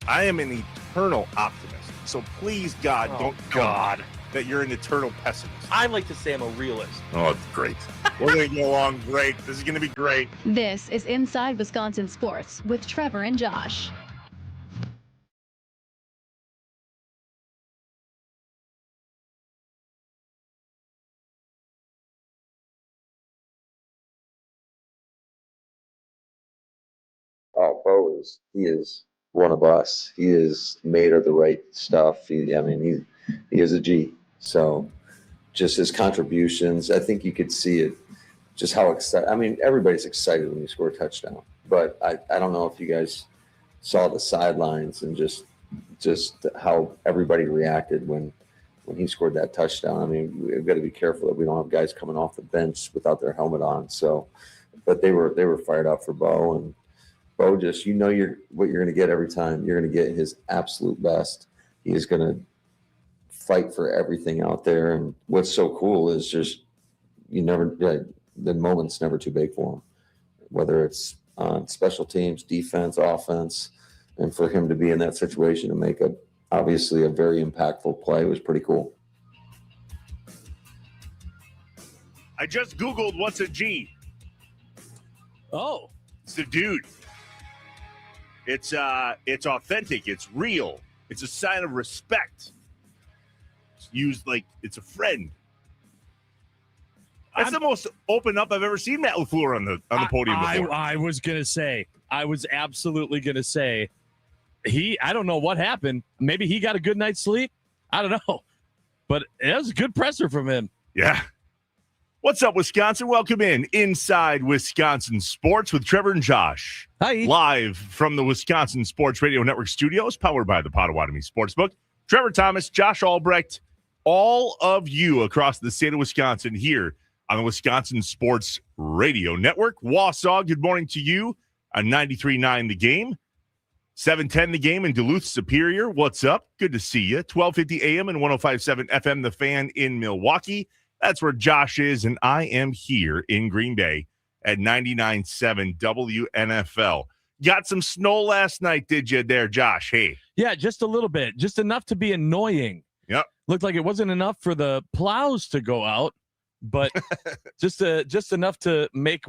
I am an eternal optimist. So please, God, don't tell me that you're an eternal pessimist. I like to say I'm a realist. Oh, it's great. We're going to get along great. This is going to be great. This is Inside Wisconsin Sports with Trevor and Josh. Oh, Bo he is one of us. He is made of the right stuff. He is a G. So just his contributions, I think you could see it, just how excited. I mean, everybody's excited when you score a touchdown, but I don't know if you guys saw the sidelines and just how everybody reacted when he scored that touchdown. I mean, we've got to be careful that we don't have guys coming off the bench without their helmet on. So, but they were fired up for Bo, and Bo just, what you're going to get every time. You're going to get his absolute best. He is going to fight for everything out there. And what's so cool is just the moment's never too big for him, whether it's on special teams, defense, offense, and for him to be in that situation to make obviously a very impactful play was pretty cool. I just Googled what's a G. Oh. It's the dude. It's authentic. It's real. It's a sign of respect. It's used like it's a friend. That's the most open up I've ever seen Matt LaFleur on the podium before. I was absolutely going to say, I don't know what happened. Maybe he got a good night's sleep. I don't know. But it was a good presser from him. Yeah. What's up, Wisconsin? Welcome in Inside Wisconsin Sports with Trevor and Josh. Hi. Live from the Wisconsin Sports Radio Network studios, powered by the Potawatomi Sportsbook. Trevor Thomas, Josh Albrecht, all of you across the state of Wisconsin here on the Wisconsin Sports Radio Network. Wausau, good morning to you on 93.9 The Game. 710 The Game in Duluth Superior. What's up? Good to see you. 1250 AM and 105.7 FM The Fan in Milwaukee. That's where Josh is, and I am here in Green Bay at 99.7 WNFL. Got some snow last night, did you there, Josh? Hey. Yeah, just a little bit. Just enough to be annoying. Yep. Looked like it wasn't enough for the plows to go out, but just enough to make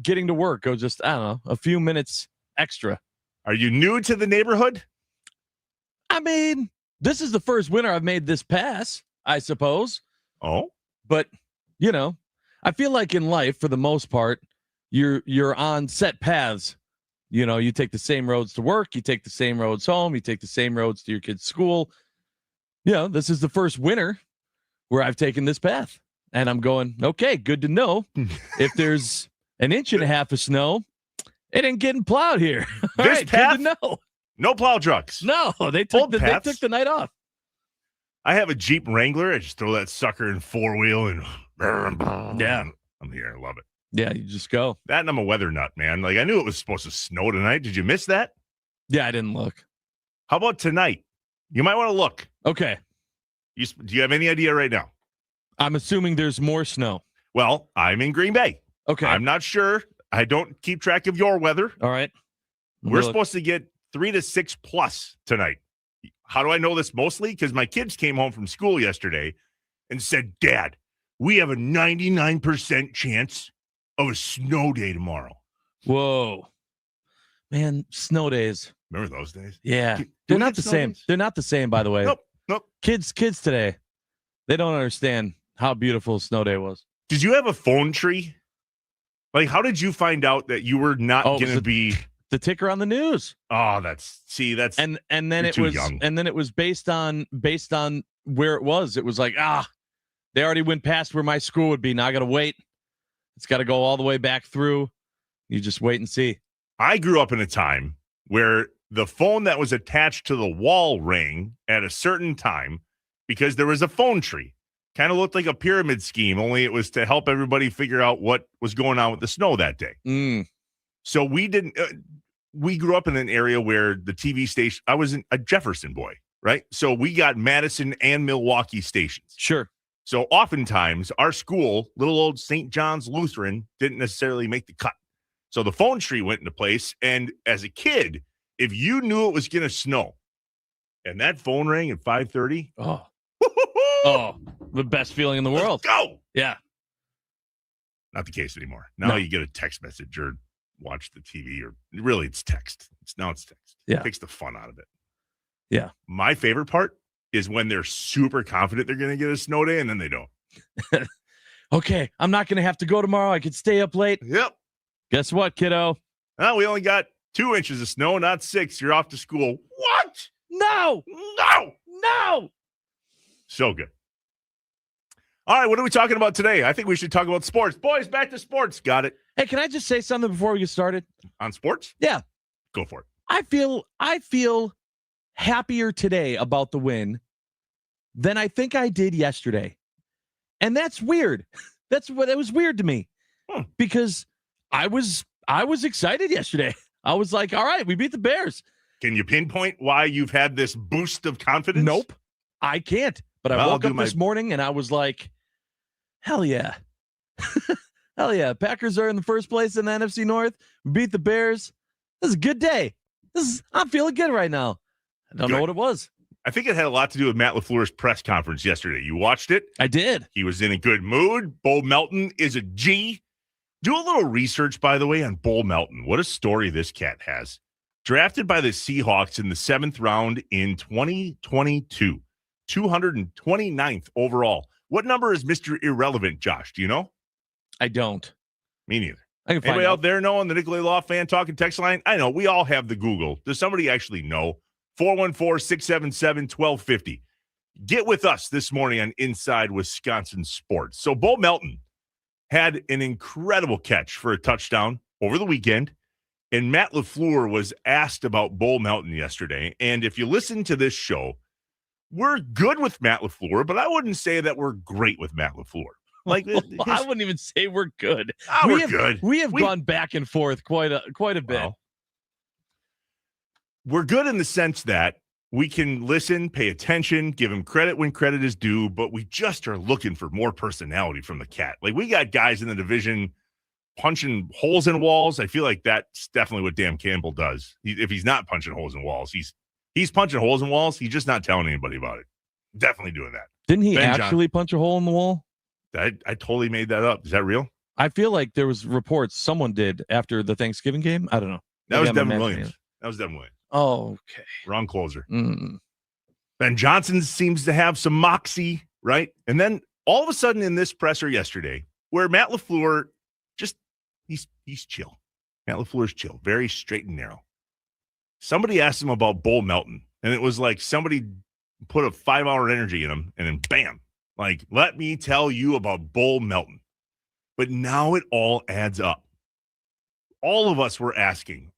getting to work go just, I don't know, a few minutes extra. Are you new to the neighborhood? I mean, this is the first winter I've made this pass, I suppose. Oh. But, I feel like in life, for the most part, you're on set paths. You take the same roads to work, you take the same roads home, you take the same roads to your kids' school. This is the first winter where I've taken this path. And I'm going, okay, good to know. If there's an inch and a half of snow, it ain't getting plowed here. This path, good to know. No plow trucks. No, they took the night off. I have a Jeep Wrangler. I just throw that sucker in four-wheel and yeah, I'm here. I love it. Yeah, you just go. That and I'm a weather nut, man. Like, I knew it was supposed to snow tonight. Did you miss that? Yeah, I didn't look. How about tonight? You might want to look. Okay. Do you have any idea right now? I'm assuming there's more snow. Well, I'm in Green Bay. Okay. I'm not sure. I don't keep track of your weather. All right. We're supposed to get 3 to 6 plus tonight. How do I know this mostly? Because my kids came home from school yesterday and said, Dad, we have a 99% chance of a snow day tomorrow. Whoa. Man, snow days. Remember those days? Yeah. They're not the same. Days? They're not the same, by the way. Nope. Kids today, they don't understand how beautiful snow day was. Did you have a phone tree? Like, how did you find out that you were not going to be the ticker on the news? Oh, and then it was young. And then it was based on where it was. It was like, they already went past where my school would be. Now I got to wait. It's got to go all the way back through. You just wait and see. I grew up in a time where the phone that was attached to the wall rang at a certain time because there was a phone tree. Kind of looked like a pyramid scheme, only it was to help everybody figure out what was going on with the snow that day. So we didn't. We grew up in an area where the TV station. I was a Jefferson boy, right? So we got Madison and Milwaukee stations. Sure. So oftentimes our school, little old St. John's Lutheran, didn't necessarily make the cut. So the phone tree went into place, and as a kid, if you knew it was going to snow and that phone rang at 5:30, oh, the best feeling in the world. Go. Yeah. Not the case anymore. Now you get a text message or watch the TV, or really it's text. Now it's text. Yeah. It takes the fun out of it. Yeah. My favorite part is when they're super confident they're going to get a snow day and then they don't. Okay, I'm not going to have to go tomorrow. I could stay up late. Yep. Guess what, kiddo? We only got 2 inches of snow, not 6. You're off to school. What? No. So good. All right, what are we talking about today? I think we should talk about sports. Boys, back to sports. Got it. Hey, can I just say something before we get started? On sports? Yeah. Go for it. I feel happier today about the win than I think I did yesterday. And that's weird. That was weird to me. Because I was excited yesterday. I was like, all right, we beat the Bears. Can you pinpoint why you've had this boost of confidence? Nope. I can't. But I woke up this morning and I was like, hell yeah. Hell yeah. Packers are in the first place in the NFC North. We beat the Bears. This is a good day. I'm feeling good right now. I don't know what it was. I think it had a lot to do with Matt LaFleur's press conference yesterday. You watched it? I did. He was in a good mood. Bo Melton is a G. Do a little research, by the way, on Bo Melton. What a story this cat has. Drafted by the Seahawks in the 7th round in 2022. 229th overall. What number is Mr. Irrelevant, Josh? Do you know? I don't. Me neither. I can find Anybody out out there know on the Nicolay Law Fan Talking text line? I know. We all have the Google. Does somebody actually know? 414-677-1250. Get with us this morning on Inside Wisconsin Sports. So Bo Melton had an incredible catch for a touchdown over the weekend, and Matt LaFleur was asked about Bo Melton yesterday. And if you listen to this show, we're good with Matt LaFleur, but I wouldn't say that we're great with Matt LaFleur. Like I wouldn't even say we're good. We're good. We have gone back and forth quite a bit. Well, we're good in the sense that we can listen, pay attention, give him credit when credit is due, but we just are looking for more personality from the cat. Like, we got guys in the division punching holes in walls. I feel like that's definitely what Dan Campbell does. If he's not punching holes in walls, he's punching holes in walls. He's just not telling anybody about it. Definitely doing that. Didn't he actually punch a hole in the wall? I totally made that up. Is that real? I feel like there was reports someone did after the Thanksgiving game. I don't know. That was Devin Williams. Oh, okay. Wrong closer. Ben Johnson seems to have some moxie, right? And then all of a sudden in this presser yesterday, where Matt LaFleur he's chill. Matt LaFleur's chill, very straight and narrow. Somebody asked him about Bo Melton, and it was like somebody put a 5-hour energy in him, and then bam, like, let me tell you about Bo Melton. But now it all adds up. All of us were asking,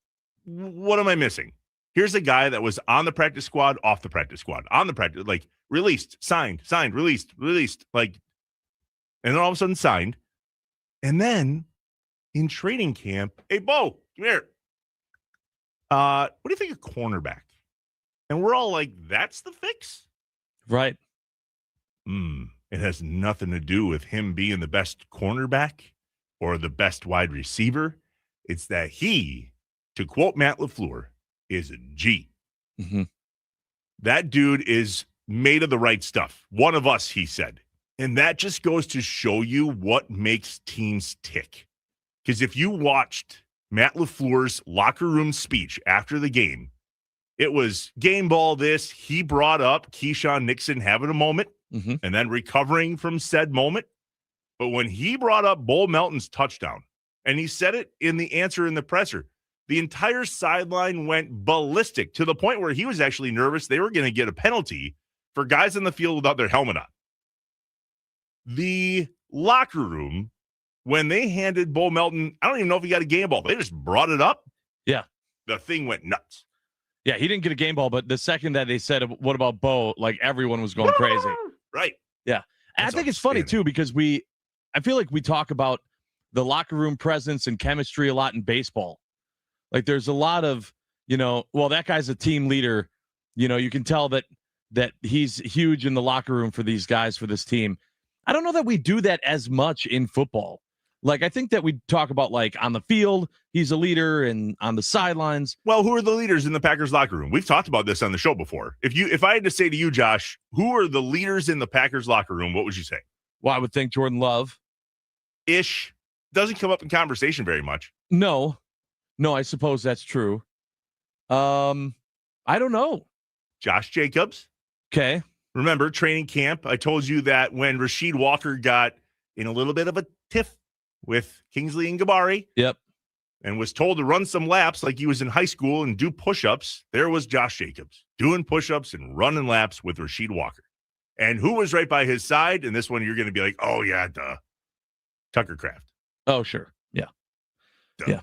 what am I missing? Here's a guy that was on the practice squad, off the practice squad, on the practice, like, released, signed, released, like, and then all of a sudden signed. And then in training camp, hey, Bo, come here. What do you think of cornerback? And we're all like, that's the fix? Right. It has nothing to do with him being the best cornerback or the best wide receiver. It's that he, to quote Matt LaFleur, is a G. Mm-hmm. That dude is made of the right stuff. One of us, he said. And that just goes to show you what makes teams tick. Because if you watched Matt LaFleur's locker room speech after the game, it was game ball this. He brought up Keyshawn Nixon having a moment and then recovering from said moment. But when he brought up Bo Melton's touchdown, and he said it in the answer in the presser, the entire sideline went ballistic to the point where he was actually nervous they were going to get a penalty for guys in the field without their helmet on. The locker room, when they handed Bo Melton, I don't even know if he got a game ball. They just brought it up. Yeah. The thing went nuts. Yeah, he didn't get a game ball, but the second that they said, what about Bo, like, everyone was going crazy. Right. Yeah. And I think it's funny, too, because I feel like we talk about the locker room presence and chemistry a lot in baseball. Like, there's a lot of, well, that guy's a team leader. You can tell that he's huge in the locker room for these guys, for this team. I don't know that we do that as much in football. Like, I think that we talk about, like, on the field, he's a leader, and on the sidelines. Well, who are the leaders in the Packers locker room? We've talked about this on the show before. If I had to say to you, Josh, who are the leaders in the Packers locker room, what would you say? Well, I would think Jordan Love. Ish. Doesn't come up in conversation very much. No, I suppose that's true. I don't know. Josh Jacobs. Okay. Remember, training camp, I told you that when Rasheed Walker got in a little bit of a tiff with Kingsley and Gabari. Yep. And was told to run some laps like he was in high school and do push-ups. There was Josh Jacobs doing push-ups and running laps with Rasheed Walker. And who was right by his side? And this one, you're going to be like, oh, yeah, duh. Tucker Kraft. Oh, sure. Yeah. Duh. Yeah.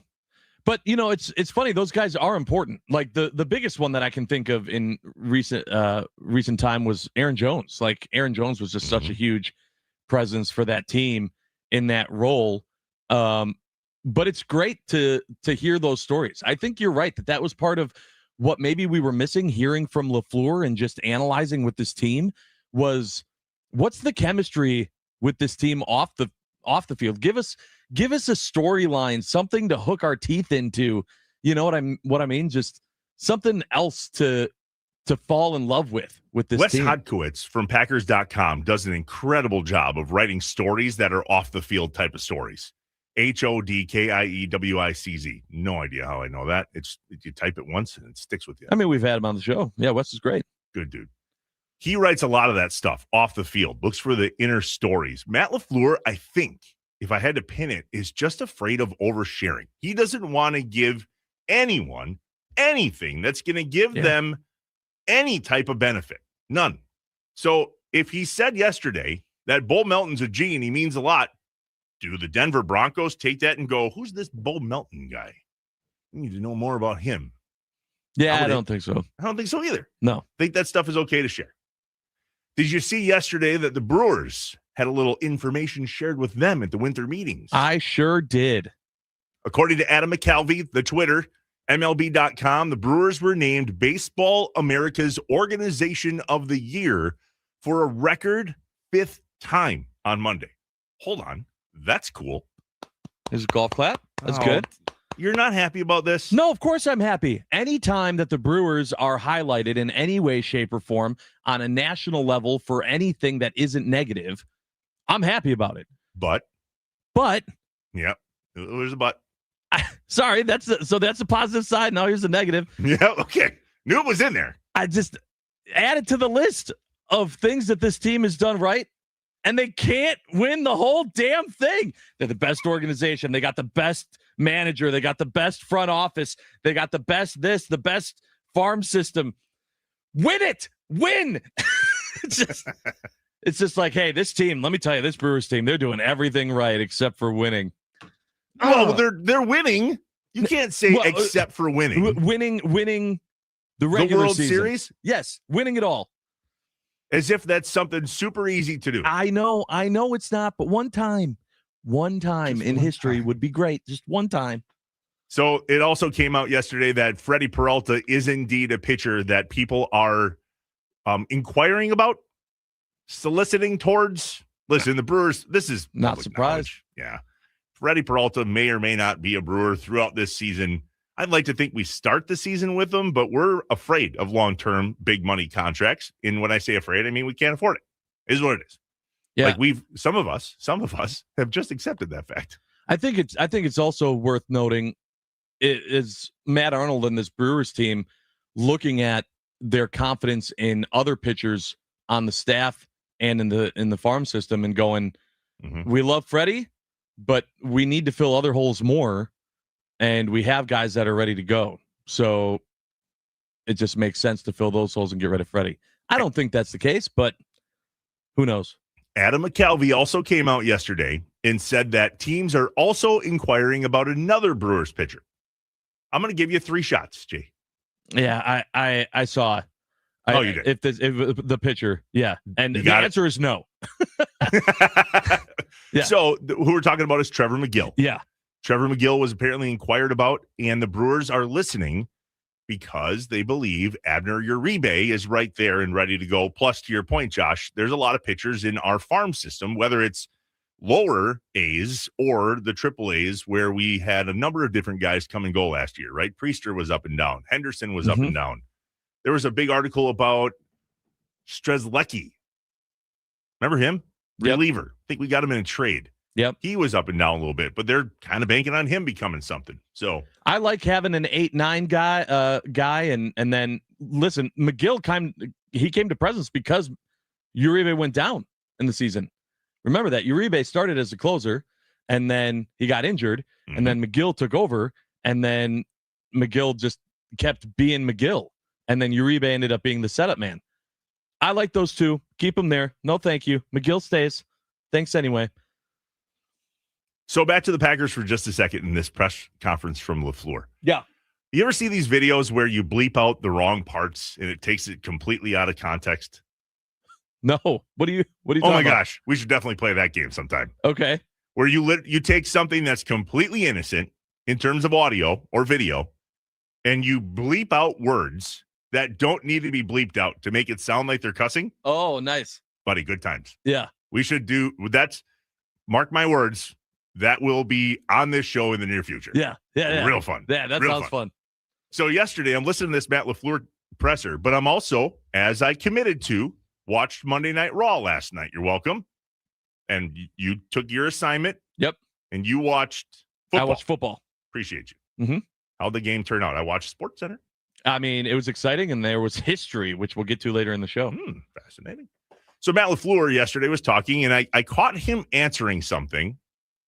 But, it's funny. Those guys are important. Like, the biggest one that I can think of in recent time was Aaron Jones. Like, Aaron Jones was just such a huge presence for that team in that role. But it's great to hear those stories. I think you're right that was part of what maybe we were missing, hearing from LaFleur and just analyzing with this team was what's the chemistry with this team off the field. Give us a storyline, something to hook our teeth into. You know what I mean? Just something else to fall in love with this Wes team. Hodkiewicz from Packers.com does an incredible job of writing stories that are off the field type of stories. HODKIEWICZ. No idea how I know that. You type it once and it sticks with you. I mean, we've had him on the show. Yeah, Wes is great. Good dude. He writes a lot of that stuff off the field, looks for the inner stories. Matt LaFleur, I think, if I had to pin it, is just afraid of oversharing. He doesn't want to give anyone anything that's going to give them any type of benefit. None. So if he said yesterday that Bo Melton's a G and he means a lot, do the Denver Broncos take that and go, who's this Bo Melton guy? We need to know more about him. Yeah, I don't think so. I don't think so either. No. I think that stuff is okay to share. Did you see yesterday that the Brewers had a little information shared with them at the winter meetings? I sure did. According to Adam McCalvey, the Twitter, MLB.com, the Brewers were named Baseball America's Organization of the Year for a record 5th time on Monday. Hold on. That's cool. There's a golf clap. That's good. You're not happy about this? No, of course I'm happy. Anytime that the Brewers are highlighted in any way, shape, or form on a national level for anything that isn't negative, I'm happy about it. But. Yeah, there's a but. Sorry, that's the positive side. Now here's the negative. Yeah, okay. Knew it was in there. I just added to the list of things that this team has done right, and they can't win the whole damn thing. They're the best organization. They got the best manager. They got the best front office. They got the best the best farm system. Win it. Win. It's just like, hey, this team, let me tell you, this Brewers team, they're doing everything right except for winning. Well, they're winning. You can't say except for winning. Winning the regular World season. Series? Yes, winning it all. As if that's something super easy to do. I know it's not, but one time in history would be great. Just one time. So it also came out yesterday that Freddie Peralta is indeed a pitcher that people are inquiring about, soliciting towards. Listen, the Brewers, this is not surprised. Yeah. Freddie Peralta may or may not be a Brewer throughout this season. I'd like to think we start the season with them, but we're afraid of long-term big money contracts. And when I say afraid, I mean we can't afford it. Is what it is. Yeah. Like some of us have just accepted that fact. I think it's also worth noting is Matt Arnold and this Brewers team looking at their confidence in other pitchers on the staff and in the farm system and going, we love Freddie, but we need to fill other holes more. And we have guys that are ready to go. So it just makes sense to fill those holes and get rid of Freddie. I don't think that's the case, but who knows? Adam McCalvey also came out yesterday and said that teams are also inquiring about another Brewers pitcher. I'm going to give you 3 shots, Jay. Yeah, I saw. You did. If the pitcher, yeah. And the answer is no. Yeah. So who we're talking about is Trevor McGill. Yeah. Trevor McGill was apparently inquired about, and the Brewers are listening because they believe Abner Uribe is right there and ready to go. Plus, to your point, Josh, there's a lot of pitchers in our farm system, whether it's lower A's or the triple A's where we had a number of different guys come and go last year, right? Priester was up and down. Henderson was up and down. There was a big article about Strzelecki. Remember him? Yep. Reliever. I think we got him in a trade. Yep. He was up and down a little bit, but they're kind of banking on him becoming something. So I like having an 8-9 guy, and then listen, McGill came to presence because Uribe went down in the season. Remember that Uribe started as a closer, and then he got injured, and then McGill took over, and then McGill just kept being McGill, and then Uribe ended up being the setup man. I like those two. Keep them there. No, thank you. McGill stays. Thanks anyway. So back to the Packers for just a second in this press conference from LaFleur. Yeah. You ever see these videos where you bleep out the wrong parts and it takes it completely out of context? No. What are you talking Oh my about? gosh. We should definitely play that game sometime. Okay. Where you take something that's completely innocent in terms of audio or video and you bleep out words that don't need to be bleeped out to make it sound like they're cussing. Oh, nice. Buddy, good times. Yeah. We should do that's, mark my words, that will be on this show in the near future. Yeah. Real fun. Yeah, that Real sounds fun. So yesterday, I'm listening to this Matt LaFleur presser, but I'm also, as I committed to, watched Monday Night Raw last night. You're welcome. And you took your assignment. Yep. And you watched football. I watched football. Appreciate you. Mm-hmm. How'd the game turn out? I watched SportsCenter. I mean, it was exciting, and there was history, which we'll get to later in the show. Fascinating. So Matt LaFleur yesterday was talking, and I caught him answering something,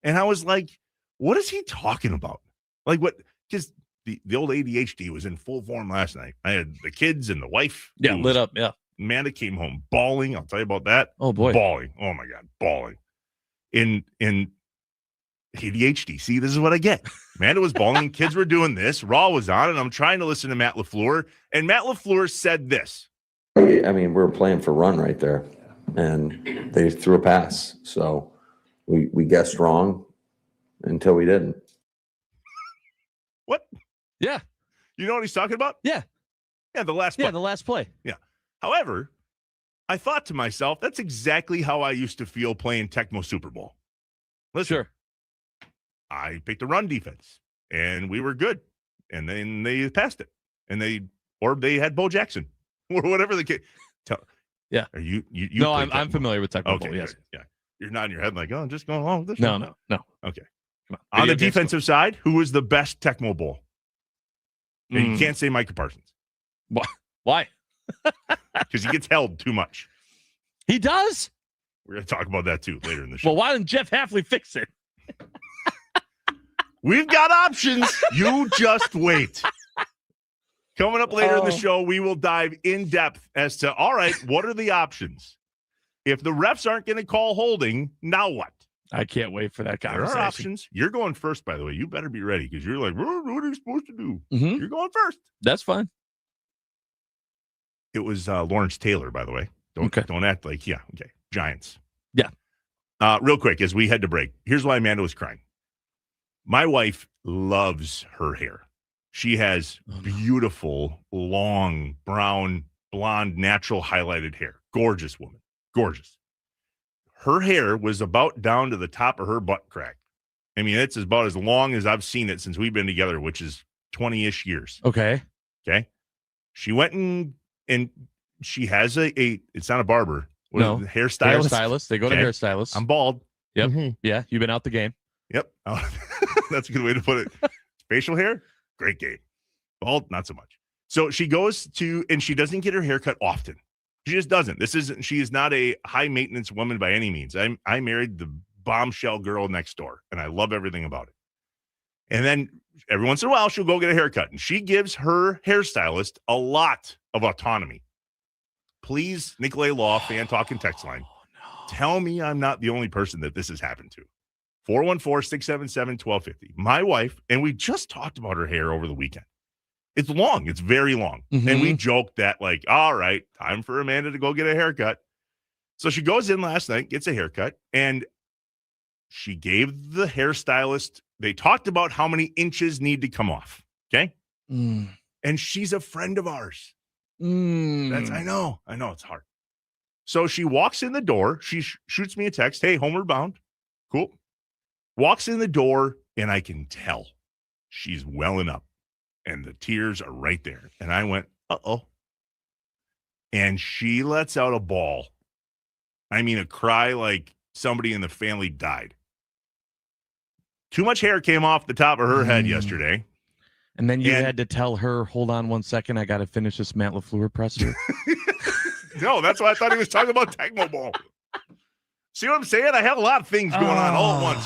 and I was like, what is he talking about? Like what? Because the old ADHD was in full form last night. I had the kids and the wife. Yeah, lit up. Yeah. Amanda came home bawling. I'll tell you about that. Oh, boy. Bawling. Oh, my God. Bawling. In ADHD. See, this is what I get. Amanda was bawling. Kids were doing this. Raw was on, and I'm trying to listen to Matt LaFleur. And Matt LaFleur said this. I mean, we were playing for run right there, and they threw a pass. So we guessed wrong until we didn't. What? Yeah. You know what he's talking about? Yeah. Yeah, the last play. Yeah, the last play. Yeah. However, I thought to myself, that's exactly how I used to feel playing Tecmo Super Bowl. Listen, Sure. I picked a run defense, and we were good. And then they passed it, and they had Bo Jackson or whatever the case. Yeah. Are you No, I'm familiar with Tecmo Bowl. Yes. good. Yeah. You're nodding your head like, oh, just going along with this. No. Okay. Come On the Video games defensive side, who was the best Tecmo Bowl? And you can't say Micah Parsons Why? because he gets held too much. He does? We're going to talk about that too later in the show. Well, why didn't Jeff Halfley fix it? We've got options. You just wait. Coming up later in the show, we will dive in depth as to, all right, what are the options? If the refs aren't going to call holding, now what? I can't wait for that There conversation. are options. You're going first, by the way. You better be ready because you're like, what are you supposed to do? Mhm. You're going first. That's fine. It was Lawrence Taylor, by the way. Don't act like, yeah, okay. Giants. Yeah. Real quick, as we head to break, here's why Amanda was crying. My wife loves her hair. She has beautiful, long, brown, blonde, natural highlighted hair. Gorgeous woman. Gorgeous. Her hair was about down to the top of her butt crack. I mean, it's about as long as I've seen it since we've been together, which is 20-ish years. Okay. Okay. She went and she has it's not a barber. No. Hairstylist. Hairstylist. They go to Okay. hairstylists. I'm bald. Yep. Mhm. Yeah. You've been out the game. Yep. That's a good way to put it. Facial hair, great game. Bald, not so much. So she goes to, and she doesn't get her hair cut often. She just doesn't. She is not a high maintenance woman by any means. I married the bombshell girl next door, and I love everything about it. And then every once in a while, she'll go get a haircut, and she gives her hairstylist a lot of autonomy. Please, Nicolay Law, fan talk and text line. Tell me I'm not the only person that this has happened to. 414-677-1250. My wife, and we just talked about her hair over the weekend. It's long. It's very long. Mm-hmm. And we joked that, like, all right, time for Amanda to go get a haircut. So she goes in last night, gets a haircut, and she gave the hairstylist, they talked about how many inches need to come off. Okay. Mm. And she's a friend of ours. Mm. I know it's hard. So she walks in the door. She shoots me a text. Hey, homeward bound. Cool. Walks in the door, and I can tell she's welling up, and the tears are right there. And I went, uh-oh. And she lets out a bawl. I mean, a cry like somebody in the family died. Too much hair came off the top of her head yesterday. And then you had to tell her, hold on 1 second, I got to finish this Matt LaFleur presser. No, that's why I thought he was talking about Tecmo Bowl. See what I'm saying? I have a lot of things going on all at once.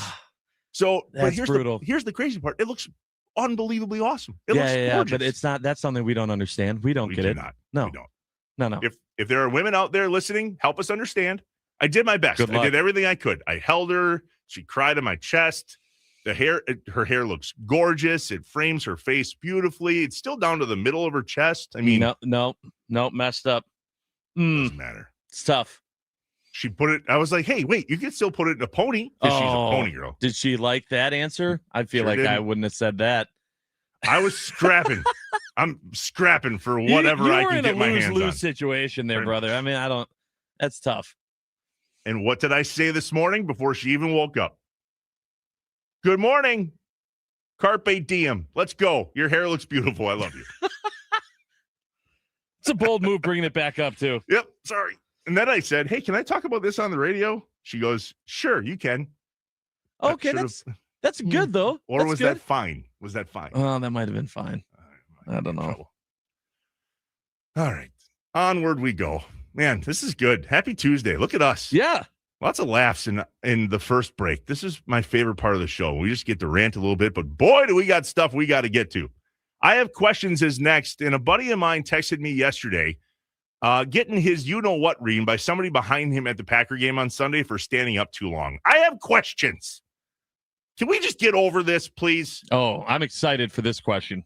So, but That's brutal. Here's the crazy part. It looks unbelievably awesome. It looks Yeah, gorgeous. but it's not. That's something we don't understand. We don't get it. Not. No, We don't. No. If there are women out there listening, help us understand. I did my best. I did everything I could. I held her. She cried in my chest. Her hair looks gorgeous. It frames her face beautifully. It's still down to the middle of her chest. I mean, no, messed up. Doesn't matter. It's tough. She put it. I was like, hey, wait, you can still put it in a pony because she's a pony girl. Did she like that answer? I feel like didn't. I wouldn't have said that. I was scrapping. I'm scrapping for whatever I can get my hands on. You were in a lose-lose situation there, brother. I mean, that's tough. And what did I say this morning before she even woke up? Good morning. Carpe diem. Let's go. Your hair looks beautiful. I love you. It's a bold move bringing it back up, too. Yep. Sorry. And then I said, hey, can I talk about this on the radio? She goes, sure, you can. Okay, that's good, though. Or was that fine? Was that fine? Oh, that might have been fine. I don't know. Trouble. All right. Onward we go. Man, this is good. Happy Tuesday. Look at us. Yeah. Lots of laughs in the first break. This is my favorite part of the show. We just get to rant a little bit, but boy, do we got stuff we got to get to. I have questions is next, and a buddy of mine texted me yesterday getting his you-know-what reamed by somebody behind him at the Packer game on Sunday for standing up too long. I have questions. Can we just get over this, please? Oh, I'm excited for this question.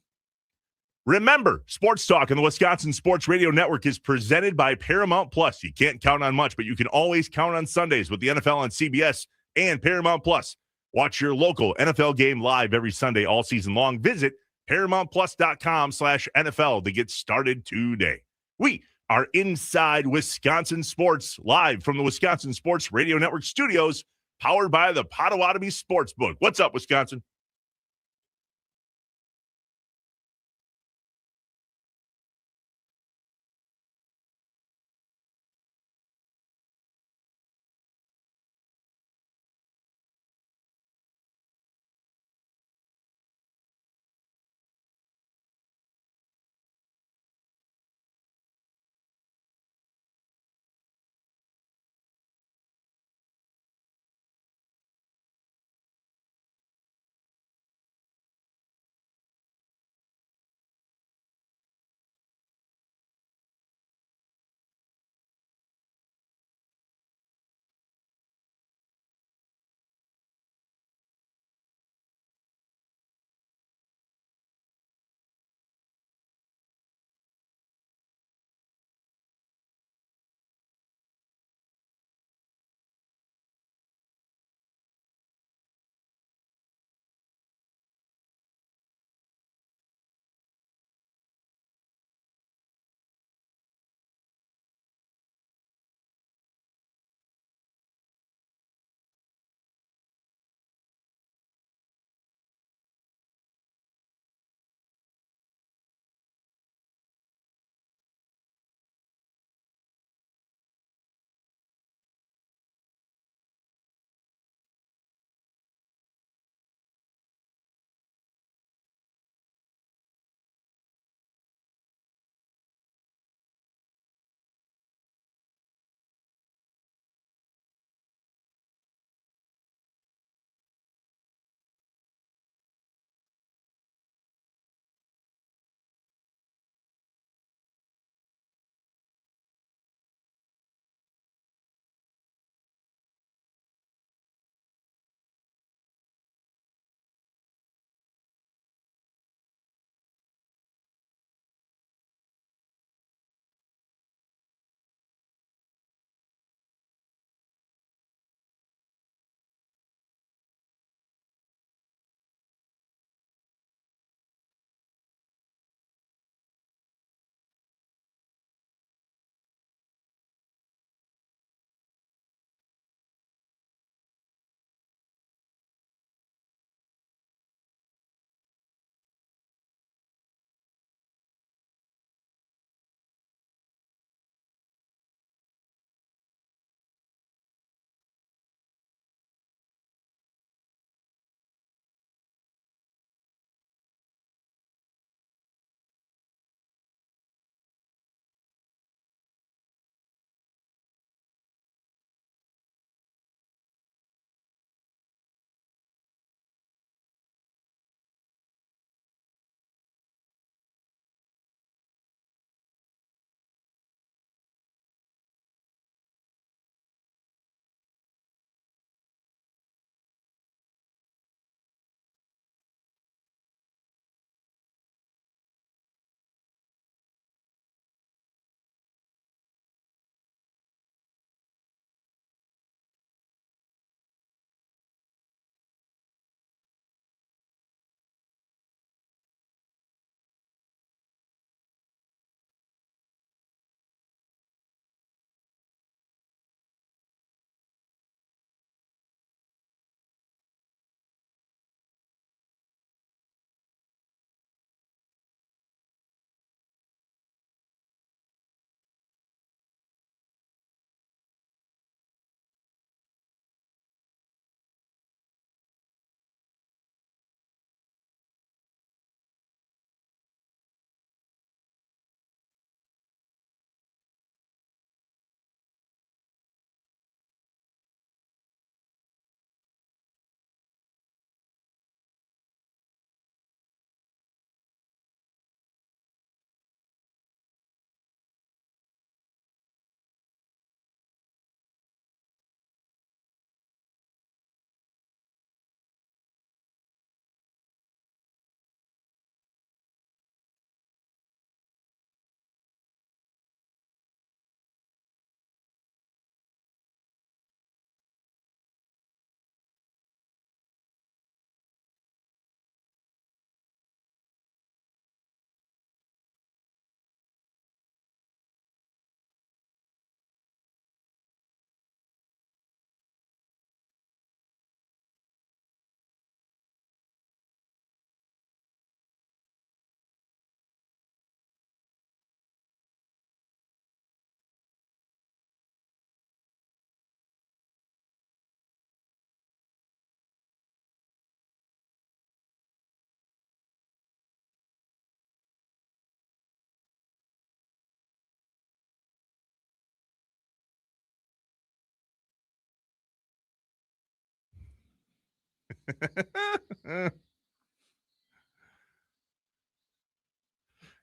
Remember, Sports Talk on the Wisconsin Sports Radio Network is presented by Paramount Plus. You can't count on much, but you can always count on Sundays with the NFL on CBS and Paramount Plus. Watch your local NFL game live every Sunday all season long. Visit ParamountPlus.com/NFL to get started today. We are inside Wisconsin Sports, live from the Wisconsin Sports Radio Network studios, powered by the Potawatomi Sportsbook. What's up, Wisconsin?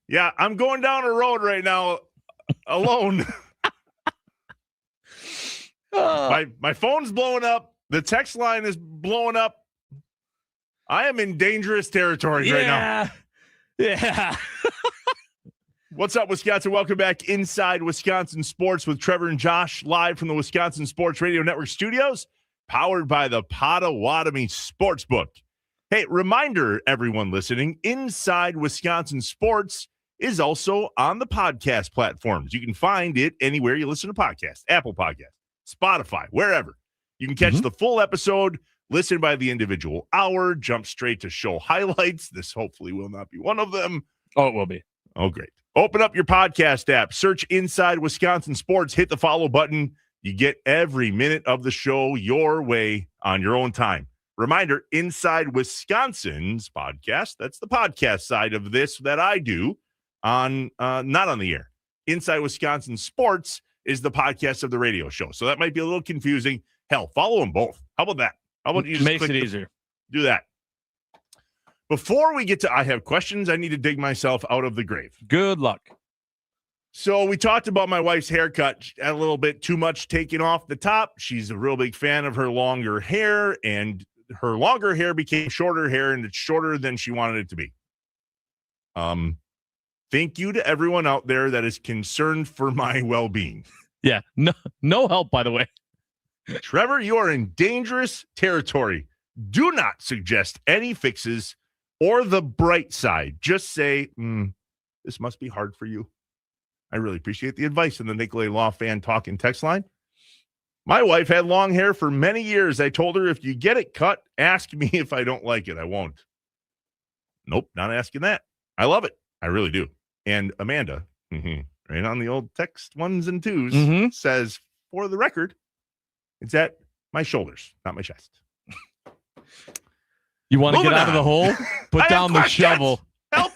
Yeah, I'm going down a road right now alone. My phone's blowing up. The text line is blowing up. I am in dangerous territories right now. Yeah. What's up, Wisconsin? Welcome back inside Wisconsin Sports with Trevor and Josh, live from the Wisconsin Sports Radio Network studios, powered by the Potawatomi Sportsbook. Hey, reminder, everyone listening, Inside Wisconsin Sports is also on the podcast platforms. You can find it anywhere you listen to podcasts, Apple Podcasts, Spotify, wherever. You can catch the full episode, listen by the individual hour, jump straight to show highlights. This hopefully will not be one of them. Oh, it will be. Oh, great. Open up your podcast app, search Inside Wisconsin Sports, hit the follow button. You get every minute of the show your way on your own time. Reminder, Inside Wisconsin's podcast, that's the podcast side of this that I do on not on the air. Inside Wisconsin Sports is the podcast of the radio show. So that might be a little confusing. Hell, follow them both. How about that? How about you just makes it easier. Do that. Before we get to I have questions, I need to dig myself out of the grave. Good luck. So we talked about my wife's haircut, a little bit too much taken off the top. She's a real big fan of her longer hair, and her longer hair became shorter hair, and it's shorter than she wanted it to be. Thank you to everyone out there that is concerned for my well-being. Yeah, no help, by the way. Trevor, you are in dangerous territory. Do not suggest any fixes or the bright side. Just say, this must be hard for you. I really appreciate the advice in the Nicolay Law Fan Talk and text line. My wife had long hair for many years. I told her, if you get it cut, ask me if I don't like it. I won't. Nope, not asking that. I love it. I really do. And Amanda, right on the old text ones and twos, says, for the record, it's at my shoulders, not my chest. You want to get out of the hole? Put down the shovel. Help.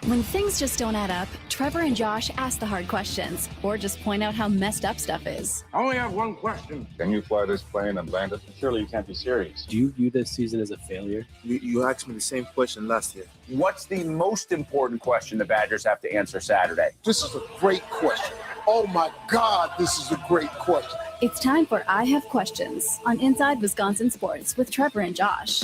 When things just don't add up, Trevor and Josh ask the hard questions or just point out how messed up stuff is. I only have one question. Can you fly this plane and land it? Surely you can't be serious. Do you view this season as a failure? You asked me the same question last year. What's the most important question the Badgers have to answer Saturday? This is a great question. Oh my God, this is a great question. It's time for I Have Questions on Inside Wisconsin Sports with Trevor and Josh.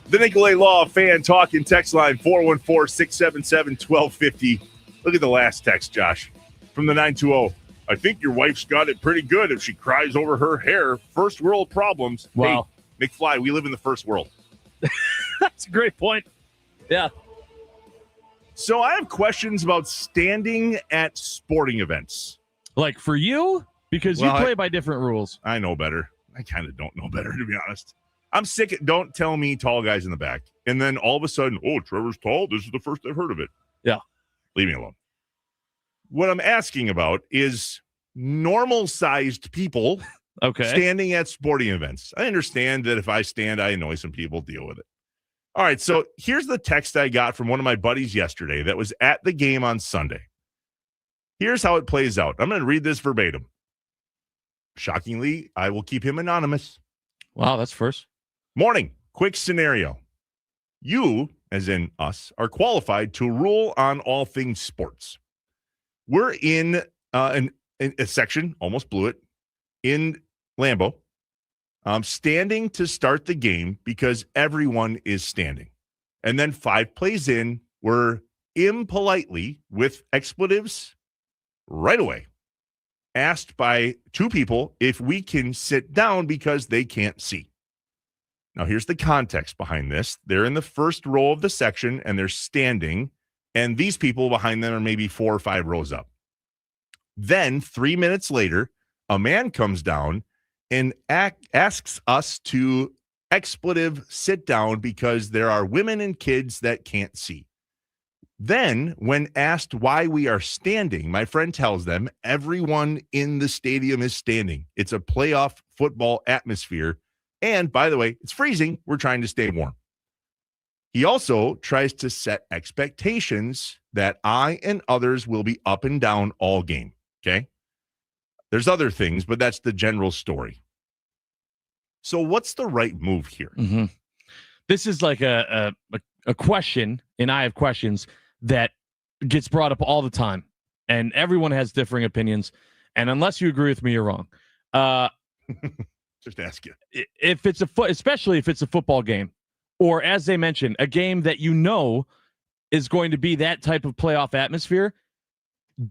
The Nicolay Law Fan Talk and text line, 414-677-1250. Look at the last text, Josh, from the 920. I think your wife's got it pretty good if she cries over her hair. First world problems. Wow. Hey, McFly, we live in the first world. That's a great point. Yeah. So I have questions about standing at sporting events. Like for you? Because you play by different rules. I know better. I kind of don't know better, to be honest. I'm sick. Don't tell me tall guys in the back. And then all of a sudden, oh, Trevor's tall. This is the first I've heard of it. Yeah. Leave me alone. What I'm asking about is normal-sized people standing at sporting events. I understand that if I stand, I annoy some people. Deal with it. All right, so here's the text I got from one of my buddies yesterday that was at the game on Sunday. Here's how it plays out. I'm going to read this verbatim. Shockingly, I will keep him anonymous. Wow, that's first. Morning. Quick scenario. You, as in us, are qualified to rule on all things sports. We're in a section, almost blew it, in Lambeau, standing to start the game because everyone is standing. And then 5 plays in, we're impolitely, with expletives right away, asked by 2 people if we can sit down because they can't see. Now, here's the context behind this. They're in the first row of the section, and they're standing, and these people behind them are maybe 4 or 5 rows up. Then, 3 minutes later, a man comes down and asks us to expletive sit down because there are women and kids that can't see. Then, when asked why we are standing, my friend tells them everyone in the stadium is standing. It's a playoff football atmosphere. And by the way, it's freezing. We're trying to stay warm. He also tries to set expectations that I and others will be up and down all game. Okay. There's other things, but that's the general story. So what's the right move here? Mm-hmm. This is like a question, and I have questions that gets brought up all the time, and everyone has differing opinions. And unless you agree with me, you're wrong. Just ask you. If it's especially if it's a football game, or as they mentioned, a game that you know is going to be that type of playoff atmosphere,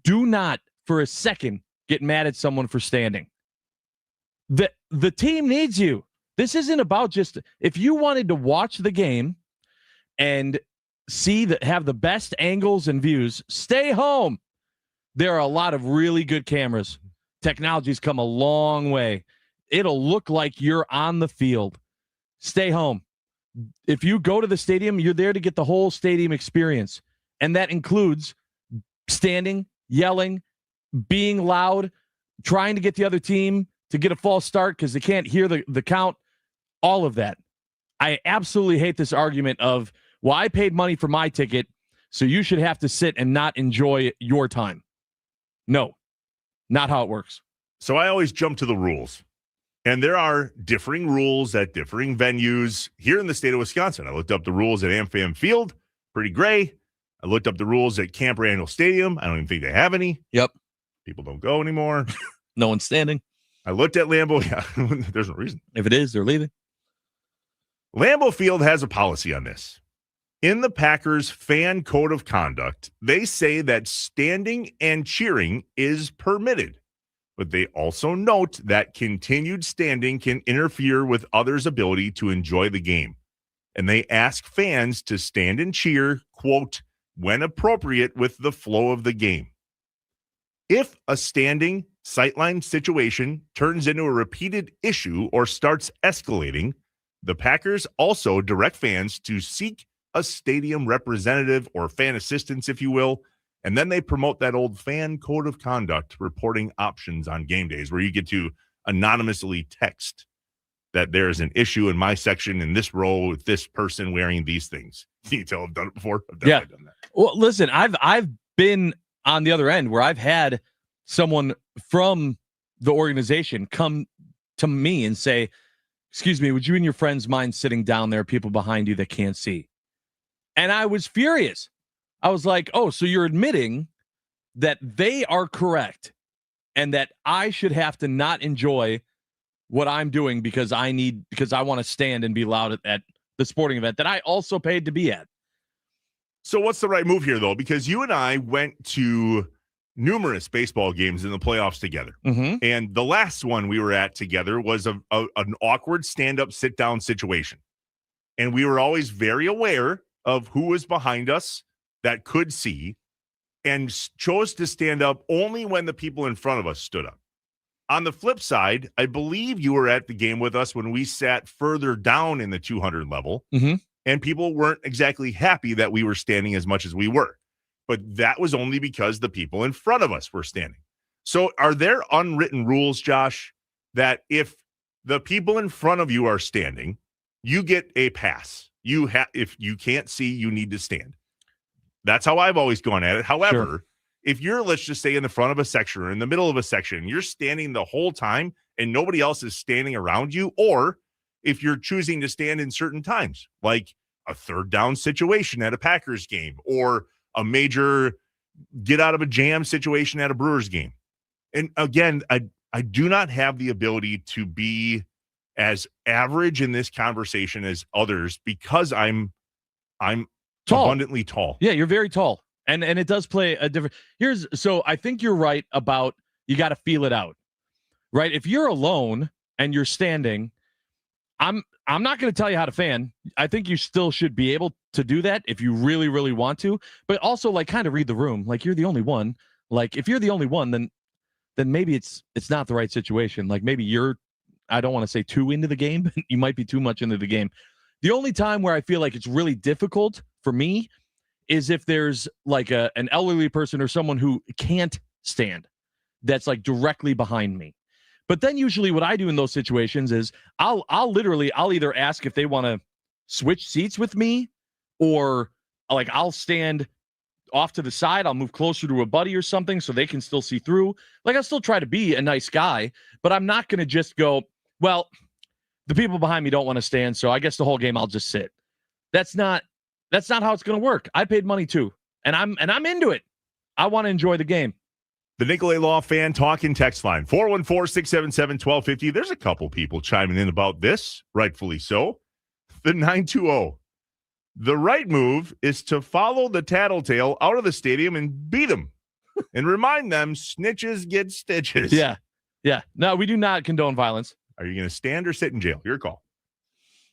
do not for a second get mad at someone for standing. The team needs you. This isn't about just if you wanted to watch the game and have the best angles and views, stay home. There are a lot of really good cameras. Technology's come a long way. It'll look like you're on the field. Stay home. If you go to the stadium, you're there to get the whole stadium experience. And that includes standing, yelling, being loud, trying to get the other team to get a false start because they can't hear the count, all of that. I absolutely hate this argument of, well, I paid money for my ticket, so you should have to sit and not enjoy your time. No, not how it works. So I always jump to the rules. And there are differing rules at differing venues here in the state of Wisconsin. I looked up the rules at AmFam Field, pretty gray. I looked up the rules at Camp Randall Stadium. I don't even think they have any. Yep. People don't go anymore. No one's standing. I looked at Lambeau. Yeah, there's no reason. If it is, they're leaving. Lambeau Field has a policy on this. In the Packers fan code of conduct, they say that standing and cheering is permitted. But they also note that continued standing can interfere with others' ability to enjoy the game. And they ask fans to stand and cheer, quote, when appropriate with the flow of the game. If a standing sightline situation turns into a repeated issue or starts escalating, the Packers also direct fans to seek a stadium representative or fan assistance, if you will, and then they promote that old fan code of conduct reporting options on game days where you get to anonymously text that there's an issue in my section in this row with this person wearing these things. Can you tell I've done it before? I've definitely done that. Well, listen, I've been on the other end where I've had someone from the organization come to me and say, excuse me, would you and your friends mind sitting down there, people behind you that can't see? And I was furious. I was like, oh, so you're admitting that they are correct and that I should have to not enjoy what I'm doing because I want to stand and be loud at the sporting event that I also paid to be at. So what's the right move here, though? Because you and I went to numerous baseball games in the playoffs together. Mm-hmm. And the last one we were at together was an awkward stand-up, sit-down situation. And we were always very aware of who was behind us that could see and chose to stand up only when the people in front of us stood up. On the flip side, I believe you were at the game with us when we sat further down in the 200 level, and people weren't exactly happy that we were standing as much as we were. But that was only because the people in front of us were standing. So are there unwritten rules, Josh, that if the people in front of you are standing, you get a pass? If you can't see, you need to stand. That's how I've always gone at it. However, if you're, let's just say, in the front of a section or in the middle of a section, you're standing the whole time and nobody else is standing around you, or if you're choosing to stand in certain times, like a third down situation at a Packers game or a major get out of a jam situation at a Brewers game. And again, I do not have the ability to be as average in this conversation as others because I'm tall. Abundantly tall. Yeah, you're very tall. And it does play a different so I think you're right about you got to feel it out. Right? If you're alone and you're standing, I'm not going to tell you how to fan. I think you still should be able to do that if you really, really want to, but also like kind of read the room. Like you're the only one. Like if you're the only one, then maybe it's not the right situation. Like maybe I don't want to say too into the game, but you might be too much into the game. The only time where I feel like it's really difficult for me is if there's like an elderly person or someone who can't stand that's like directly behind me. But then usually what I do in those situations is I'll either ask if they want to switch seats with me or like I'll stand off to the side. I'll move closer to a buddy or something so they can still see through. Like, I still try to be a nice guy, but I'm not going to just go, well, the people behind me don't want to stand, so I guess the whole game I'll just sit. That's not how it's going to work. I paid money too, and I'm into it. I want to enjoy the game. The Nicolay Law Fan Talking text line, 414-677-1250. There's a couple people chiming in about this, rightfully so. The 920. The right move is to follow the tattletale out of the stadium and beat them and remind them snitches get stitches. Yeah. No, we do not condone violence. Are you going to stand or sit in jail? Your call.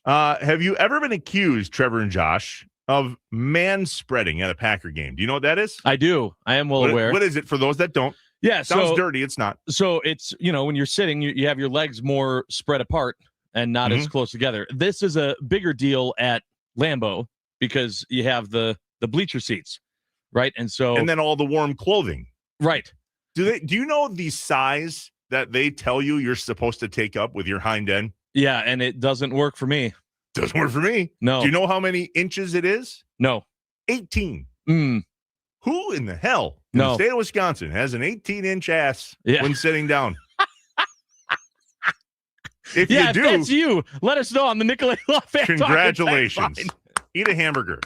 Have you ever been accused, Trevor and Josh, of man-spreading at a Packer game? Do you know what that is? I do. I am well aware. What is it for those that don't? Yeah. Sounds dirty. It's not. So it's, when you're sitting, you have your legs more spread apart and not as close together. This is a bigger deal at Lambeau because you have the bleacher seats, right? And then all the warm clothing. Right. Do you know the size that they tell you you're supposed to take up with your hind end? Yeah, and it doesn't work for me. Doesn't work for me. No. Do you know how many inches it is? No. 18. Who in the hell in the state of Wisconsin has an 18-inch ass when sitting down? If you do, that's you. Let us know on the Nicolay Law Fan. Congratulations. Eat a hamburger.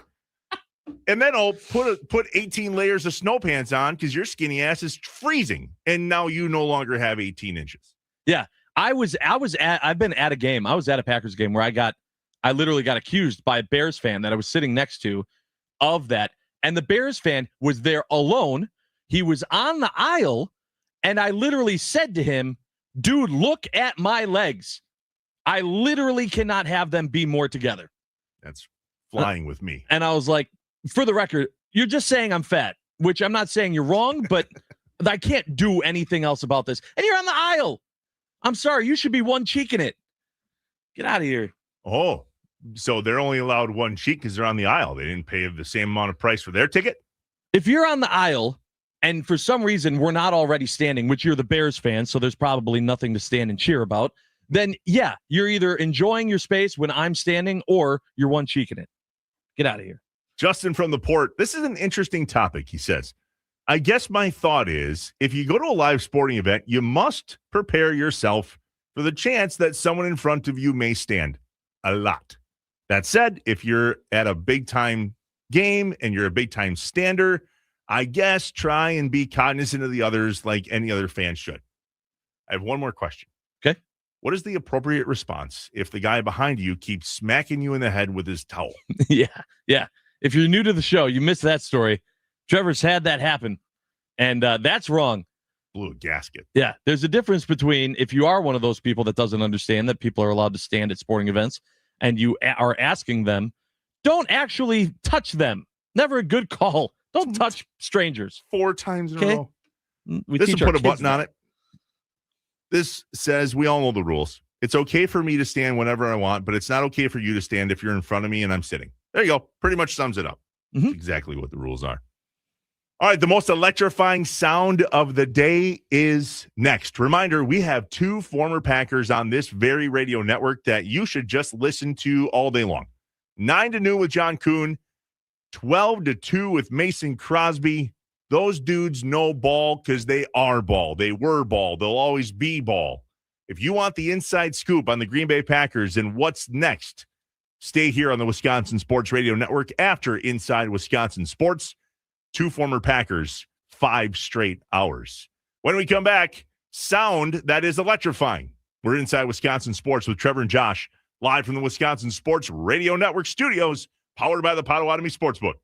And then I'll put 18 layers of snow pants on because your skinny ass is freezing. And now you no longer have 18 inches. Yeah. I've been at a game. I was at a Packers game where I literally got accused by a Bears fan that I was sitting next to of that. And the Bears fan was there alone. He was on the aisle. And I literally said to him, dude, look at my legs. I literally cannot have them be more together. That's flying with me. And I was like, for the record, you're just saying I'm fat, which I'm not saying you're wrong, but I can't do anything else about this. And you're on the aisle. I'm sorry. You should be one cheeking it. Get out of here. Oh, so they're only allowed one cheek because they're on the aisle. They didn't pay the same amount of price for their ticket? If you're on the aisle and for some reason we're not already standing, which you're the Bears fan, so there's probably nothing to stand and cheer about, then yeah, you're either enjoying your space when I'm standing or you're one cheeking it. Get out of here. Justin from the Port, this is an interesting topic, he says. I guess my thought is if you go to a live sporting event, you must prepare yourself for the chance that someone in front of you may stand a lot. That said, if you're at a big-time game and you're a big-time stander, I guess try and be cognizant of the others like any other fan should. I have one more question. Okay. What is the appropriate response if the guy behind you keeps smacking you in the head with his towel? Yeah. If you're new to the show, you missed that story. Trevor's had that happen, and that's wrong. Blew a gasket. Yeah, there's a difference between if you are one of those people that doesn't understand that people are allowed to stand at sporting events and you are asking them, don't actually touch them. Never a good call. Don't touch strangers. 4 times in a row. This will put a button on it. This says we all know the rules. It's okay for me to stand whenever I want, but it's not okay for you to stand if you're in front of me and I'm sitting. There you go. Pretty much sums it up. That's exactly what the rules are. All right, the most electrifying sound of the day is next. Reminder, we have 2 former Packers on this very radio network that you should just listen to all day long. 9 to noon with John Kuhn, 12 to 2 with Mason Crosby. Those dudes know ball because they are ball. They were ball. They'll always be ball. If you want the inside scoop on the Green Bay Packers and what's next, stay here on the Wisconsin Sports Radio Network after Inside Wisconsin Sports. 2 former Packers, 5 straight hours. When we come back, sound that is electrifying. We're Inside Wisconsin Sports with Trevor and Josh, live from the Wisconsin Sports Radio Network studios, powered by the Potawatomi Sportsbook.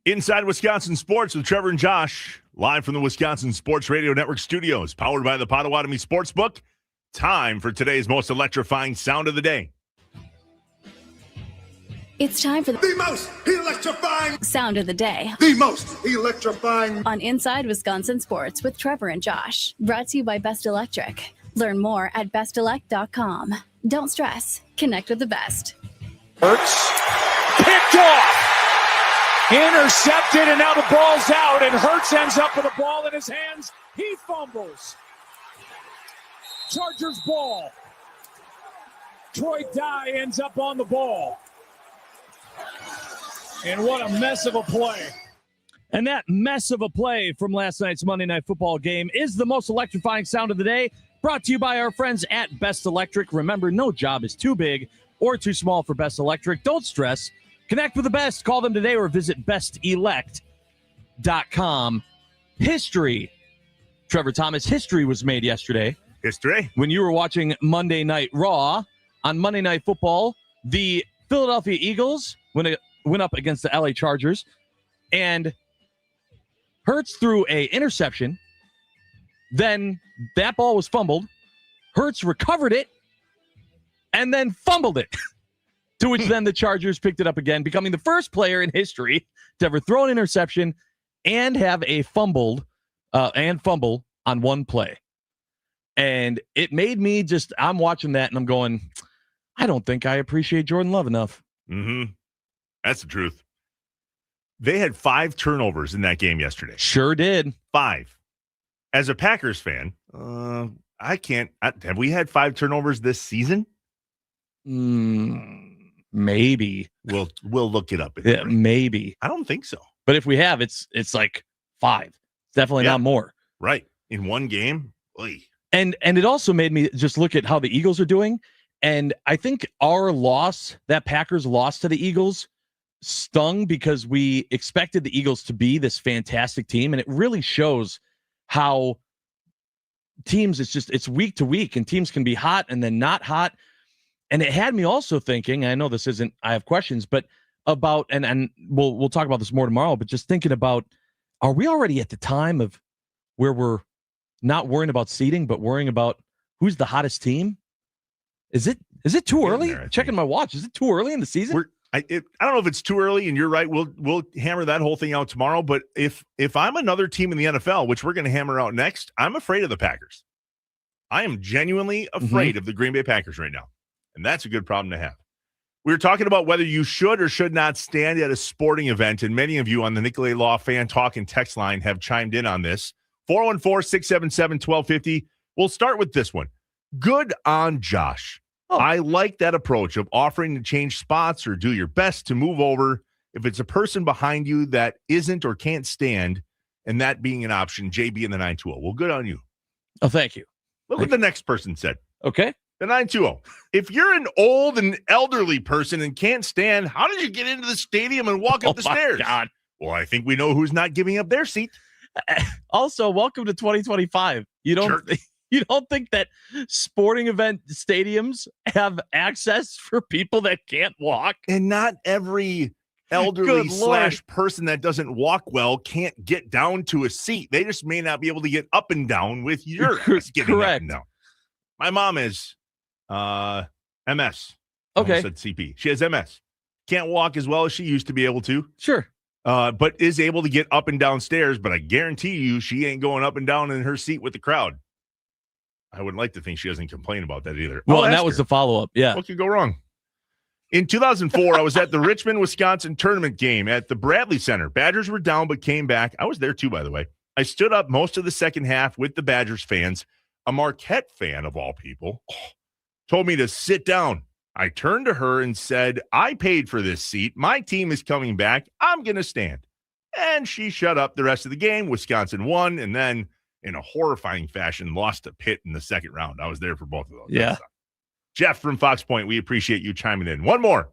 Inside Wisconsin Sports with Trevor and Josh, live from the Wisconsin Sports Radio Network studios, powered by the Potawatomi Sportsbook. Time for today's most electrifying sound of the day. It's time for The most electrifying. Sound of the Day The most electrifying. on Inside Wisconsin Sports with Trevor and Josh. Brought to you by Best Electric. Learn more at bestelect.com. Don't stress. Connect with the best. Hurts. Picked off. Intercepted, and now the ball's out, and Hurts ends up with the ball in his hands. He fumbles. Chargers ball. Troy Dye ends up on the ball. And what a mess of a play. And that mess of a play from last night's Monday Night Football game is the most electrifying sound of the day, brought to you by our friends at Best Electric. Remember, no job is too big or too small for Best Electric. Don't stress. Connect with the best. Call them today or visit bestelect.com. History. Trevor Thomas, history was made yesterday. History? When you were watching Monday Night Raw on Monday Night Football, the Philadelphia Eagles went up against the LA Chargers, and Hurts threw an interception. Then that ball was fumbled. Hurts recovered it and then fumbled it. To which then the Chargers picked it up again, becoming the first player in history to ever throw an interception and have a fumble on one play. And it made me I'm watching that and I'm going, I don't think I appreciate Jordan Love enough. Mm-hmm. That's the truth. They had 5 turnovers in that game yesterday. Sure did. 5. As a Packers fan, have we had 5 turnovers this season? Maybe. We'll look it up. Yeah, maybe. I don't think so. But if we have, it's like 5. Definitely not more. Right. In one game. Oy. And it also made me just look at how the Eagles are doing. And I think our loss, that Packers loss to the Eagles, stung because we expected the Eagles to be this fantastic team. And it really shows how teams, it's week to week, and teams can be hot and then not hot. And it had me also thinking, I know this isn't, I have questions, but about, and we'll talk about this more tomorrow, but just thinking about, are we already at the time of where we're not worrying about seeding, but worrying about who's the hottest team? Is it too early? Checking my watch. Is it too early in the season? I don't know if it's too early, and you're right. We'll hammer that whole thing out tomorrow. But if I'm another team in the NFL, which we're going to hammer out next, I'm afraid of the Packers. I am genuinely afraid of the Green Bay Packers right now. And that's a good problem to have. We were talking about whether you should or should not stand at a sporting event, and many of you on the Nicolay Law Fan Talk and Text line have chimed in on this. 414-677-1250. We'll start with this one. Good on Josh. Oh. I like that approach of offering to change spots or do your best to move over if it's a person behind you that isn't or can't stand, and that being an option. JB in the 920. Well, good on you. Oh, thank you. Look what the next person said. Okay. The 920. If you're an old and elderly person and can't stand, how did you get into the stadium and walk up the stairs? God. Well, I think we know who's not giving up their seat. Also, welcome to 2025. You don't think that sporting event stadiums have access for people that can't walk? And not every elderly / person that doesn't walk well can't get down to a seat. They just may not be able to get up and down with your getting up and down. My mom is MS. Okay. Said CP. She has MS. Can't walk as well as she used to be able to. Sure. But is able to get up and down stairs. But I guarantee you she ain't going up and down in her seat with the crowd. I would like to think she doesn't complain about that either. Well, and that was the follow-up. Yeah. What could go wrong? In 2004, I was at the Richmond, Wisconsin tournament game at the Bradley Center. Badgers were down but came back. I was there too, by the way. I stood up most of the second half with the Badgers fans. A Marquette fan, of all people, told me to sit down. I turned to her and said, I paid for this seat. My team is coming back. I'm going to stand. And she shut up the rest of the game. Wisconsin won, and then, in a horrifying fashion, lost to Pitt in the second round. I was there for both of those. Yeah. Jeff from Fox Point, we appreciate you chiming in. One more.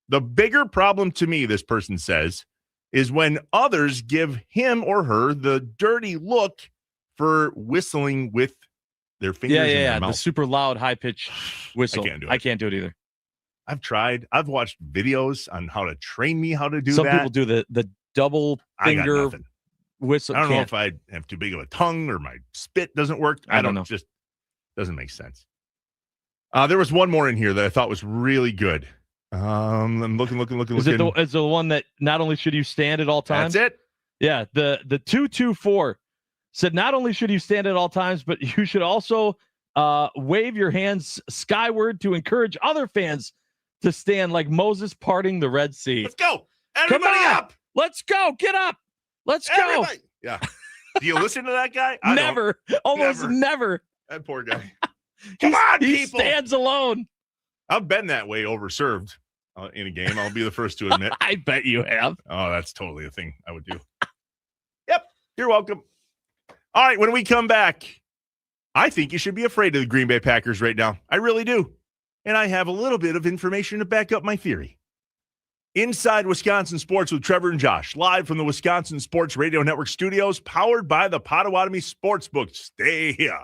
The bigger problem to me, this person says, is when others give him or her the dirty look for whistling with their fingers in their mouth. The super loud, high-pitched whistle. I can't do it either. I've tried. I've watched videos on how to train me how to do that. Some people do the double I got finger nothing. whistle. I don't know if I have too big of a tongue or my spit doesn't work. I don't know. Just doesn't make sense. There was one more in here that I thought was really good. I'm looking. Is it the one that not only should you stand at all times? That's it. Yeah. The 224 said not only should you stand at all times, but you should also wave your hands skyward to encourage other fans to stand like Moses parting the Red Sea. Let's go. Everybody up. Let's go. Get up. Let's go. Yeah. Do you listen to that guy? Never. Almost never. That poor guy. Come on, he people. Stands alone. I've been that way overserved in a game. I'll be the first to admit. I bet you have. Oh, that's totally a thing I would do. Yep. You're welcome. All right. When we come back, I think you should be afraid of the Green Bay Packers right now. I really do. And I have a little bit of information to back up my theory. Inside Wisconsin Sports with Trevor and Josh, live from the Wisconsin Sports Radio Network studios, powered by the Potawatomi Sportsbook. Stay here.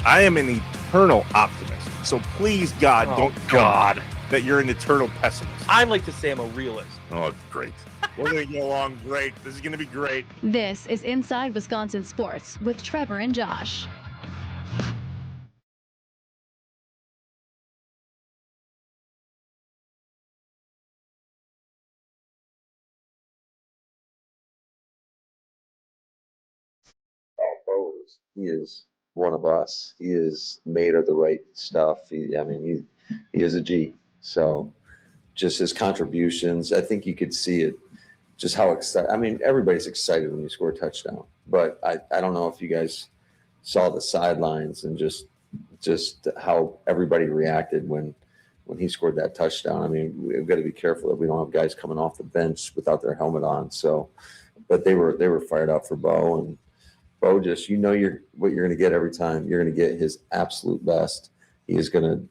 I am an eternal optimist. So please, God, don't tell me that you're an eternal pessimist. I like to say I'm a realist. Oh, great. We're going to get along great. This is going to be great. This is Inside Wisconsin Sports with Trevor and Josh. He is one of us. He is made of the right stuff. He is a G. So just his contributions, I think you could see it, just how excited. I mean, everybody's excited when you score a touchdown, but I don't know if you guys saw the sidelines and just how everybody reacted when he scored that touchdown. I mean, we've got to be careful that we don't have guys coming off the bench without their helmet on. So, but they were fired up for Bo, and Bo just, what you're going to get every time. You're going to get his absolute best. He is going to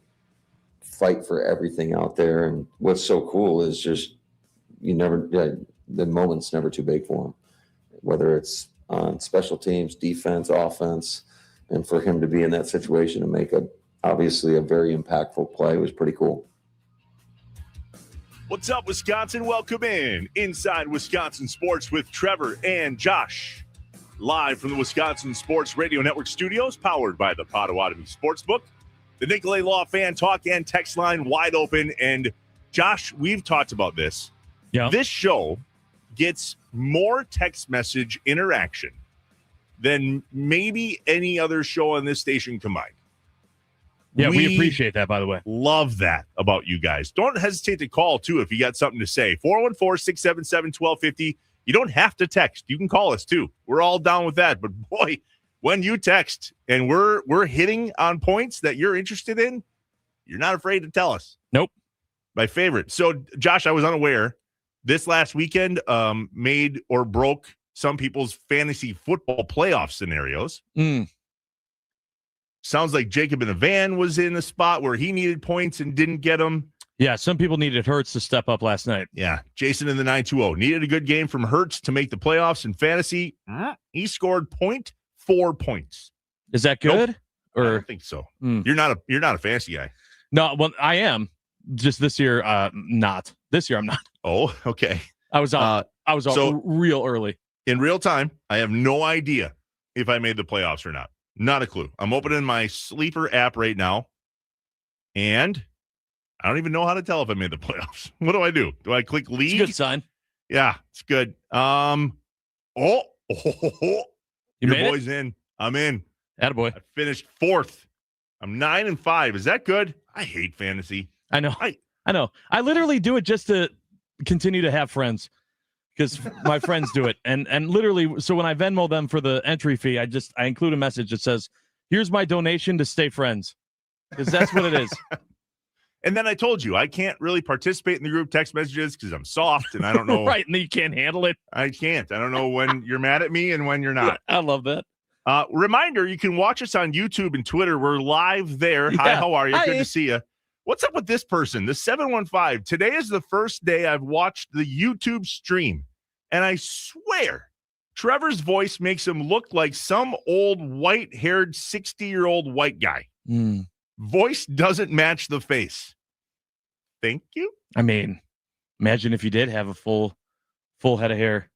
fight for everything out there. And what's so cool is just the moment's never too big for him, whether it's on special teams, defense, offense, and for him to be in that situation and make obviously a very impactful play was pretty cool. What's up, Wisconsin? Welcome in Inside Wisconsin Sports with Trevor and Josh. Live from the Wisconsin Sports Radio Network studios, powered by the Potawatomi Sportsbook. The Nicolay Law Fan Talk and text line wide open. And Josh, we've talked about this. Yeah. This show gets more text message interaction than maybe any other show on this station combined. Yeah, we appreciate that, by the way. Love that about you guys. Don't hesitate to call, too, if you got something to say. 414-677-1250. You don't have to text. You can call us, too. We're all down with that. But, boy, when you text and we're hitting on points that you're interested in, you're not afraid to tell us. Nope. My favorite. So, Josh, I was unaware. This last weekend made or broke some people's fantasy football playoff scenarios. Sounds like Jacob in the van was in a spot where he needed points and didn't get them. Yeah, some people needed Hurts to step up last night. Yeah, Jason in the 920 needed a good game from Hurts to make the playoffs in fantasy. He scored 0.4 points. Is that good? Nope. Or I don't think so. You're not a fantasy guy. No, well, I am. Just this year, not. This year, I'm not. Oh, okay. I was out. Real early. In real time, I have no idea if I made the playoffs or not. Not a clue. I'm opening my Sleeper app right now, and I don't even know how to tell if I made the playoffs. What do I do? Do I click league? It's a good sign. Yeah, it's good. You Your made boy's in. I'm in. Attaboy. I finished 4th. I'm 9-5. Is that good? I hate fantasy. I know. I know. I literally do it just to continue to have friends because my friends do it. And literally, so when I Venmo them for the entry fee, I include a message that says, here's my donation to stay friends. Because that's what it is. And then I told you, I can't really participate in the group text messages because I'm soft and I don't know. Right, and you can't handle it. I can't. I don't know when you're mad at me and when you're not. I love that. Reminder, you can watch us on YouTube and Twitter. We're live there. Yeah. Hi, how are you? Hi. Good to see you. What's up with this person? The 715. Today is the first day I've watched the YouTube stream, and I swear Trevor's voice makes him look like some old white-haired 60-year-old white guy. Voice doesn't match the face. Thank you. I mean, imagine if you did have a full head of hair,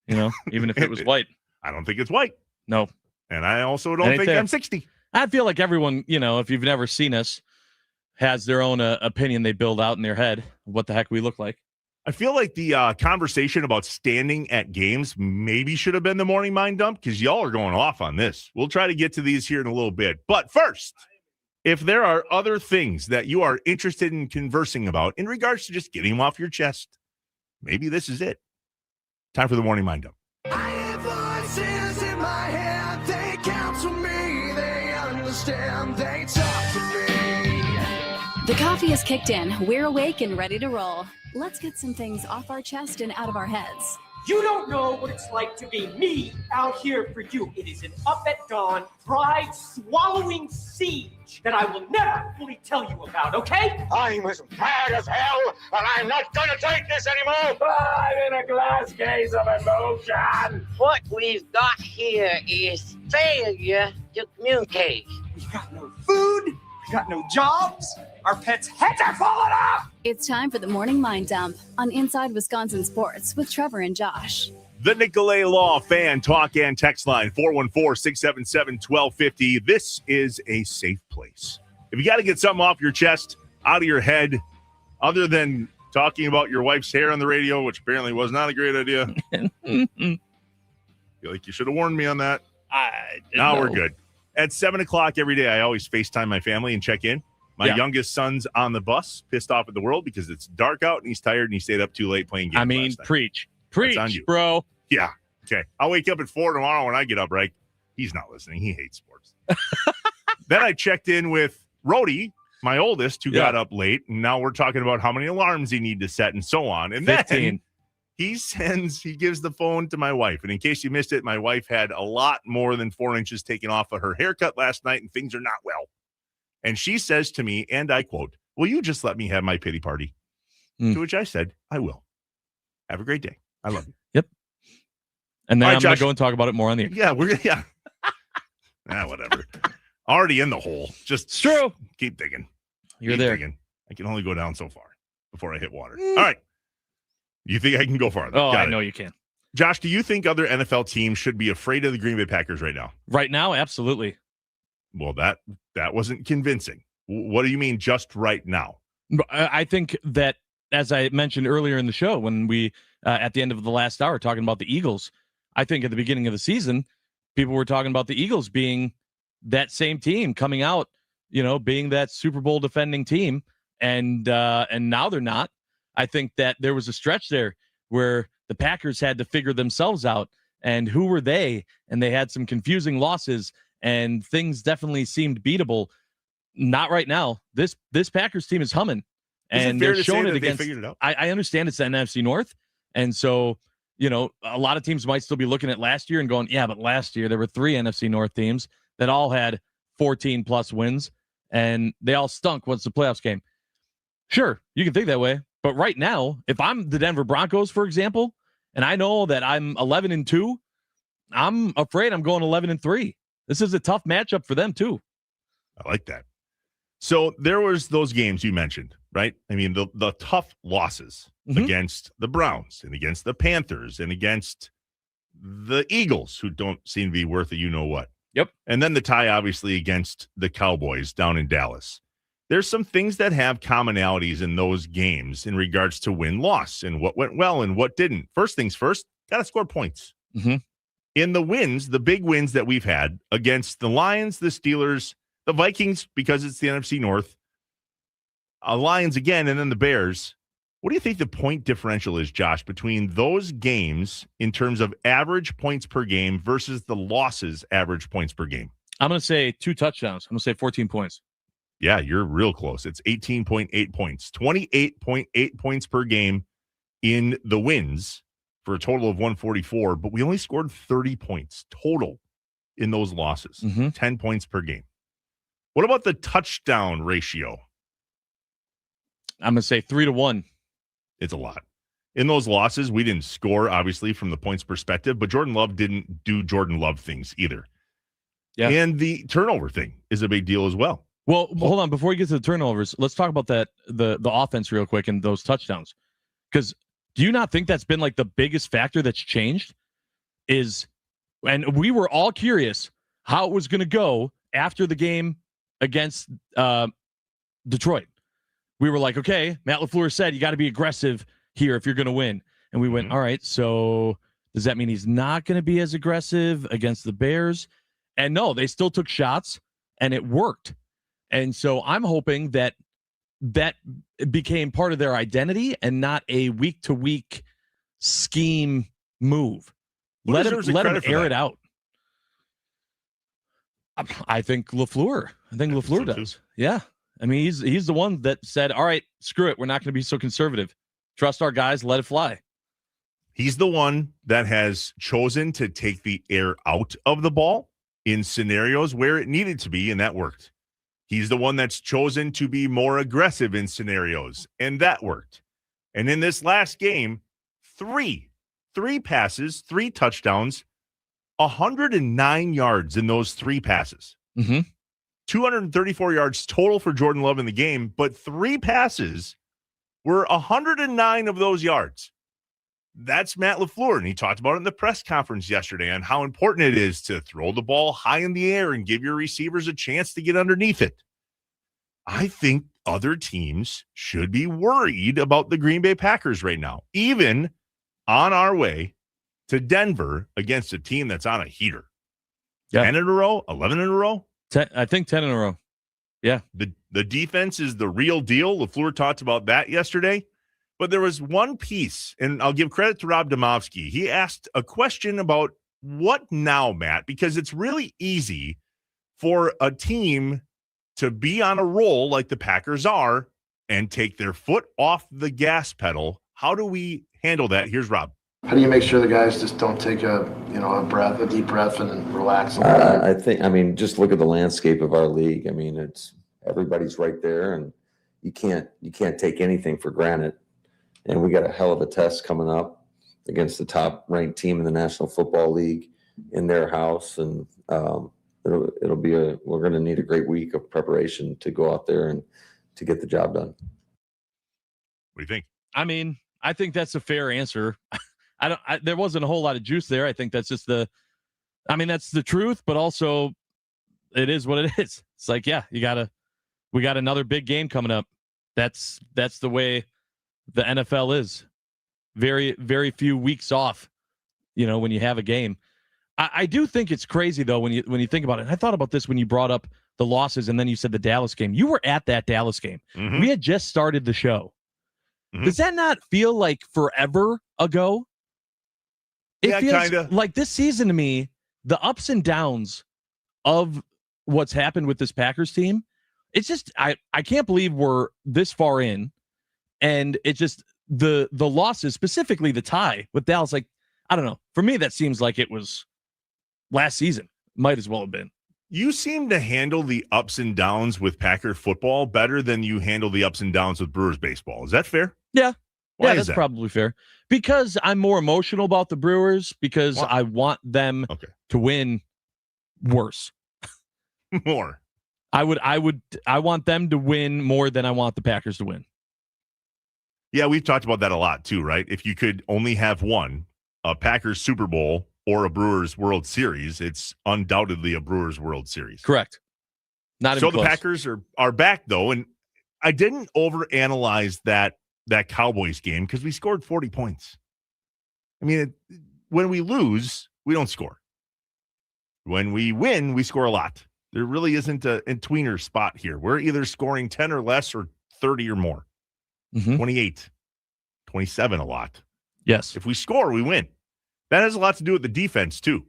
even if it was white. I don't think it's white. No. And I also don't think I'm 60. I feel like everyone, if you've never seen us, has their own opinion they build out in their head of what the heck we look like. I feel like the conversation about standing at games maybe should have been the morning mind dump because y'all are going off on this. We'll try to get to these here in a little bit. But first, if there are other things that you are interested in conversing about in regards to just getting them off your chest, maybe this is it. Time for the morning mind dump. I have voices in my head. They counsel me. They understand. They talk to me. The coffee is kicked in. We're awake and ready to roll. Let's get some things off our chest and out of our heads. You don't know what it's like to be me out here for you. It is an up at dawn, pride-swallowing siege that I will never fully tell you about, okay? I'm as mad as hell, and I'm not gonna take this anymore. I'm in a glass case of emotion. What we've got here is failure to communicate. got no food. We got no jobs. Our pets' heads are falling off. It's time for the Morning Mind Dump on Inside Wisconsin Sports with Trevor and Josh. The Nicolay Law Fan Talk and Text Line, 414-677-1250. This is a safe place. If you got to get something off your chest, out of your head, other than talking about your wife's hair on the radio, which apparently was not a great idea. Feel like you should have warned me on that. Now we're good. At 7 o'clock every day, I always FaceTime my family and check in. My youngest son's on the bus, pissed off at the world because it's dark out and he's tired and he stayed up too late playing games. I mean, preach, on you, bro. Yeah. Okay. I'll wake up at 4 tomorrow when I get up, right? He's not listening. He hates sports. Then I checked in with Rhodey, my oldest, who got up late. And now we're talking about how many alarms he need to set and so on. And 15. then he gives the phone to my wife. And in case you missed it, my wife had a lot more than 4 inches taken off of her haircut last night and things are not well. And she says to me, and I quote, "Will you just let me have my pity party?" To which I said, "I will. Have a great day. I love you." Yep. And then right, I'm going to Josh, go and talk about it more on the air. Yeah, whatever. Already in the hole. Just it's true. Keep digging. You're there. Digging. I can only go down so far before I hit water. All right. You think I can go farther? Oh, I know you can. Josh, do you think other NFL teams should be afraid of the Green Bay Packers right now? Right now, absolutely. Well, that wasn't convincing. What do you mean just right now? I think that, as I mentioned earlier in the show, when we, at the end of the last hour, talking about the Eagles, I think at the beginning of the season, people were talking about the Eagles being that same team coming out, being that Super Bowl defending team. And now they're not. I think that there was a stretch there where the Packers had to figure themselves out and who were they? And they had some confusing losses and things definitely seemed beatable. Not right now. This Packers team is humming. And they're showing it against. Figured it out? I understand it's the NFC North. And so, a lot of teams might still be looking at last year and going, yeah, but last year there were 3 NFC North teams that all had 14 plus wins and they all stunk once the playoffs came. Sure, you can think that way. But right now, if I'm the Denver Broncos, for example, and I know that I'm 11-2, I'm afraid I'm going 11-3. This is a tough matchup for them too. I like that. So there was those games you mentioned, right? I mean, the tough losses against the Browns and against the Panthers and against the Eagles, who don't seem to be worth a you-know-what. Yep. And then the tie, obviously, against the Cowboys down in Dallas. There's some things that have commonalities in those games in regards to win-loss and what went well and what didn't. First things first, got to score points. In the wins, the big wins that we've had against the Lions, the Steelers, the Vikings, because it's the NFC North, Lions again, and then the Bears. What do you think the point differential is, Josh, between those games in terms of average points per game versus the losses average points per game? I'm going to say 2 touchdowns. I'm going to say 14 points. Yeah, you're real close. It's 18.8 points, 28.8 points per game in the wins for a total of 144, but we only scored 30 points total in those losses, 10 points per game. What about the touchdown ratio? I'm going to say 3-1. It's a lot. In those losses, we didn't score, obviously, from the points perspective, but Jordan Love didn't do Jordan Love things either. Yeah. And the turnover thing is a big deal as well. Well, hold on. Before we get to the turnovers, let's talk about the offense real quick and those touchdowns. Because do you not think that's been like the biggest factor that's changed? And we were all curious how it was going to go after the game against Detroit. We were like, okay, Matt LaFleur said you got to be aggressive here if you're going to win. And we went, all right, so does that mean he's not going to be as aggressive against the Bears? And no, they still took shots, and it worked. And so I'm hoping that became part of their identity and not a week-to-week scheme move. Let him air it out. I think LaFleur. Does. Yeah. I mean, he's the one that said, all right, screw it. We're not going to be so conservative. Trust our guys. Let it fly. He's the one that has chosen to take the air out of the ball in scenarios where it needed to be, and that worked. He's the one that's chosen to be more aggressive in scenarios, and that worked. And in this last game, three passes, 3 touchdowns, 109 yards in those 3 passes. 234 yards total for Jordan Love in the game, but 3 passes were 109 of those yards. That's Matt LaFleur, and he talked about it in the press conference yesterday on how important it is to throw the ball high in the air and give your receivers a chance to get underneath it. I think other teams should be worried about the Green Bay Packers right now, even on our way to Denver against a team that's on a heater. Yeah. 10 in a row, 11 in a row. I think 10 in a row. Yeah. The defense is the real deal. LaFleur talked about that yesterday. But there was one piece, and I'll give credit to Rob Domofsky. He asked a question about what now, Matt, because it's really easy for a team to be on a roll like the Packers are and take their foot off the gas pedal. How do we handle that? Here's Rob. How do you make sure the guys just don't take a deep breath and relax a little bit? I mean, just look at the landscape of our league. I mean, it's everybody's right there, and you can't take anything for granted. And we got a hell of a test coming up against the top-ranked team in the National Football League in their house, and it'll be we're going to need a great week of preparation to go out there and to get the job done. What do you think? I mean, I think that's a fair answer. There wasn't a whole lot of juice there. I think that's just that's the truth, but also it is what it is. It's like, yeah, we got another big game coming up. That's the way the NFL is. Very, very few weeks off, when you have a game. I do think it's crazy though when you think about it. And I thought about this when you brought up the losses and then you said the Dallas game. You were at that Dallas game. Mm-hmm. We had just started the show. Mm-hmm. Does that not feel like forever ago? It feels kinda. like this season to me, the ups and downs of what's happened with this Packers team, it's just I can't believe we're this far in. And it just the losses, specifically the tie with Dallas, like, I don't know. For me, that seems like it was last season. Might as well have been. You seem to handle the ups and downs with Packer football better than you handle the ups and downs with Brewers baseball. Is that fair? Yeah. Why that's probably fair. Because I'm more emotional about the Brewers because I want them to win worse. More. I want them to win more than I want the Packers to win. Yeah, we've talked about that a lot too, right? If you could only have one, a Packers Super Bowl or a Brewers World Series, it's undoubtedly a Brewers World Series. Correct. Not so even close. The Packers are back though, and I didn't overanalyze that Cowboys game because we scored 40 points. I mean, when we lose, we don't score. When we win, we score a lot. There really isn't a tweener spot here. We're either scoring 10 or less or 30 or more. Mm-hmm. 28, 27 a lot. Yes. If we score, we win. That has a lot to do with the defense, too.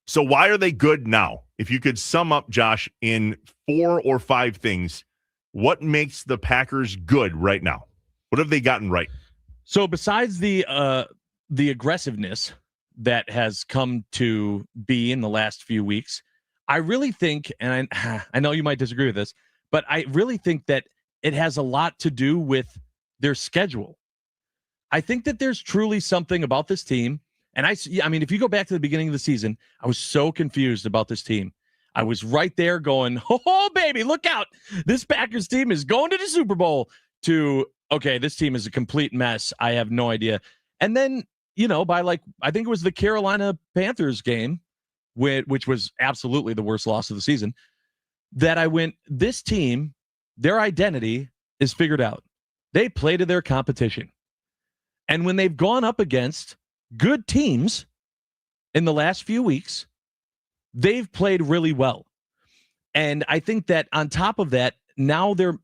So why are they good now? If you could sum up, Josh, in 4 or 5 things, what makes the Packers good right now? What have they gotten right? So besides the aggressiveness that has come to be in the last few weeks, I really think, and I know you might disagree with this, but I really think that it has a lot to do with their schedule. I think that there's truly something about this team. And I mean, if you go back to the beginning of the season, I was so confused about this team. I was right there going, oh, baby, look out. This Packers team is going to the Super Bowl to, okay, this team is a complete mess. I have no idea. And then, by I think it was the Carolina Panthers game, which was absolutely the worst loss of the season, that I went, this team, their identity is figured out. They play to their competition. And when they've gone up against good teams in the last few weeks, they've played really well. And I think that on top of that, now they're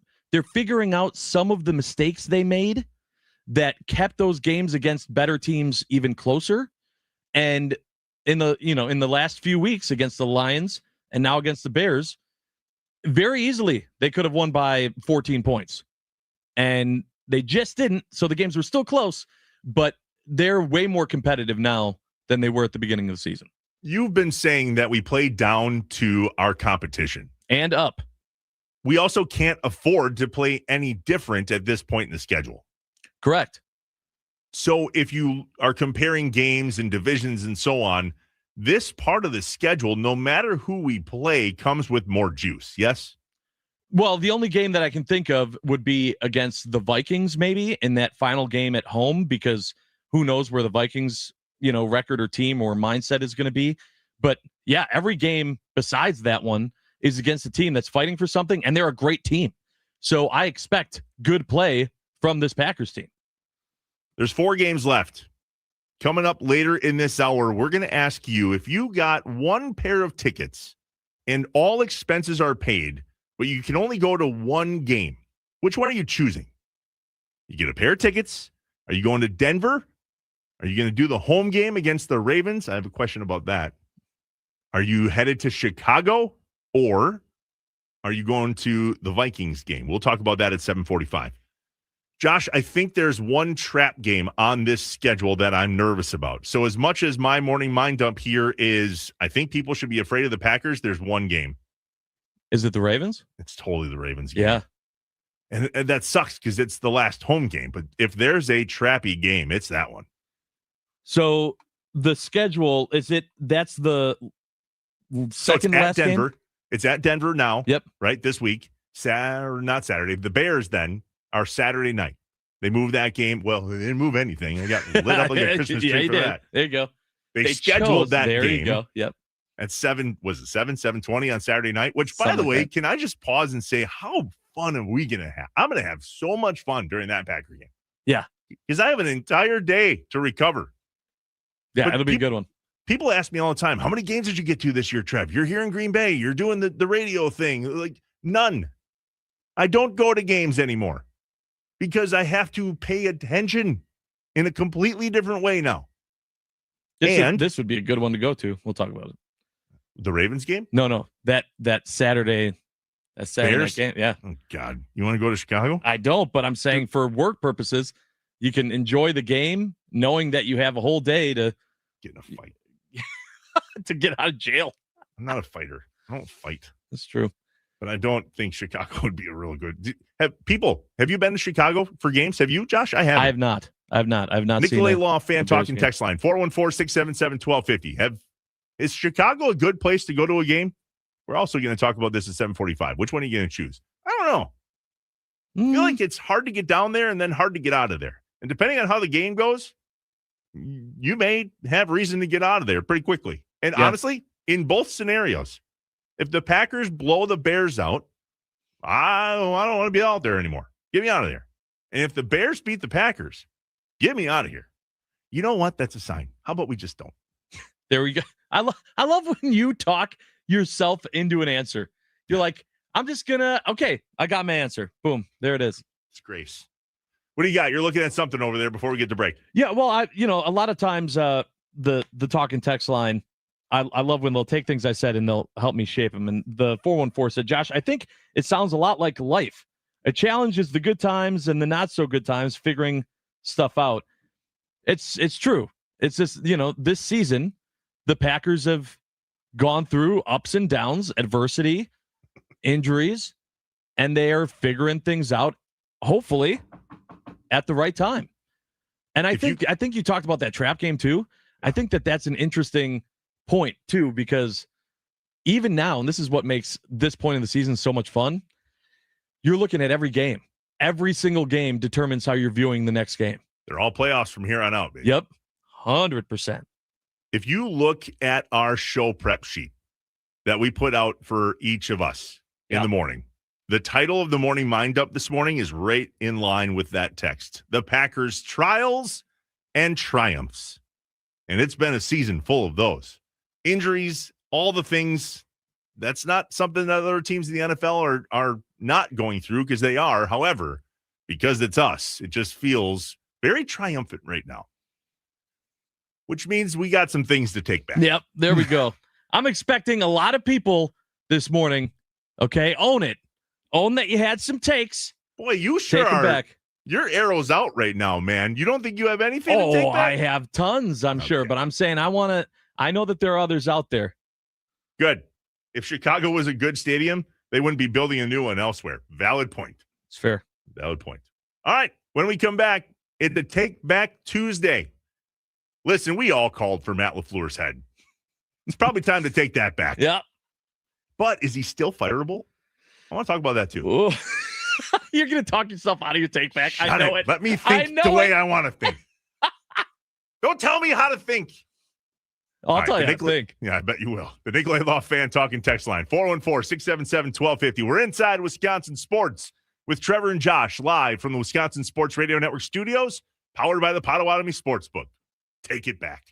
figuring out some of the mistakes they made that kept those games against better teams even closer. And in the last few weeks against the Lions and now against the Bears, very easily they could have won by 14 points. And they just didn't. So the games were still close, but they're way more competitive now than they were at the beginning of the season. You've been saying that we play down to our competition. And up. We also can't afford to play any different at this point in the schedule. Correct. So if you are comparing games and divisions and so on, this part of the schedule, no matter who we play, comes with more juice. Yes? Well, the only game that I can think of would be against the Vikings, maybe in that final game at home, because who knows where the Vikings, record or team or mindset is going to be. But yeah, every game besides that one is against a team that's fighting for something, and they're a great team. So I expect good play from this Packers team. There's 4 games left. Coming up later in this hour, we're going to ask you, if you got one pair of tickets and all expenses are paid, but you can only go to one game, which one are you choosing? You get a pair of tickets. Are you going to Denver? Are you going to do the home game against the Ravens? I have a question about that. Are you headed to Chicago, or are you going to the Vikings game? We'll talk about that at 7:45. Josh, I think there's one trap game on this schedule that I'm nervous about. So as much as my morning mind dump here is, I think people should be afraid of the Packers, there's one game. Is it the Ravens? It's totally the Ravens game. Yeah. And that sucks because it's the last home game. But if there's a trappy game, it's that one. So the schedule, that's the second last at Denver. game? It's at Denver now. Yep. Right, this week. Not Saturday. The Bears then are Saturday night. They moved that game. Well, they didn't move anything. They got lit up like a Christmas tree for that. There you go. They scheduled that there game. You go. Yep. At 7:20 on Saturday night, which, by the way, can I just pause and say, how fun are we going to have? I'm going to have so much fun during that Packer game. Yeah. Because I have an entire day to recover. Yeah, But it'll be a good one. People ask me all the time, how many games did you get to this year, Trev? You're here in Green Bay. You're doing the radio thing. Like, none. I don't go to games anymore because I have to pay attention in a completely different way now. This would be a good one to go to. We'll talk about it. The Ravens game? No. That Saturday night game. Yeah. Oh, God. You want to go to Chicago? I don't, but I'm saying for work purposes, you can enjoy the game knowing that you have a whole day to get in a fight. to get out of jail. I'm not a fighter. I don't fight. That's true. But I don't think Chicago would be a real good. Have you been to Chicago for games? Have you, Josh? I haven't. I have not. I've not Nicolay seen Law fan talking text line 414-677-1250. Is Chicago a good place to go to a game? We're also going to talk about this at 7:45. Which one are you going to choose? I don't know. I feel like it's hard to get down there and then hard to get out of there. And depending on how the game goes, you may have reason to get out of there pretty quickly. And honestly, in both scenarios, if the Packers blow the Bears out, I don't want to be out there anymore. Get me out of there. And if the Bears beat the Packers, get me out of here. You know what? That's a sign. How about we just don't? There we go. I love when you talk yourself into an answer. You're like, I'm just gonna, okay, I got my answer. Boom, there it is. It's Grace. What do you got? You're looking at something over there before we get to break. Yeah, well, a lot of times the talk and text line, I love when they'll take things I said and they'll help me shape them. And the 414 said, Josh, I think it sounds a lot like life. A challenge is the good times and the not so good times, figuring stuff out. It's true. It's just, this season, the Packers have gone through ups and downs, adversity, injuries, and they are figuring things out, hopefully, at the right time. And I think you talked about that trap game too. I think that's an interesting point too, because even now, and this is what makes this point in the season so much fun, you're looking at every game. Every single game determines how you're viewing the next game. They're all playoffs from here on out, baby. Yep, 100%. If you look at our show prep sheet that we put out for each of us in the morning, the title of the morning mind up this morning is right in line with that text. The Packers' trials and triumphs. And it's been a season full of those. Injuries, all the things. That's not something that other teams in the NFL are not going through, because they are. However, because it's us, it just feels very triumphant right now. Which means we got some things to take back. Yep, there we go. I'm expecting a lot of people this morning. Okay, own it. Own that you had some takes. Boy, you sure take are. Back. Your arrow's out right now, man. You don't think you have anything to take back? I have tons, I'm sure. But I'm saying I know that there are others out there. Good. If Chicago was a good stadium, they wouldn't be building a new one elsewhere. Valid point. It's fair. Valid point. All right. When we come back, it's the Take Back Tuesday. Listen, we all called for Matt LaFleur's head. It's probably time to take that back. Yeah. But is he still fireable? I want to talk about that too. Ooh. You're going to talk yourself out of your take back. I know it. Let me think the way I want to think. Don't tell me how to think. I'll tell you how to think. Yeah, I bet you will. The Nicolay Law Fan Talking text line, 414-677-1250. We're inside Wisconsin Sports with Trevor and Josh live from the Wisconsin Sports Radio Network studios, powered by the Potawatomi Sportsbook. Take it back.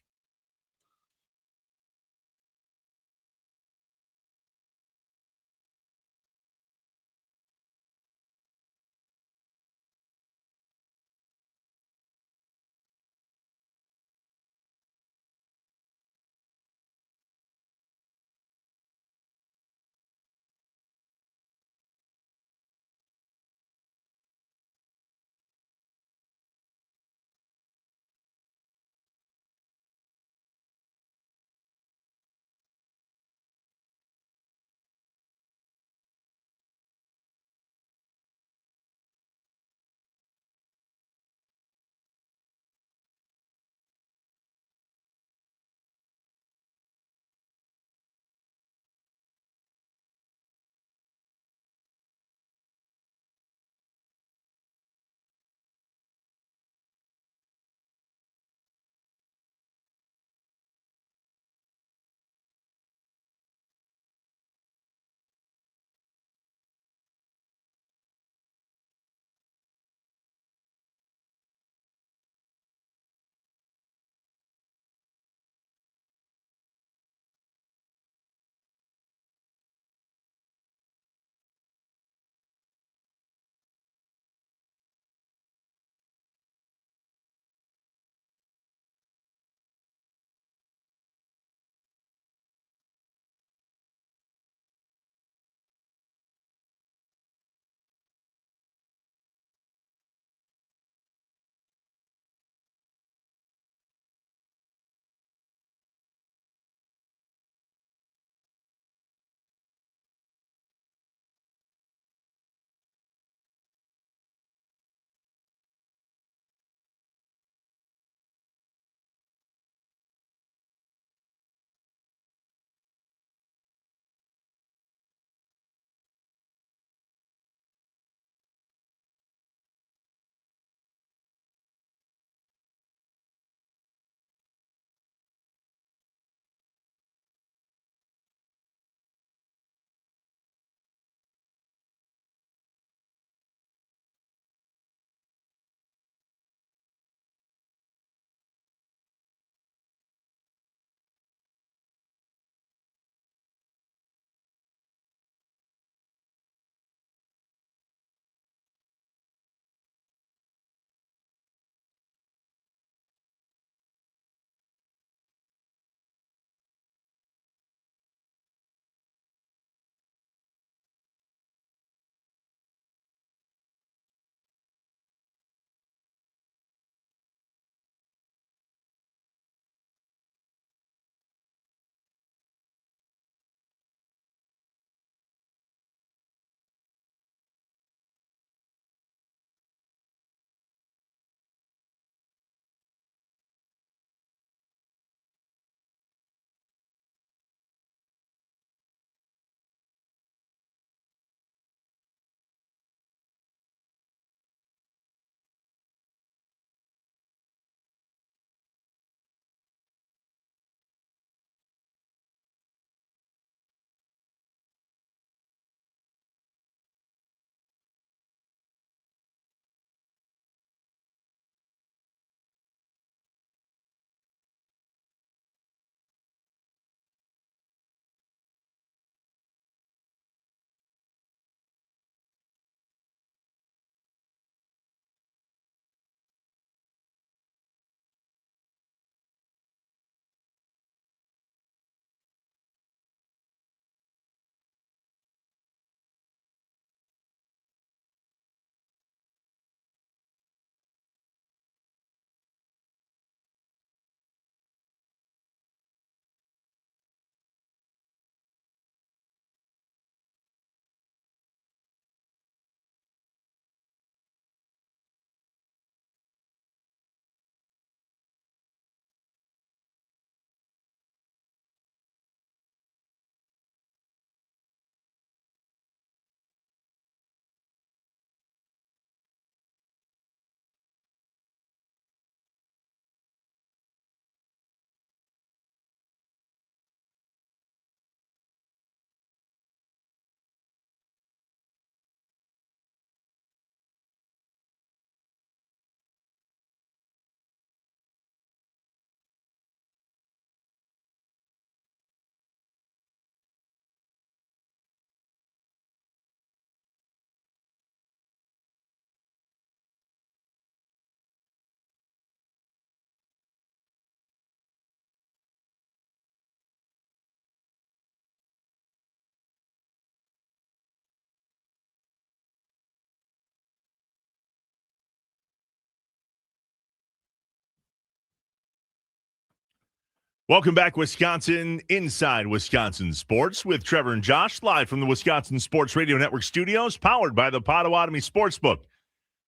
Welcome back, Wisconsin, Inside Wisconsin Sports with Trevor and Josh, live from the Wisconsin Sports Radio Network studios, powered by the Potawatomi Sportsbook.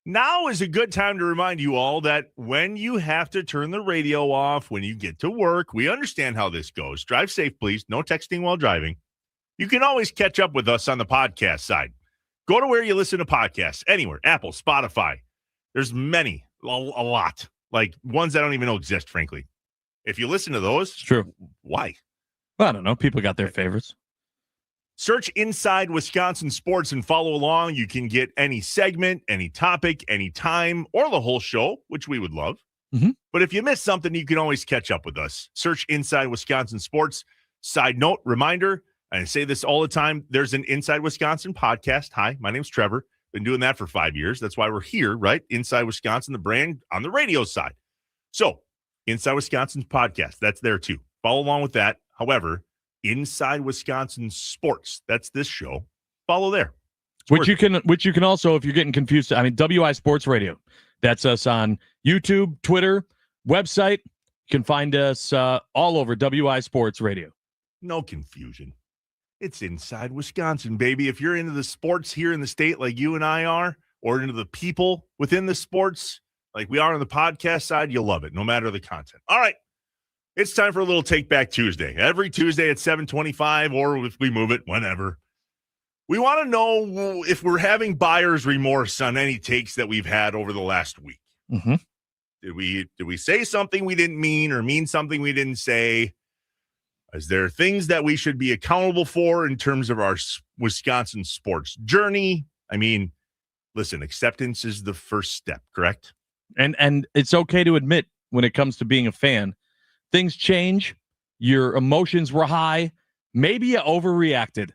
Now is a good time to remind you all that when you have to turn the radio off, when you get to work, we understand how this goes. Drive safe, please. No texting while driving. You can always catch up with us on the podcast side. Go to where you listen to podcasts, anywhere, Apple, Spotify. There's many, a lot, like ones that don't even know exist, frankly. If you listen to those, it's true. Why? Well, I don't know. People got their favorites. Search Inside Wisconsin Sports and follow along. You can get any segment, any topic, any time, or the whole show, which we would love. Mm-hmm. But if you miss something, you can always catch up with us. Search Inside Wisconsin Sports. Side note, reminder, and I say this all the time, there's an Inside Wisconsin podcast. Hi, my name's Trevor. Been doing that for 5 years. That's why we're here, right? Inside Wisconsin, the brand on the radio side. So, Inside Wisconsin's podcast, that's there too. Follow along with that. However, Inside Wisconsin Sports, that's this show. Follow there. Which you can also, if you're getting confused, I mean, WI Sports Radio. That's us on YouTube, Twitter, website. You can find us all over WI Sports Radio. No confusion. It's Inside Wisconsin, baby. If you're into the sports here in the state like you and I are, or into the people within the sports like we are on the podcast side, you'll love it, no matter the content. All right. It's time for a little Take Back Tuesday. Every Tuesday at 7:25, or if we move it, whenever. We want to know if we're having buyer's remorse on any takes that we've had over the last week. Mm-hmm. Did we say something we didn't mean or mean something we didn't say? Is there things that we should be accountable for in terms of our Wisconsin sports journey? I mean, listen, acceptance is the first step, correct? And it's okay to admit when it comes to being a fan, things change. Your emotions were high. Maybe you overreacted.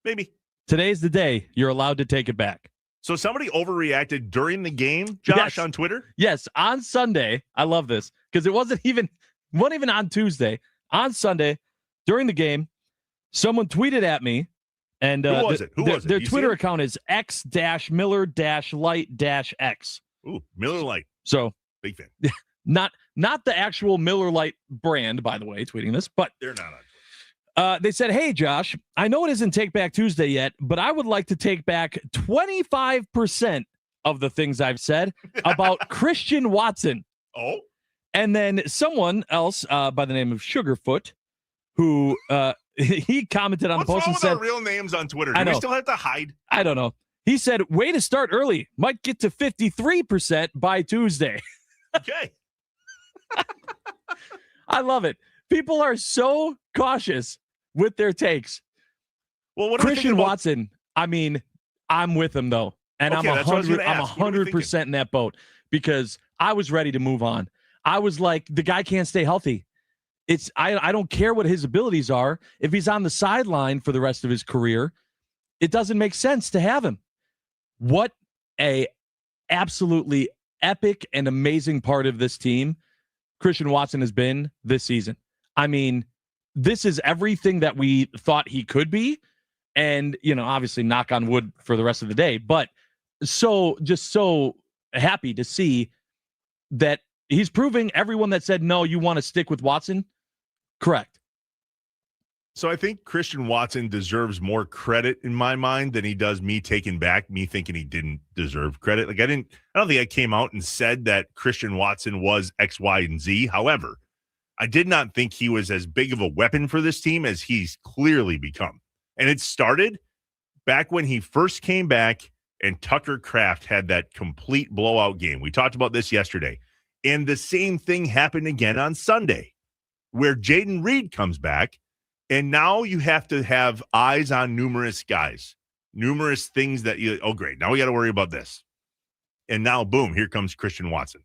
Maybe. Today's the day you're allowed to take it back. So somebody overreacted during the game, Josh, yes. On Twitter? Yes, on Sunday. I love this because it wasn't even on Tuesday. On Sunday, during the game, someone tweeted at me. And Who was it? Their Twitter account is X-Miller-Light-X. Ooh, Miller Lite. So big fan. Not the actual Miller Lite brand, by the way, tweeting this, but they're not on. They said, "Hey, Josh, I know it isn't Take Back Tuesday yet, but I would like to take back 25% of the things I've said about Christian Watson." Oh. And then someone else by the name of Sugarfoot, who he commented on the post and said, "What's wrong with our real names on Twitter? Do we still have to hide?" I don't know. He said, "Way to start early. Might get to 53% by Tuesday." Okay. I love it. People are so cautious with their takes. Well, what Christian Watson, I mean, I'm with him though. And okay, I'm 100% in that boat because I was ready to move on. I was like, the guy can't stay healthy. I don't care what his abilities are. If he's on the sideline for the rest of his career, it doesn't make sense to have him. What a absolutely epic and amazing part of this team Christian Watson has been this season. I mean, this is everything that we thought he could be. And, obviously knock on wood for the rest of the day, but so happy to see that he's proving everyone that said, no, you want to stick with Watson. Correct. So I think Christian Watson deserves more credit in my mind than he does me taking back me thinking he didn't deserve credit. Like I don't think I came out and said that Christian Watson was X, Y, and Z. However, I did not think he was as big of a weapon for this team as he's clearly become. And it started back when he first came back and Tucker Kraft had that complete blowout game. We talked about this yesterday. And the same thing happened again on Sunday where Jaden Reed comes back. And now you have to have eyes on numerous guys, numerous things that great. Now we got to worry about this. And now, boom, here comes Christian Watson.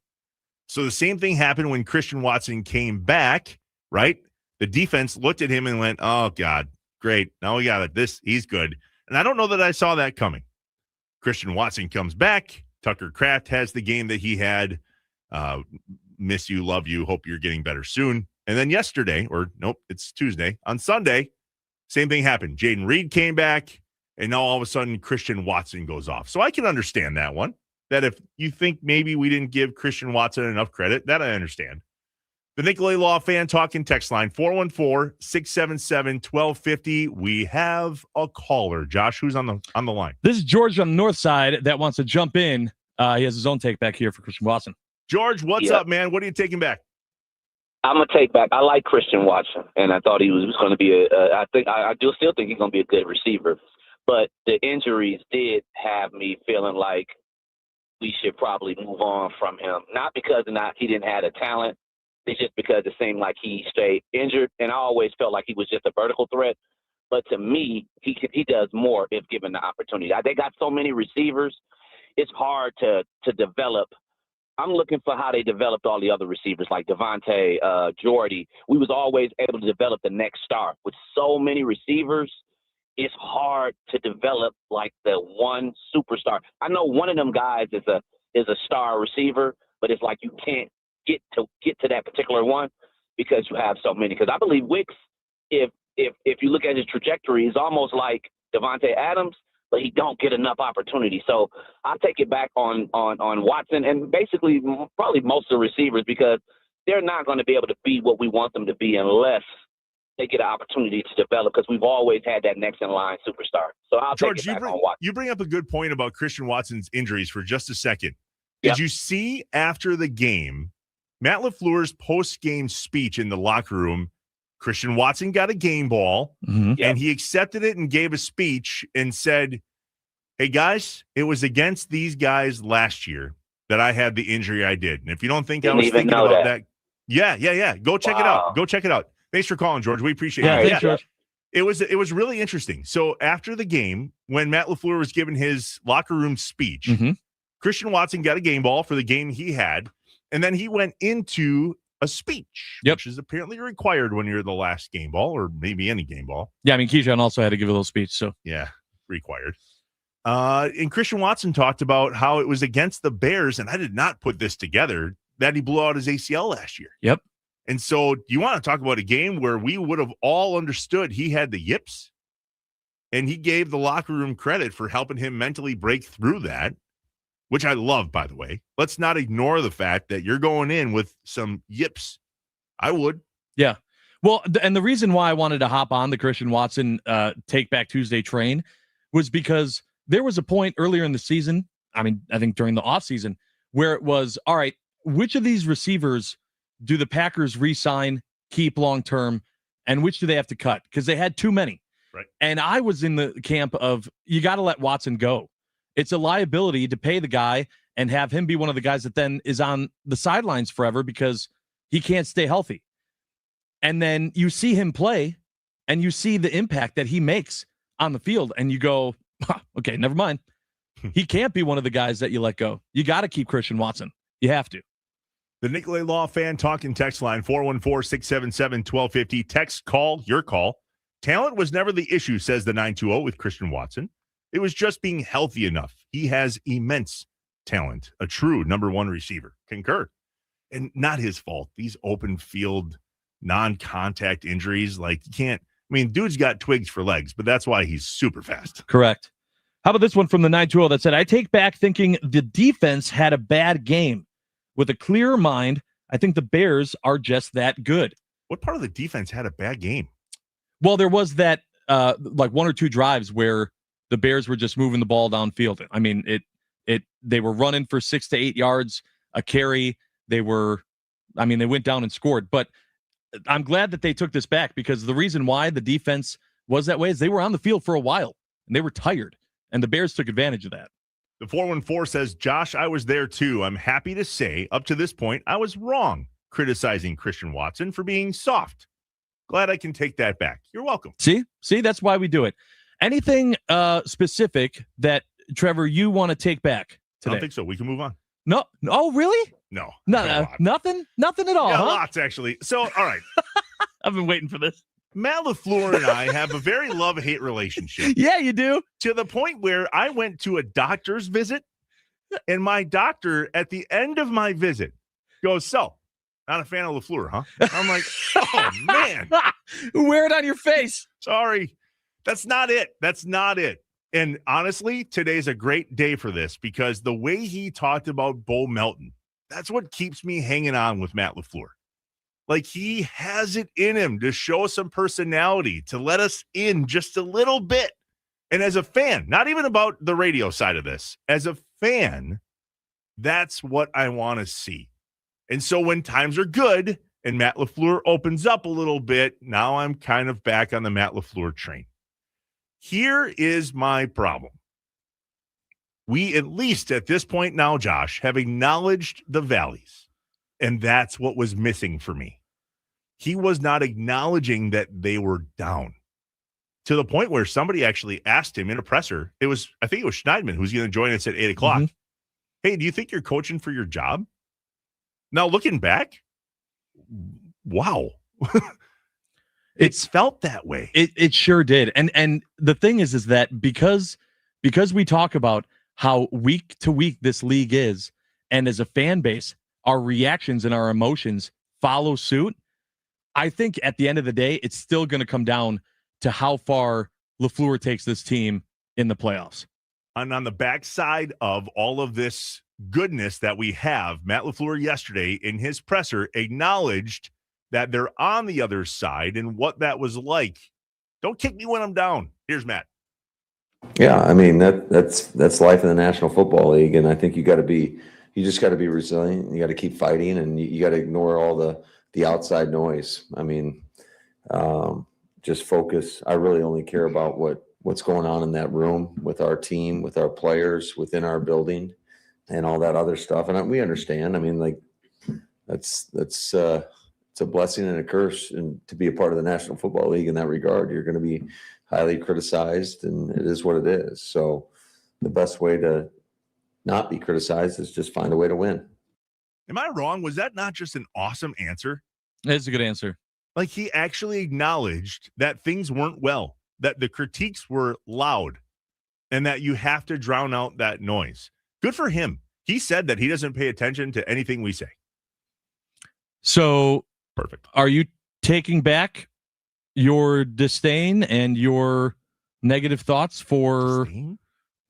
So the same thing happened when Christian Watson came back, right? The defense looked at him and went, oh, God, great. Now we got it. He's good. And I don't know that I saw that coming. Christian Watson comes back. Tucker Kraft has the game that he had. Miss you, love you, hope you're getting better soon. And then yesterday, it's Tuesday, on Sunday, same thing happened. Jaden Reed came back, and now all of a sudden Christian Watson goes off. So I can understand that one, that if you think maybe we didn't give Christian Watson enough credit, that I understand. The Nicolay Law Fan Talking text line, 414-677-1250. We have a caller. Josh, who's on the line? This is George on the north side that wants to jump in. He has his own take back here for Christian Watson. George, what's up, man? What are you taking back? I'm gonna take back. I like Christian Watson, and I thought he was going to be I do still think he's going to be a good receiver, but the injuries did have me feeling like we should probably move on from him. Not because he didn't have the talent. It's just because it seemed like he stayed injured, and I always felt like he was just a vertical threat. But to me, he does more if given the opportunity. They got so many receivers, it's hard to develop. I'm looking for how they developed all the other receivers like Devontae, Jordy. We was always able to develop the next star. With so many receivers, it's hard to develop like the one superstar. I know one of them guys is a star receiver, but it's like you can't get to that particular one because you have so many. Because I believe Wicks, if you look at his trajectory, is almost like Devontae Adams, but he don't get enough opportunity. So I'll take it back on Watson and basically probably most of the receivers because they're not going to be able to be what we want them to be unless they get an opportunity to develop because we've always had that next in line superstar. So I'll George, take it back on Watson. You bring up a good point about Christian Watson's injuries for just a second. Did you see after the game, Matt LaFleur's post-game speech in the locker room, Christian Watson got a game ball, and he accepted it and gave a speech and said, hey, guys, it was against these guys last year that I had the injury I did. And if you don't think I was thinking about that. Yeah. Go check it out. Go check it out. Thanks for calling, George. We appreciate it. Thanks, George. It was really interesting. So after the game, when Matt LaFleur was giving his locker room speech, Christian Watson got a game ball for the game he had, and then he went into a speech, which is apparently required when you're the last game ball or maybe any game ball. Yeah, I mean, Keyshawn also had to give a little speech. So yeah, required. And Christian Watson talked about how it was against the Bears, and I did not put this together, that he blew out his ACL last year. Yep. And so you want to talk about a game where we would have all understood he had the yips, and he gave the locker room credit for helping him mentally break through that, which I love, by the way. Let's not ignore the fact that you're going in with some yips. I would. Yeah. Well, and the reason why I wanted to hop on the Christian Watson Take Back Tuesday train was because there was a point earlier in the season, I mean, I think during the offseason, where it was, all right, which of these receivers do the Packers re-sign, keep long-term, and which do they have to cut? Because they had too many. Right. And I was in the camp of, you got to let Watson go. It's a liability to pay the guy and have him be one of the guys that then is on the sidelines forever because he can't stay healthy. And then you see him play and you see the impact that he makes on the field and you go, okay, never mind. He can't be one of the guys that you let go. You got to keep Christian Watson. You have to. The Nicolay Law Fan Talking text line, 414-677-1250. Text, call, your call. Talent was never the issue, says the 920 with Christian Watson. It was just being healthy enough. He has immense talent, a true number one receiver. Concur. And not his fault. These open field, non-contact injuries, like you can't, I mean, dude's got twigs for legs, but that's why he's super fast. Correct. How about this one from the 920 that said, I take back thinking the defense had a bad game. With a clear mind, I think the Bears are just that good. What part of the defense had a bad game? Well, there was that like one or two drives where the Bears were just moving the ball downfield. I mean, they were running for 6 to 8 yards a carry. They went down and scored. But I'm glad that they took this back because the reason why the defense was that way is they were on the field for a while and they were tired, and the Bears took advantage of that. The 414 says, Josh, I was there too. I'm happy to say up to this point, I was wrong criticizing Christian Watson for being soft. Glad I can take that back. You're welcome. See, that's why we do it. Anything specific that, Trevor, you want to take back today? I don't think so. We can move on. No. Oh, really? No. Nothing at all. Yeah, lots, actually. So, all right. I've been waiting for this. Matt LaFleur and I have a very love-hate relationship. Yeah, you do. To the point where I went to a doctor's visit, and my doctor, at the end of my visit, goes, so, not a fan of LaFleur, huh? I'm like, oh, man. Wear it on your face. Sorry. That's not it. And honestly, today's a great day for this because the way he talked about Bo Melton, that's what keeps me hanging on with Matt LaFleur. Like he has it in him to show some personality, to let us in just a little bit. And as a fan, not even about the radio side of this, as a fan, that's what I want to see. And so when times are good and Matt LaFleur opens up a little bit, now I'm kind of back on the Matt LaFleur train. Here is my problem. We, at least at this point now, Josh, have acknowledged the valleys. And that's what was missing for me. He was not acknowledging that they were down to the point where somebody actually asked him in a presser. I think it was Schneidman who's going to join us at 8 o'clock. Mm-hmm. Hey, do you think you're coaching for your job? Now, looking back, wow. It's felt that way. It sure did. And the thing is that because we talk about how week to week this league is, and as a fan base, our reactions and our emotions follow suit, I think at the end of the day, it's still going to come down to how far LaFleur takes this team in the playoffs. And on the backside of all of this goodness that we have, Matt LaFleur yesterday in his presser acknowledged that they're on the other side and what that was like. Don't kick me when I'm down. Here's Matt. Yeah, I mean that's life in the National Football League, and I think you just got to be resilient. You got to keep fighting, and you got to ignore all the outside noise. I mean, just focus. I really only care about what's going on in that room with our team, with our players, within our building, and all that other stuff. And we understand. I mean, like that's it's a blessing and a curse, and to be a part of the National Football League in that regard. You're going to be highly criticized, and it is what it is. So the best way to not be criticized is just find a way to win. Am I wrong? Was that not just an awesome answer? That's a good answer. Like he actually acknowledged that things weren't well, that the critiques were loud, and that you have to drown out that noise. Good for him. He said that he doesn't pay attention to anything we say. So perfect. Are you taking back your disdain and your negative thoughts for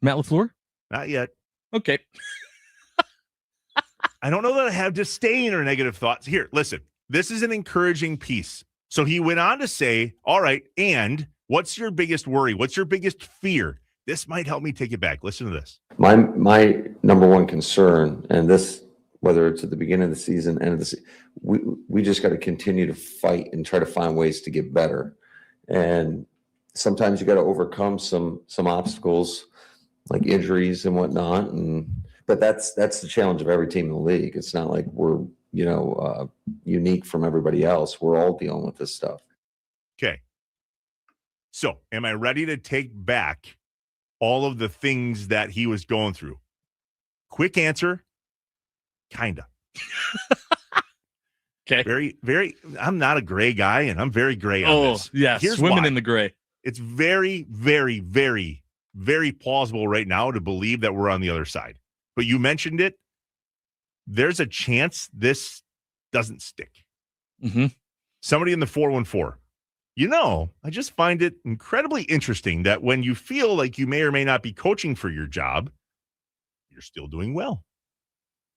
Matt LaFleur? Not yet. Okay. I don't know that I have disdain or negative thoughts. Here, listen, this is an encouraging piece. So he went on to say, all right, and what's your biggest worry? What's your biggest fear? This might help me take it back. Listen to this. My number one concern, and this, whether it's at the beginning of the season, end of the season, we just got to continue to fight and try to find ways to get better. And sometimes you got to overcome some obstacles like injuries and whatnot. But that's the challenge of every team in the league. It's not like we're unique from everybody else. We're all dealing with this stuff. Okay. So am I ready to take back all of the things that he was going through? Quick answer. Kinda. Okay. Very, very, I'm not a gray guy, and I'm very gray on this. Yeah, swimming in the gray. It's very, very, very, very plausible right now to believe that we're on the other side. But you mentioned it. There's a chance this doesn't stick. Mm-hmm. Somebody in the 414. I just find it incredibly interesting that when you feel like you may or may not be coaching for your job, you're still doing well.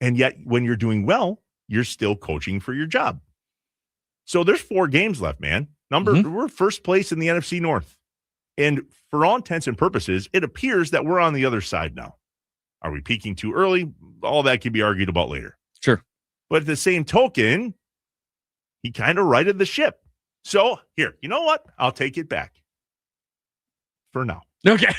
And yet when you're doing well, you're still coaching for your job. So there's 4 games left, man. We're first place in the NFC North. And for all intents and purposes, it appears that we're on the other side now. Are we peaking too early? All that can be argued about later. Sure. But at the same token, he kind of righted the ship. So here, you know what? I'll take it back for now. Okay.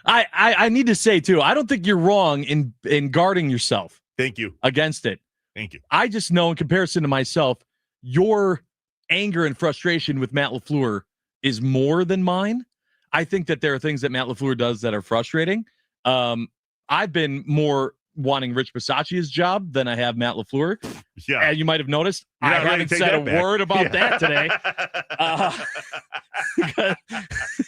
I need to say, too, I don't think you're wrong in guarding yourself. Thank you. Against it. Thank you. I just know in comparison to myself, your anger and frustration with Matt LaFleur is more than mine. I think that there are things that Matt LaFleur does that are frustrating. I've been more wanting Rich Bisaccia's job than I have Matt LaFleur. Yeah. And you might have noticed I haven't said a word about that today.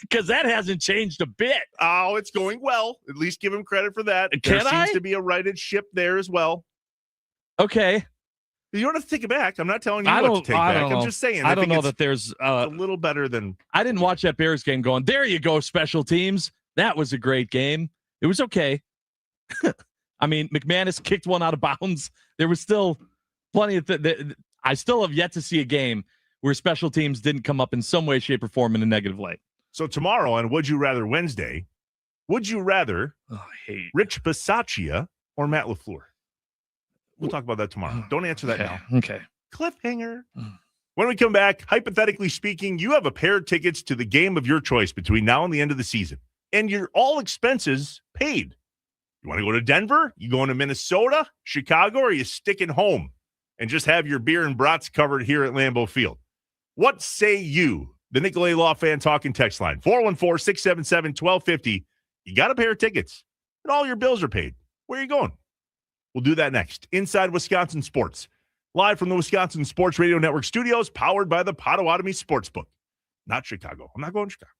Because that hasn't changed a bit. Oh, it's going well. At least give him credit for that. There seems to be a righted ship there as well. Okay. You don't have to take it back. I'm not telling you what to take back. I'm just saying. I don't know that there's a little better than. I didn't watch that Bears game going, there you go, special teams. That was a great game. It was okay. I mean, McManus kicked one out of bounds. There was still plenty of I still have yet to see a game where special teams didn't come up in some way, shape, or form in a negative light. So tomorrow on Would You Rather Wednesday, would you rather Rich Bisaccia or Matt LaFleur? We'll talk about that tomorrow. Don't answer that now. Okay. Cliffhanger. When we come back, hypothetically speaking, you have a pair of tickets to the game of your choice between now and the end of the season, and you're all expenses paid. You want to go to Denver? You going to Minnesota, Chicago, or are you sticking home and just have your beer and brats covered here at Lambeau Field? What say you? The Nicolay Law Fan Talking text line, 414-677-1250. You got a pair of tickets, and all your bills are paid. Where are you going? We'll do that next. Inside Wisconsin Sports. Live from the Wisconsin Sports Radio Network studios, powered by the Potawatomi Sportsbook. Not Chicago. I'm not going to Chicago.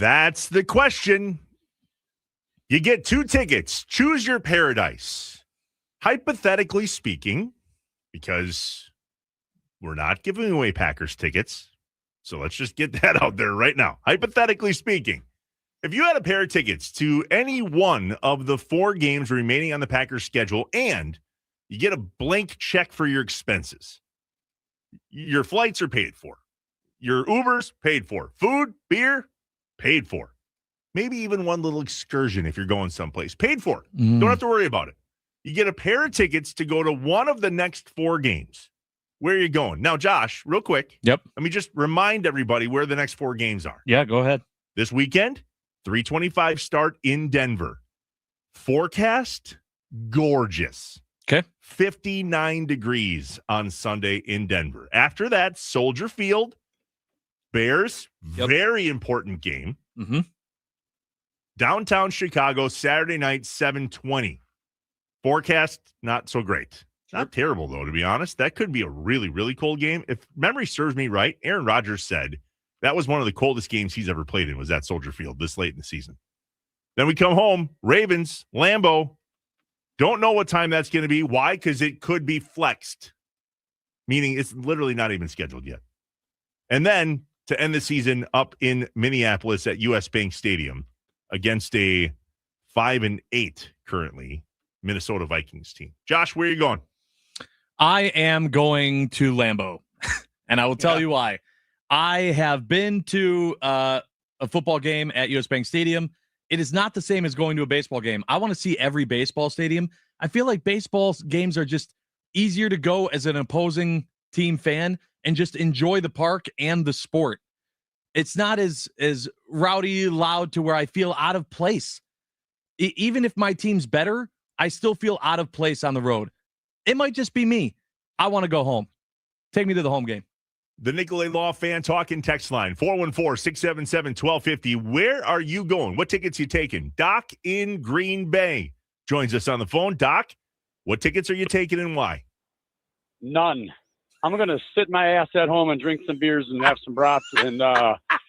That's the question. You get 2 tickets. Choose your paradise. Hypothetically speaking, because we're not giving away Packers tickets, so let's just get that out there right now. Hypothetically speaking, if you had a pair of tickets to any one of the 4 games remaining on the Packers schedule and you get a blank check for your expenses, your flights are paid for, your Ubers paid for, food, beer, paid for. Maybe even one little excursion if you're going someplace. Paid for. Don't have to worry about it. You get a pair of tickets to go to one of the next 4 games. Where are you going? Now, Josh, real quick. Yep. Let me just remind everybody where the next 4 games are. Yeah, go ahead. This weekend, 3:25 start in Denver. Forecast, gorgeous. Okay. 59 degrees on Sunday in Denver. After that, Soldier Field, Bears, very important game. Mm-hmm. Downtown Chicago, Saturday night, 7:20. Forecast, not so great. Not terrible, though, to be honest. That could be a really, really cold game. If memory serves me right, Aaron Rodgers said that was one of the coldest games he's ever played in, was at Soldier Field this late in the season. Then we come home, Ravens, Lambeau. Don't know what time that's going to be. Why? Because it could be flexed, meaning it's literally not even scheduled yet. And then to end the season up in Minneapolis at US Bank Stadium against a 5-8 currently Minnesota Vikings team. Josh, where are you going? I am going to Lambeau, and I will tell you why. I have been to a football game at US Bank Stadium. It is not the same as going to a baseball game. I want to see every baseball stadium. I feel like baseball games are just easier to go as an opposing team fan and just enjoy the park and the sport. It's not as rowdy, loud to where I feel out of place. Even if my team's better, I still feel out of place on the road. It might just be me. I want to go home. Take me to the home game. The Nicolay Law Fan Talking text line, 414-677-1250. Where are you going? What tickets you taking? Doc in Green Bay joins us on the phone. Doc, what tickets are you taking and why? None. I'm going to sit my ass at home and drink some beers and have some brats and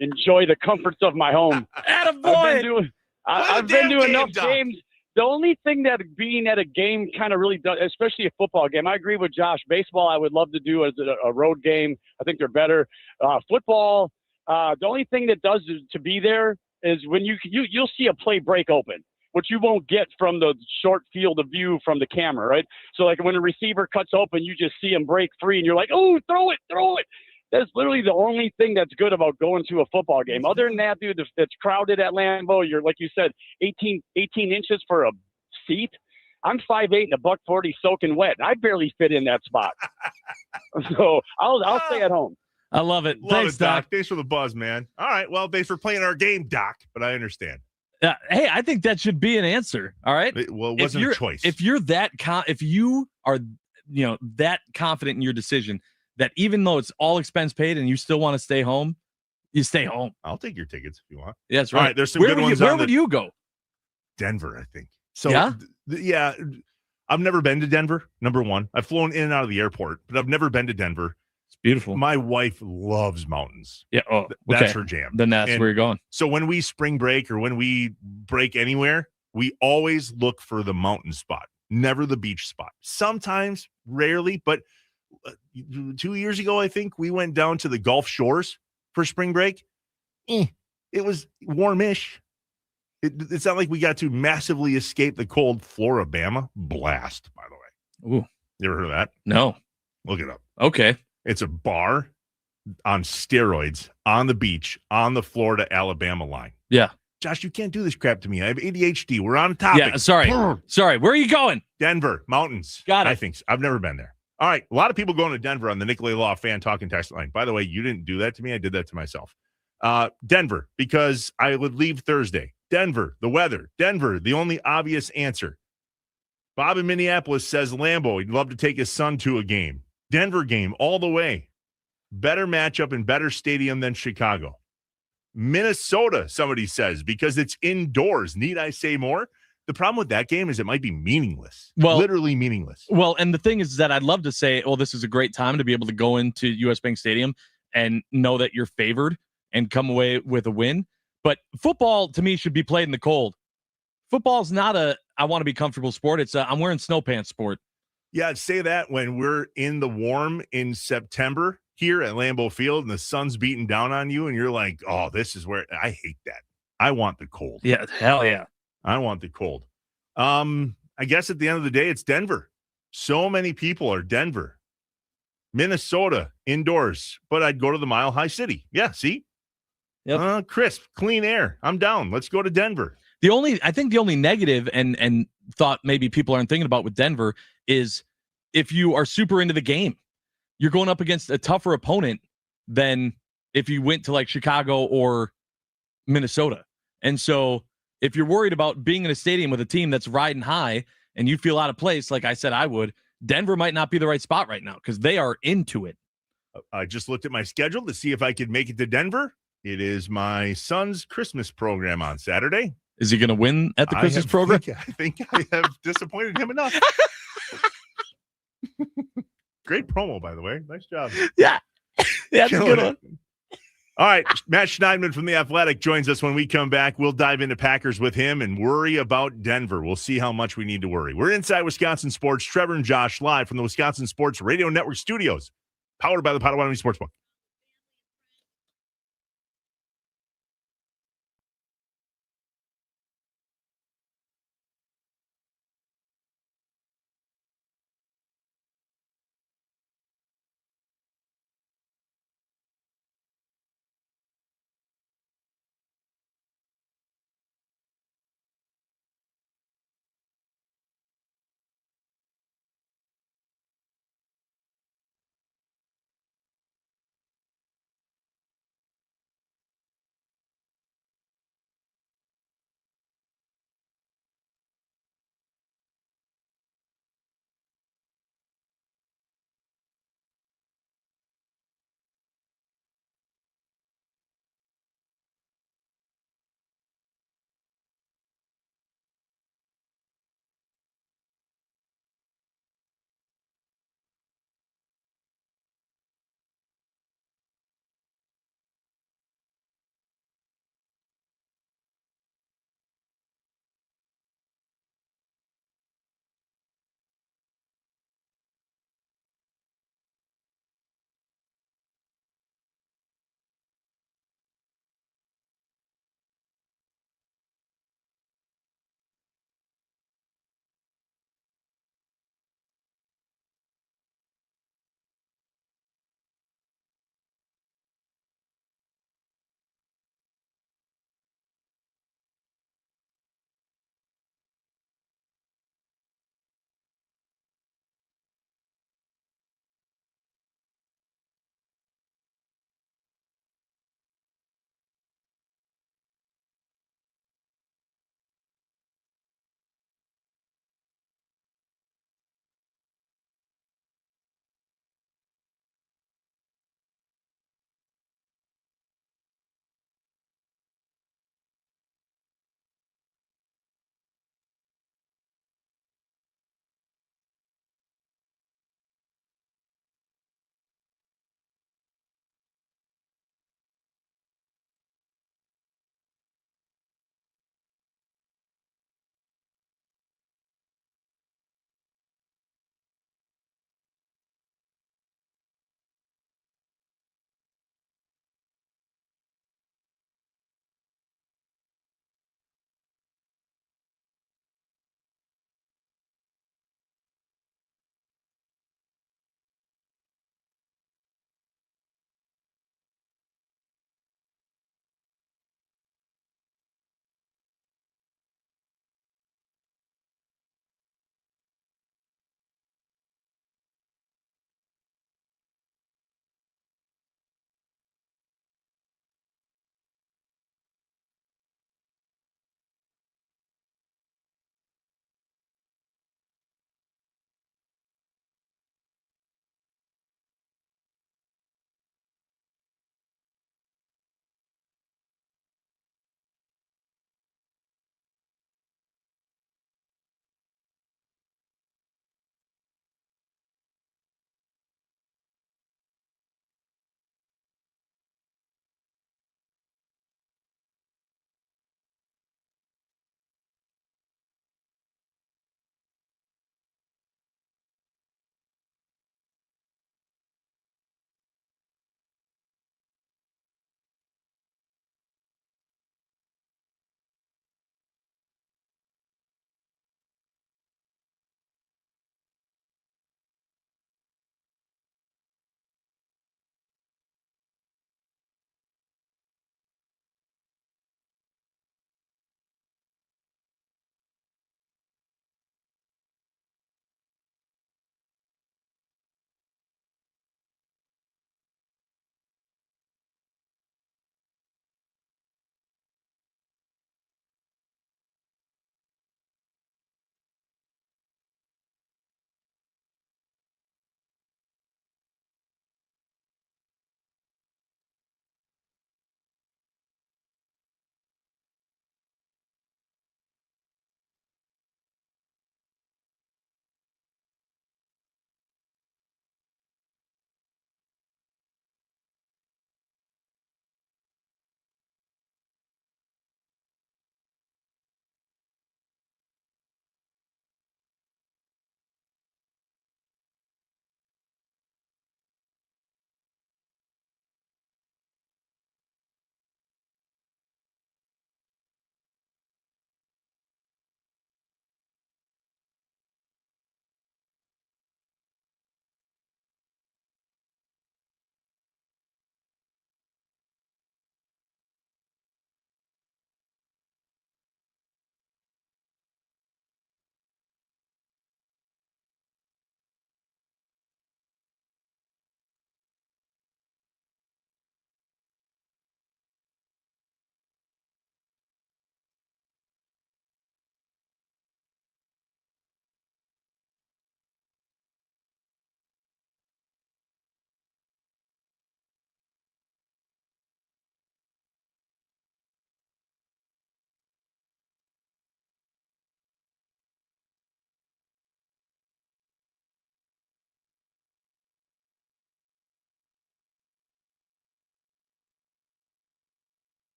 enjoy the comforts of my home. Attaboy! I've been to enough games. The only thing that being at a game kind of really does, especially a football game, I agree with Josh. Baseball, I would love to do as a road game. I think they're better. Football, the only thing that does is to be there is when you'll see a play break open, which you won't get from the short field of view from the camera, right? So like when a receiver cuts open, you just see him break free, and you're like, oh, throw it. That's literally the only thing that's good about going to a football game. Other than that, dude, it's crowded at Lambeau. You're, like you said, 18 inches for a seat. I'm 5'8" and $140 soaking wet. I barely fit in that spot. So I'll stay at home. I love it. Thanks, Doc. Thanks for the buzz, man. All right. Well, thanks for playing our game, Doc, but I understand. Hey, I think that should be an answer. All right. It wasn't a choice. If you're if you are, that confident in your decision that even though it's all expense paid and you still want to stay home, you stay home. I'll take your tickets if you want. Yeah, that's right. All right, there's some good ones. Where would you go? Denver, I think. So yeah, I've never been to Denver. Number one, I've flown in and out of the airport, but I've never been to Denver. It's beautiful. My wife loves mountains. Yeah, that's her jam. Then that's where you're going. So when we spring break or when we break anywhere, we always look for the mountain spot, never the beach spot. Sometimes, rarely, but 2 years ago, I think we went down to the Gulf Shores for spring break. It was warmish. It's not like we got to massively escape the cold Floribama blast, by the way. Ooh. You ever heard of that? No. Look it up. Okay. It's a bar on steroids on the beach on the Florida-Alabama line. Yeah. Josh, you can't do this crap to me. I have ADHD. We're on topic. Yeah, sorry. Where are you going? Denver, mountains. Got it. I think so. I've never been there. All right. A lot of people going to Denver on the Nicolay Law Fan Talking text line. By the way, you didn't do that to me. I did that to myself. Denver, because I would leave Thursday. Denver, the weather. Denver, the only obvious answer. Bob in Minneapolis says Lambeau. He'd love to take his son to a game. Denver game all the way. Better matchup and better stadium than Chicago. Minnesota, somebody says, because it's indoors. Need I say more? The problem with that game is it might be meaningless. Well, literally meaningless. Well, and the thing is that I'd love to say, well, this is a great time to be able to go into US Bank Stadium and know that you're favored and come away with a win. But football, to me, should be played in the cold. Football's not a I want to be comfortable sport. It's a I'm wearing snow pants sport. Yeah, I'd say that when we're in the warm in September here at Lambeau Field and the sun's beating down on you and you're like, oh, this is where I hate that. I want the cold. Yeah, hell yeah. I want the cold. I guess at the end of the day, it's Denver. So many people are Denver. Minnesota indoors, but I'd go to the Mile High City. Yeah, see? Yep. Crisp, clean air. I'm down. Let's go to Denver. I think the only negative and thought maybe people aren't thinking about with Denver is if you are super into the game, you're going up against a tougher opponent than if you went to like Chicago or Minnesota. And so if you're worried about being in a stadium with a team that's riding high and you feel out of place, like I said I would, Denver might not be the right spot right now because they are into it. I just looked at my schedule to see if I could make it to Denver. It is my son's Christmas program on Saturday. Is he going to win at the Christmas program? I think I have disappointed him enough. Great promo, by the way. Nice job. Yeah. That's a good one. All right. Matt Schneidman from The Athletic joins us when we come back. We'll dive into Packers with him and worry about Denver. We'll see how much we need to worry. We're inside Wisconsin Sports. Trevor and Josh live from the Wisconsin Sports Radio Network studios, powered by the Potawatomi Sportsbook.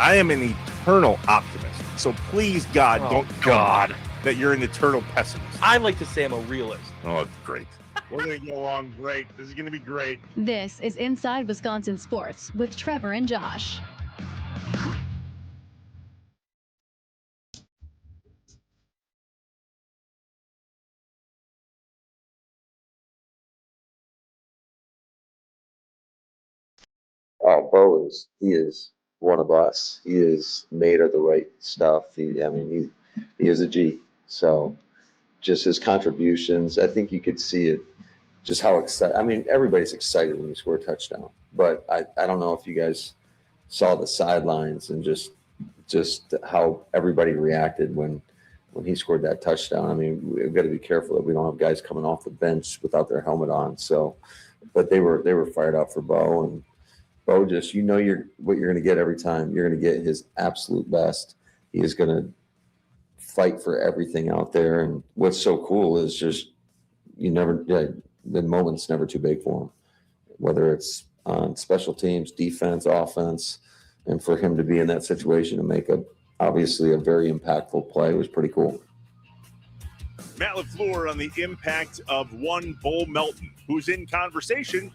I am an eternal optimist. So please, God, don't tell me that you're an eternal pessimist. I like to say I'm a realist. Oh, great. We're going to go along great. This is going to be great. This is Inside Wisconsin Sports with Trevor and Josh. Oh, he is one of us. He is made of the right stuff. He is a G. So just his contributions, I think you could see it, just how excited. I mean, everybody's excited when you score a touchdown, but I don't know if you guys saw the sidelines and just how everybody reacted when he scored that touchdown. I mean, we've got to be careful that we don't have guys coming off the bench without their helmet on. So, but they were fired up for Bo, and Bo just, what you're going to get every time. You're going to get his absolute best. He is going to fight for everything out there. And what's so cool is just the moment's never too big for him, whether it's on special teams, defense, offense, and for him to be in that situation and make obviously a very impactful play was pretty cool. Matt LaFleur on the impact of one Bull Melton, who's in conversation,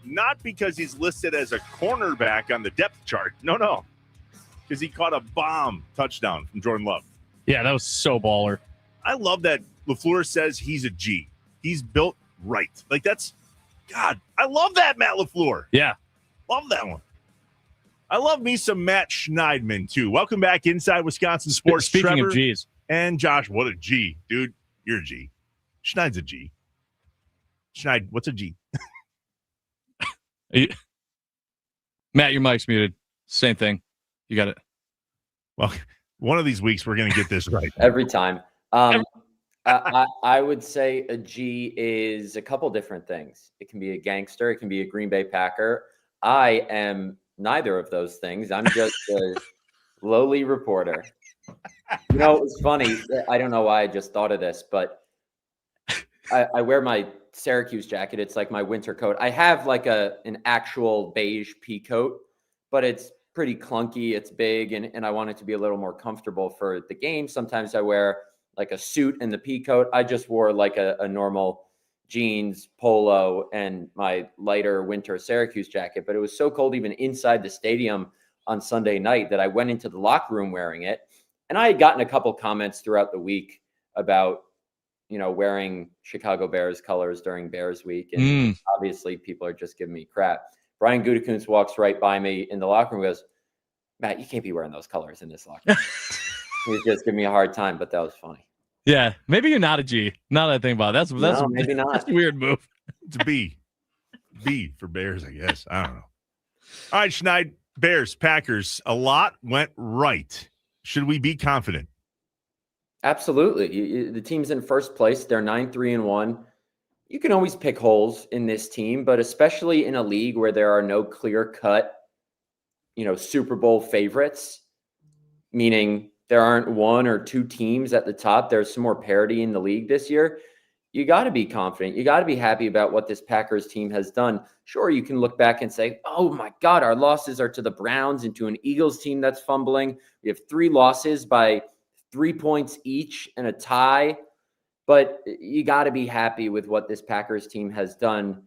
not because he's listed as a cornerback on the depth chart. No. Because he caught a bomb touchdown from Jordan Love. Yeah, that was so baller. I love that LaFleur says he's a G. He's built right. Like, that's, God, I love that, Matt LaFleur. Yeah. Love that one. I love me some Matt Schneidman, too. Welcome back inside Wisconsin Sports. Speaking Trevor of G's. and Josh, what a G. Dude, you're a G. Schneid's a G. Schneid, what's a G? Matt, your mic's muted. Same thing. You got it. Well, one of these weeks we're going to get this right. Every time. I would say a G is a couple different things. It can be a gangster. It can be a Green Bay Packer. I am neither of those things. I'm just a lowly reporter. You know, it was funny. I don't know why I just thought of this, but I wear my Syracuse jacket. It's like my winter coat. I have like an actual beige pea coat, but it's pretty clunky. It's big, and I want it to be a little more comfortable for the game. Sometimes I wear like a suit and the pea coat. I just wore like a normal jeans, polo, and my lighter winter Syracuse jacket. But it was so cold even inside the stadium on Sunday night that I went into the locker room wearing it. And I had gotten a couple comments throughout the week about, wearing Chicago Bears colors during Bears week. And obviously people are just giving me crap. Brian Gutekunst walks right by me in the locker room and goes, Matt, you can't be wearing those colors in this locker room. He was just giving me a hard time, but that was funny. Yeah, maybe you're not a G. Now that I think about it, that's maybe not. That's a weird move. It's a B. B for Bears, I guess. I don't know. All right, Schneid, Bears, Packers. A lot went right. Should we be confident? Absolutely. The team's in first place. They're 9-3-1. You can always pick holes in this team, but especially in a league where there are no clear-cut, Super Bowl favorites, meaning there aren't one or two teams at the top. There's some more parity in the league this year. You got to be confident. You got to be happy about what this Packers team has done. Sure, you can look back and say, oh my God, our losses are to the Browns and to an Eagles team that's fumbling. We have 3 losses by 3 points each and a tie. But you got to be happy with what this Packers team has done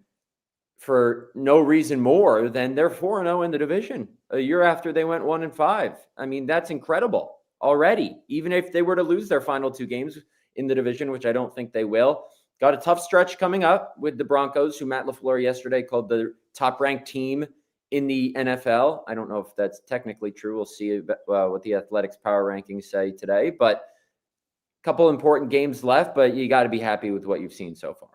for no reason more than they're 4-0 in the division a year after they went 1-5. I mean, that's incredible already. Even if they were to lose their final 2 games in the division, which I don't think they will. Got a tough stretch coming up with the Broncos, who Matt LaFleur yesterday called the top-ranked team in the NFL. I don't know if that's technically true. We'll see what the Athletics power rankings say today. But a couple important games left, but you got to be happy with what you've seen so far.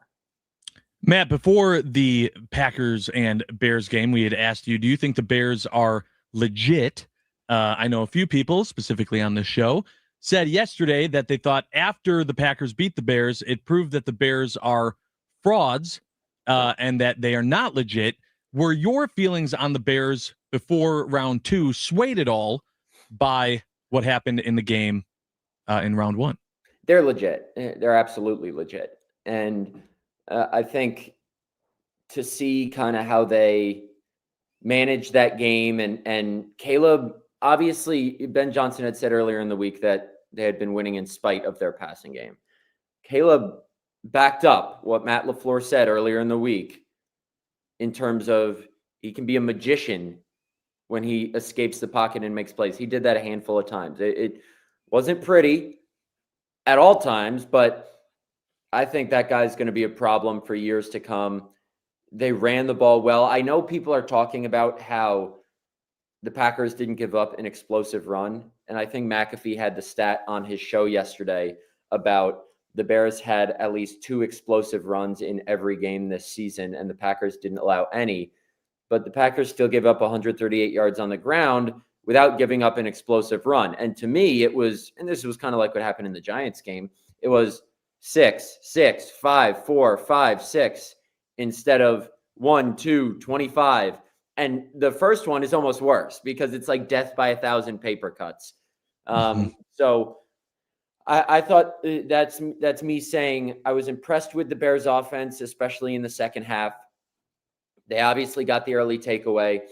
Matt, before the Packers and Bears game, we had asked you, do you think the Bears are legit? I know a few people, specifically on this show, said yesterday that they thought after the Packers beat the Bears, it proved that the Bears are frauds and that they are not legit. Were your feelings on the Bears before round 2 swayed at all by what happened in the game in round 1? They're legit. They're absolutely legit. And I think to see kind of how they managed that game, and Caleb obviously, Ben Johnson had said earlier in the week that they had been winning in spite of their passing game. Caleb backed up what Matt LaFleur said earlier in the week in terms of he can be a magician when he escapes the pocket and makes plays. He did that a handful of times. It wasn't pretty at all times, but I think that guy's going to be a problem for years to come. They ran the ball well. I know people are talking about how the Packers didn't give up an explosive run. And I think McAfee had the stat on his show yesterday about the Bears had at least 2 explosive runs in every game this season, and the Packers didn't allow any. But the Packers still gave up 138 yards on the ground without giving up an explosive run. And to me, it was, and this was kind of like what happened in the Giants game, it was 6, 6, 5, 4, 5, 6, instead of 1, 2, 25. And the first one is almost worse because it's like death by 1,000 paper cuts. So I thought that's me saying I was impressed with the Bears offense, especially in the second half. They obviously got the early takeaway.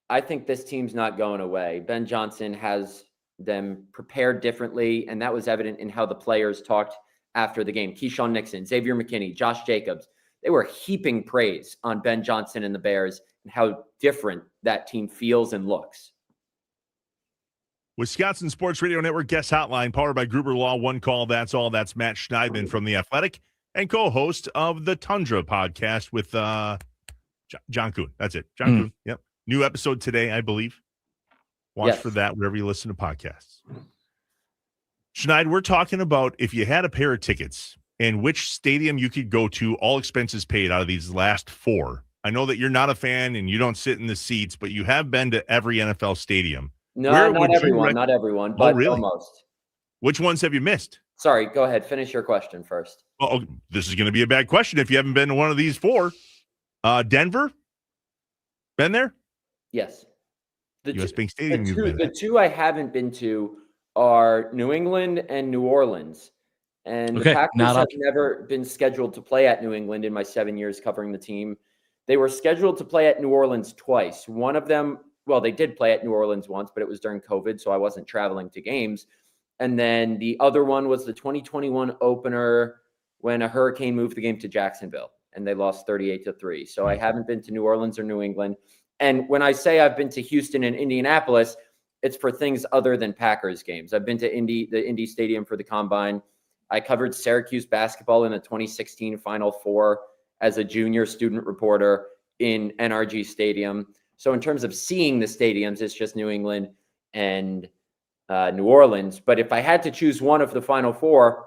I think this team's not going away. Ben Johnson has them prepared differently, and that was evident in how the players talked after the game. Keyshawn Nixon, Xavier McKinney, Josh Jacobs, they were heaping praise on Ben Johnson and the Bears and how different that team feels and looks. Wisconsin Sports Radio Network guest hotline, powered by Gruber Law. One call, that's all. That's Matt Schneidman from The Athletic and co-host of the Tundra podcast with John Kuhn. That's it. John Kuhn. Yep. New episode today, I believe. Watch for that wherever you listen to podcasts. Schneid, we're talking about if you had a pair of tickets and which stadium you could go to, all expenses paid out of these last 4. I know that you're not a fan and you don't sit in the seats, but you have been to every NFL stadium. No, not everyone, but really? Almost. Which ones have you missed? Sorry, go ahead. Finish your question first. Oh, this is going to be a bad question if you haven't been to one of these 4. Denver? Been there? Yes. US Bank Stadium. The 2 I haven't been to are New England and New Orleans. And the Packers have never been scheduled to play at New England in my 7 years covering the team. They were scheduled to play at New Orleans twice. One of them, well, they did play at New Orleans once, but it was during COVID, so I wasn't traveling to games. And then the other one was the 2021 opener when a hurricane moved the game to Jacksonville, and they lost 38-3. So I haven't been to New Orleans or New England. And when I say I've been to Houston and Indianapolis, it's for things other than Packers games. I've been to the Indy Stadium for the Combine. I covered Syracuse basketball in the 2016 Final Four as a junior student reporter in NRG Stadium. So in terms of seeing the stadiums, it's just New England and New Orleans. But if I had to choose one of the Final Four,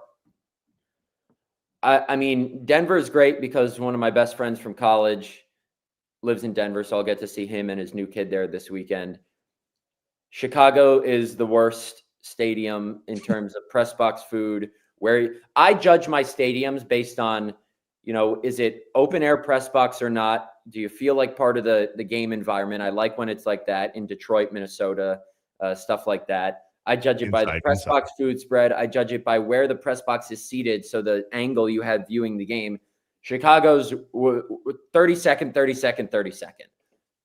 I mean, Denver is great because one of my best friends from college lives in Denver, so I'll get to see him and his new kid there this weekend. Chicago is the worst stadium in terms of press box food, where I judge my stadiums based on, is it open air press box or not? Do you feel like part of the game environment? I like when it's like that in Detroit, Minnesota, stuff like that. I judge it by the press box food spread. I judge it by where the press box is seated, so the angle you have viewing the game. Chicago's 30-second, 30-second, 30-second.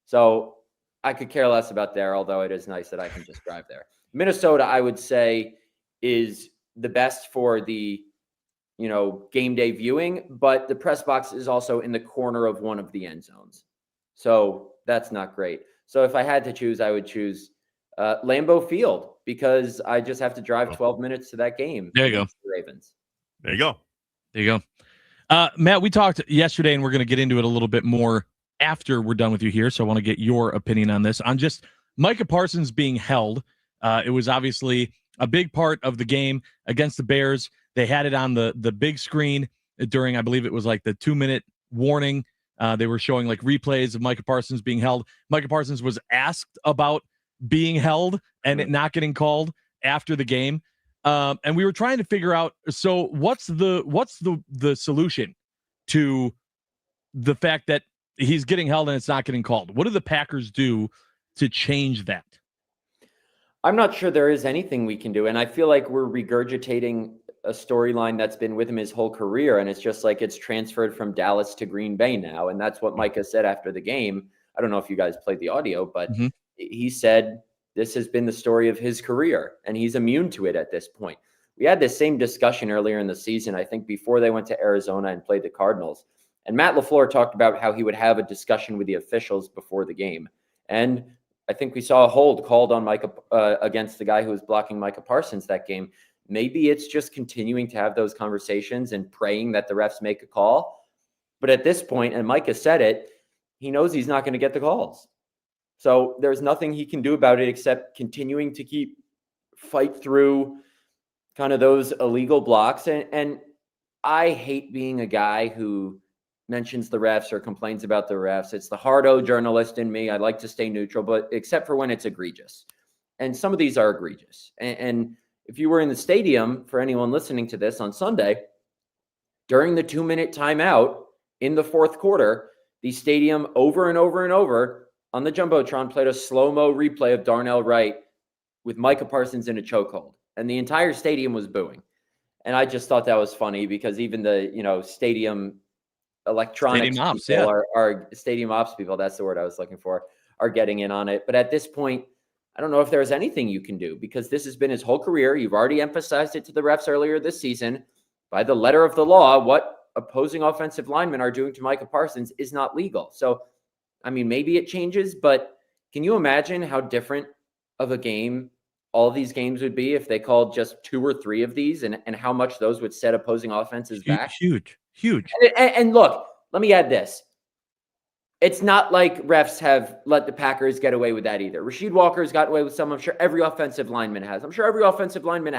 So I could care less about there, although it is nice that I can just drive there. Minnesota, I would say, is the best for the game day viewing, but the press box is also in the corner of one of the end zones. So that's not great. So if I had to choose, I would choose Lambeau Field because I just have to drive 12 minutes to that game. There you go. The Ravens. There you go. There you go. Matt, we talked yesterday, and we're going to get into it a little bit more after we're done with you here. So I want to get your opinion on this, on just Micah Parsons being held. It was obviously a big part of the game against the Bears. They had it on the big screen during, I believe it was like the 2-minute warning. They were showing like replays of Micah Parsons being held. Micah Parsons was asked about being held and it not getting called after the game. And we were trying to figure out, so what's the solution to the fact that he's getting held and it's not getting called? What do the Packers do to change that? I'm not sure there is anything we can do. And I feel like we're regurgitating a storyline that's been with him his whole career. And it's just like it's transferred from Dallas to Green Bay now. And that's what Micah said after the game. I don't know if you guys played the audio, but he said, this has been the story of his career, and he's immune to it at this point. We had this same discussion earlier in the season, I think before they went to Arizona and played the Cardinals. And Matt LaFleur talked about how he would have a discussion with the officials before the game. And I think we saw a hold called on Micah against the guy who was blocking Micah Parsons that game. Maybe it's just continuing to have those conversations and praying that the refs make a call. But at this point, and Micah said it, he knows he's not going to get the calls. So there's nothing he can do about it except continuing to fight through kind of those illegal blocks. And I hate being a guy who mentions the refs or complains about the refs. It's the hard-o journalist in me. I like to stay neutral, but except for when it's egregious. And some of these are egregious. And if you were in the stadium, for anyone listening to this on Sunday, during the 2-minute timeout in the fourth quarter, the stadium over and over and over on the Jumbotron played a slow-mo replay of Darnell Wright with Micah Parsons in a chokehold. And the entire stadium was booing. And I just thought that was funny because even the, stadium electronics stadium ops, people are stadium ops people, that's the word I was looking for, are getting in on it. But at this point, I don't know if there's anything you can do because this has been his whole career. You've already emphasized it to the refs earlier this season. By the letter of the law, what opposing offensive linemen are doing to Micah Parsons is not legal. So, I mean, maybe it changes, but can you imagine how different of a game all these games would be if they called just 2 or 3 of these and how much those would set opposing offenses back? Huge. And look, let me add this. It's not like refs have let the Packers get away with that either. Rasheed Walker's got away with some. I'm sure every offensive lineman has. I'm sure every offensive lineman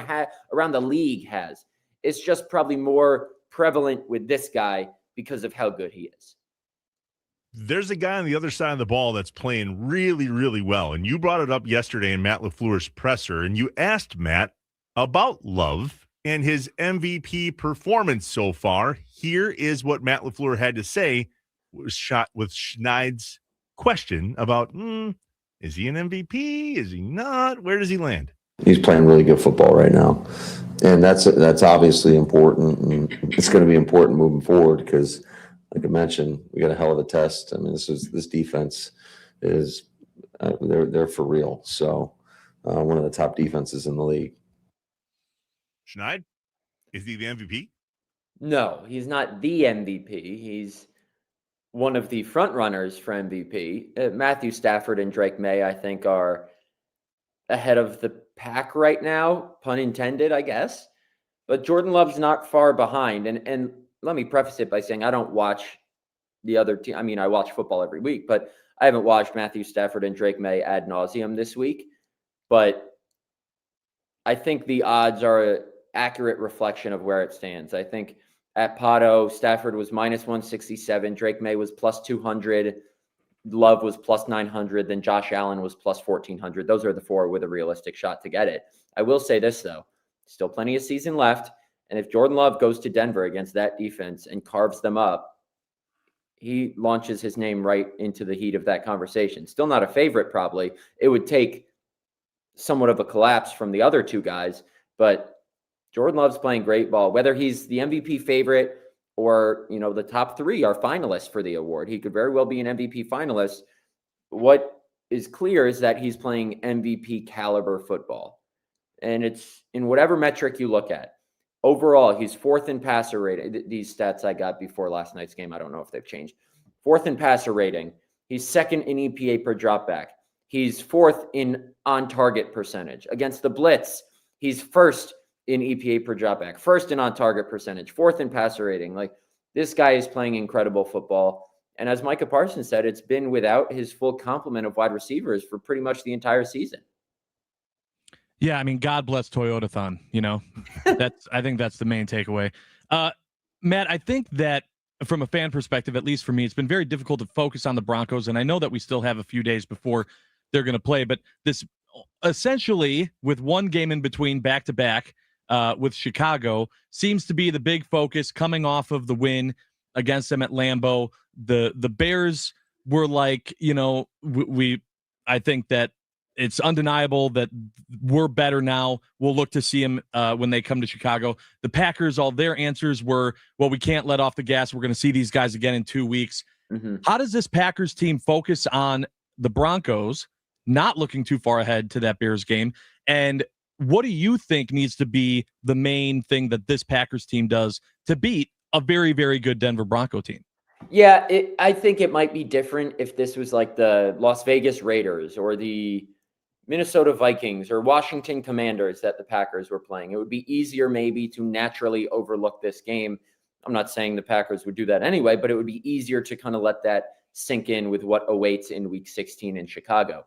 around the league has. It's just probably more prevalent with this guy because of how good he is. There's a guy on the other side of the ball that's playing really, really well. And you brought it up yesterday in Matt LaFleur's presser, and you asked Matt about Love and his MVP performance so far. Here is what Matt LaFleur had to say with Schneid's question about, is he an MVP? Is he not? Where does he land? He's playing really good football right now. And that's obviously important. And it's going to be important moving forward because, like I mentioned, we got a hell of a test. I mean, this defense is they're for real. So one of the top defenses in the league. Schneid, is he the MVP? No, he's not the MVP. He's one of the front runners for MVP. Matthew Stafford and Drake May, I think, are ahead of the pack right now, pun intended, I guess. But Jordan Love's not far behind. And let me preface it by saying I don't watch the other team. I mean, I watch football every week, but I haven't watched Matthew Stafford and Drake May ad nauseum this week. But I think the odds are an accurate reflection of where it stands. I think at Pato, Stafford was minus 167. Drake May was plus 200. Love was plus 900. Then Josh Allen was plus 1,400. Those are the 4 with a realistic shot to get it. I will say this, though. Still plenty of season left. And if Jordan Love goes to Denver against that defense and carves them up, he launches his name right into the heat of that conversation. Still not a favorite, probably. It would take somewhat of a collapse from the other 2 guys. But Jordan Love's playing great ball. Whether he's the MVP favorite or, the top 3 are finalists for the award. He could very well be an MVP finalist. What is clear is that he's playing MVP caliber football. And it's in whatever metric you look at. Overall, he's 4th in passer rating. These stats I got before last night's game, I don't know if they've changed. 4th in passer rating. He's 2nd in EPA per dropback. He's 4th in on-target percentage. Against the blitz, he's 1st in EPA per dropback, 1st in on-target percentage, 4th in passer rating. Like, this guy is playing incredible football. And as Micah Parsons said, it's been without his full complement of wide receivers for pretty much the entire season. Yeah, I mean, God bless Toyotathon, I think that's the main takeaway. Matt, I think that from a fan perspective, at least for me, it's been very difficult to focus on the Broncos. And I know that we still have a few days before they're going to play, but this essentially with one game in between back to back with Chicago seems to be the big focus coming off of the win against them at Lambeau. The Bears were like, I think that it's undeniable that we're better now. We'll look to see them when they come to Chicago. The Packers, all their answers were, well, we can't let off the gas. We're going to see these guys again in 2 weeks. Mm-hmm. How does this Packers team focus on the Broncos not looking too far ahead to that Bears game. And what do you think needs to be the main thing that this Packers team does to beat a very, very good Denver Bronco team? Yeah, I think it might be different if this was like the Las Vegas Raiders or the Minnesota Vikings or Washington Commanders that the Packers were playing. It would be easier maybe to naturally overlook this game. I'm not saying the Packers would do that anyway, but it would be easier to kind of let that sink in with what awaits in Week 16 in Chicago.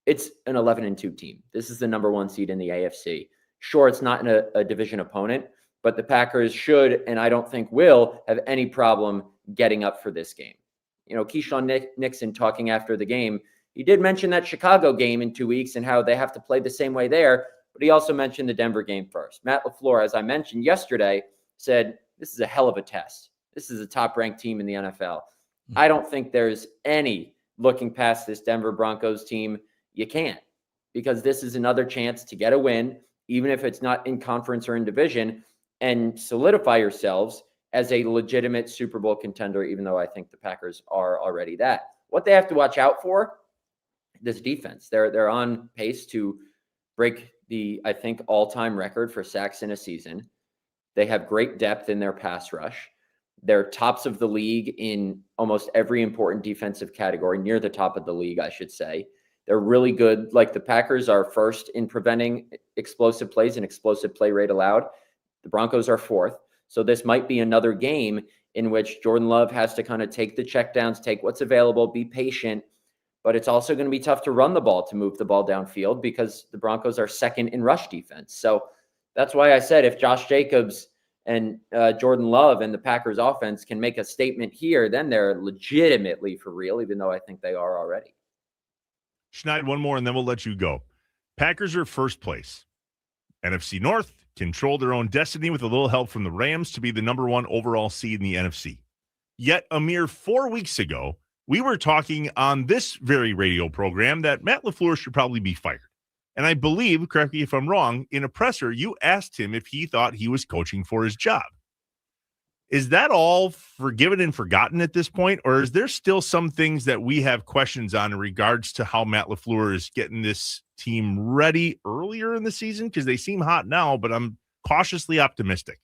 It's an 11-2 team. This is the number 1 seed in the AFC. Sure, it's not a division opponent, but the Packers should, and I don't think will, have any problem getting up for this game. You know, Keyshawn Nixon talking after the game, he did mention that Chicago game in 2 weeks and how they have to play the same way there, but he also mentioned the Denver game first. Matt LaFleur, as I mentioned yesterday, said, this is a hell of a test. This is a top-ranked team in the NFL. I don't think there's any looking past this Denver Broncos team. You can't, because this is another chance to get a win, even if it's not in conference or in division, and solidify yourselves as a legitimate Super Bowl contender, even though I think the Packers are already that. What they have to watch out for, this defense. They're on pace to break the, I think, all-time record for sacks in a season. They have great depth in their pass rush. They're tops of the league in almost every important defensive category, near the top of the league, I should say. They're really good. Like, the Packers are first in preventing explosive plays and explosive play rate allowed. The Broncos are fourth. So this might be another game in which Jordan Love has to kind of take the checkdowns, take what's available, be patient. But it's also going to be tough to run the ball, to move the ball downfield, because the Broncos are second in rush defense. So that's why I said if Josh Jacobs and Jordan Love and the Packers offense can make a statement here, then they're legitimately for real, even though I think they are already. Schneid, one more, and then we'll let you go. Packers are first place. NFC North control their own destiny with a little help from the Rams to be the number 1 overall seed in the NFC. Yet a mere 4 weeks ago, we were talking on this very radio program that Matt LaFleur should probably be fired. And I believe, correct me if I'm wrong, in a presser, you asked him if he thought he was coaching for his job. Is that all forgiven and forgotten at this point? Or is there still some things that we have questions on in regards to how Matt LaFleur is getting this team ready earlier in the season? Because they seem hot now, but I'm cautiously optimistic.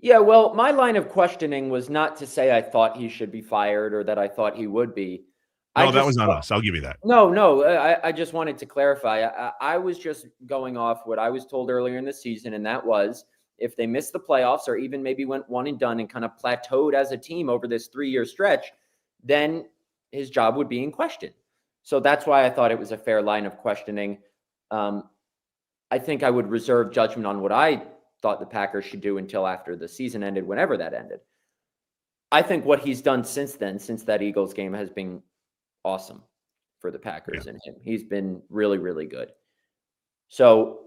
Yeah, well, my line of questioning was not to say I thought he should be fired or that I thought he would be. No, that was on us. I'll give you that. No, I just wanted to clarify. I was just going off what I was told earlier in the season, and that was if they missed the playoffs or even maybe went one and done and kind of plateaued as a team over this 3-year stretch, then his job would be in question. So that's why I thought it was a fair line of questioning. I think I would reserve judgment on what I thought the Packers should do until after the season ended, whenever that ended. I think what he's done since then, since that Eagles game, has been awesome for the Packers and him. He's been really, really good. So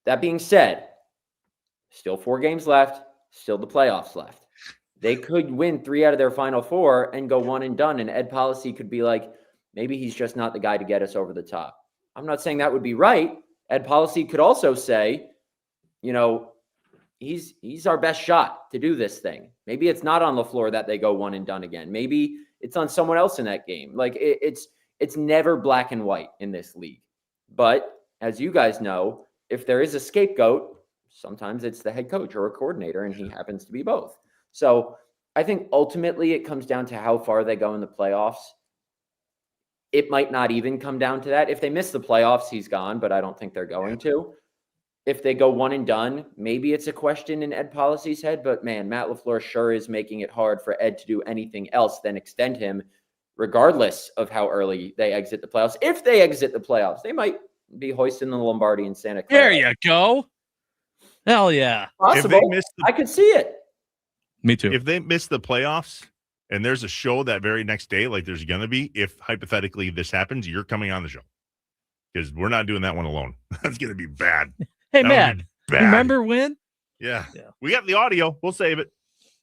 that being said, still 4 games left, still the playoffs left. They could win 3 out of their final 4 and go one and done. And Ed Policy could be like, maybe he's just not the guy to get us over the top. I'm not saying that would be right. Ed Policy could also say, you know, he's our best shot to do this thing. Maybe it's not on LaFleur that they go one and done again. Maybe it's on someone else in that game. Like it's never black and white in this league. But as you guys know, if there is a scapegoat, sometimes it's the head coach or a coordinator, and he happens to be both. So I think ultimately it comes down to how far they go in the playoffs. It might not even come down to that. If they miss the playoffs, he's gone, but I don't think they're going to. If they go one and done, maybe it's a question in Ed Policy's head, but man, Matt LaFleur sure is making it hard for Ed to do anything else than extend him, regardless of how early they exit the playoffs. If they exit the playoffs, they might be hoisting the Lombardi in Santa Clara. There you go. Hell yeah. Possible. I could see it. Me too. If they miss the playoffs and there's a show that very next day, like there's going to be, if hypothetically this happens, you're coming on the show. Because we're not doing that one alone. That's going to be bad. Hey, Matt, remember when? Yeah. We got the audio. We'll save it.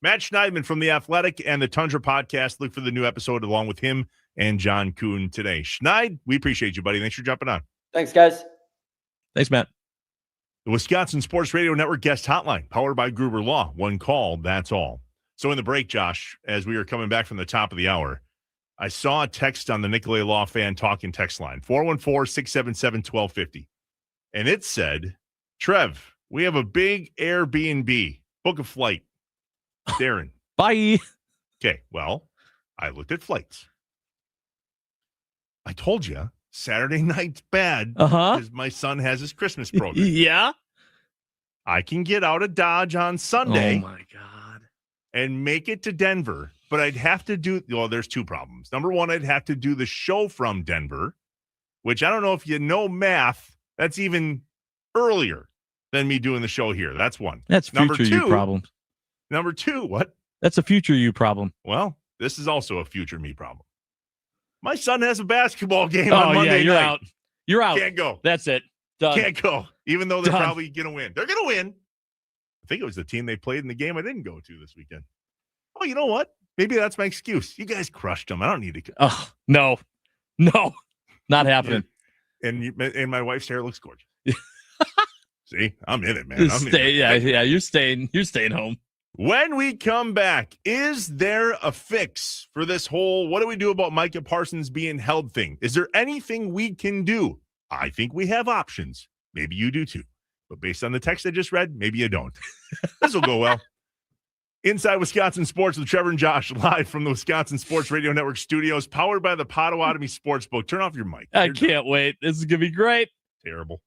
Matt Schneidman from The Athletic and the Tundra Podcast. Look for the new episode along with him and John Kuhn today. Schneid, we appreciate you, buddy. Thanks for jumping on. Thanks, guys. Thanks, Matt. The Wisconsin Sports Radio Network guest hotline, powered by Gruber Law. One call, that's all. So in the break, Josh, as we were coming back from the top of the hour, I saw a text on the Nicolay Law Fan Talking text line, 414-677-1250. And it said, Trev, we have a big Airbnb. Book a flight. Darren. Bye. Okay, well, I looked at flights. I told you, Saturday night's bad because my son has his Christmas program. Yeah. I can get out of Dodge on Sunday. Oh, my God. And make it to Denver. But I'd have to do, well, there's two problems. Number one, I'd have to do the show from Denver, which I don't know if you know math. That's even earlier than me doing the show here. That's one. That's future you problem. Number two, what? That's a future you problem. Well, this is also a future me problem. My son has a basketball game on Monday you're night. out. You're out. Can't go. That's it. Done. Can't go, even though they're Done. probably going to win. They're going to win. I think it was the team they played in the game I didn't go to this weekend. Oh, you know what? Maybe that's my excuse. You guys crushed them. I don't need to. Oh, no, not happening. And my wife's hair looks gorgeous. See, I'm in it, man. You're staying home. When we come back, is there a fix for this whole what do we do about Micah Parsons being held thing? Is there anything we can do? I think we have options. Maybe you do too. But based on the text I just read, maybe you don't. This will go well. Inside Wisconsin Sports with Trevor and Josh, live from the Wisconsin Sports Radio Network studios, powered by the Potawatomi Sportsbook. Turn off your mic. I can't wait. This is going to be great. Terrible.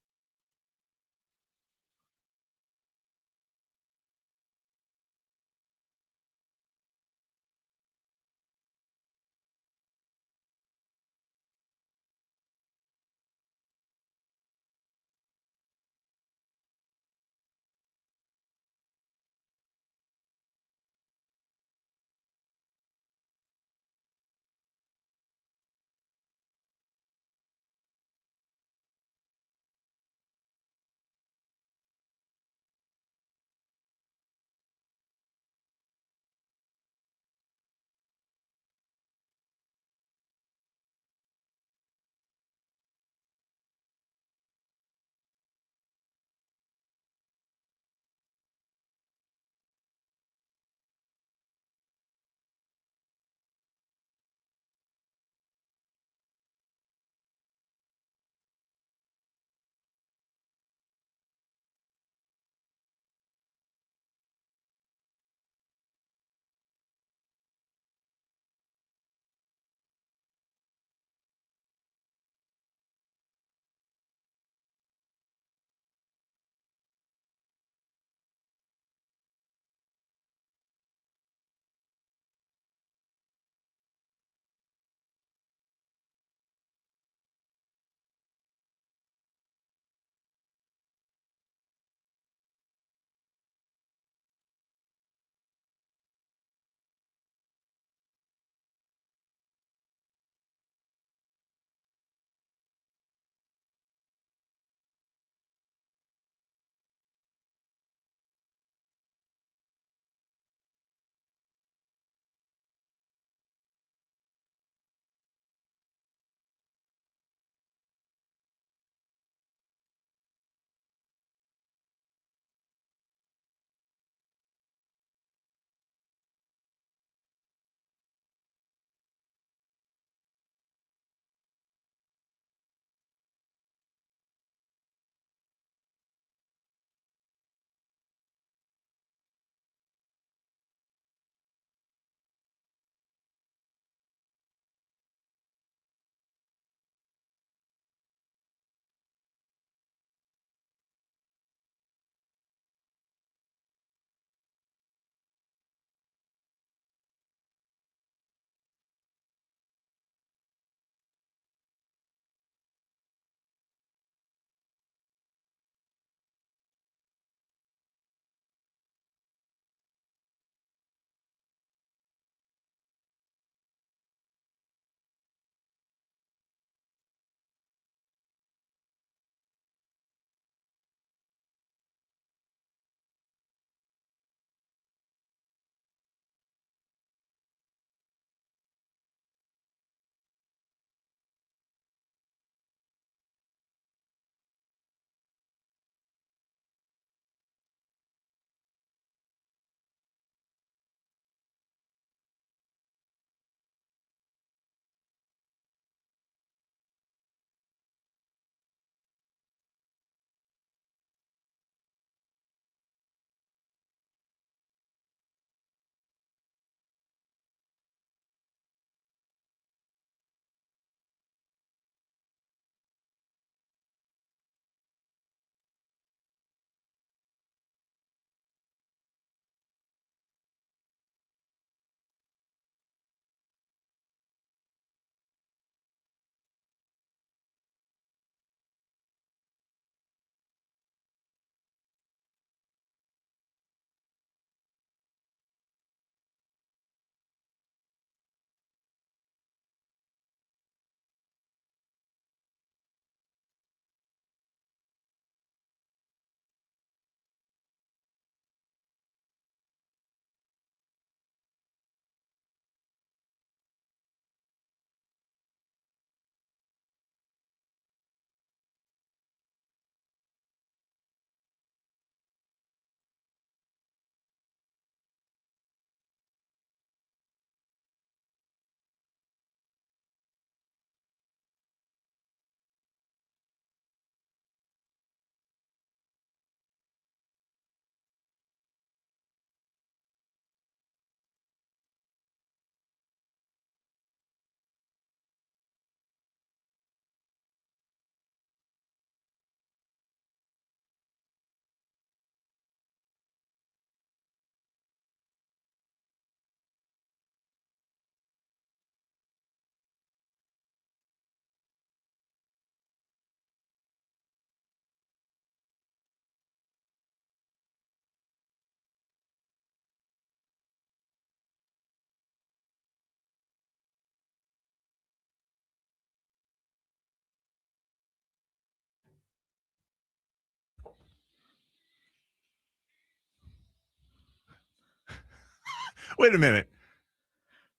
Wait a minute.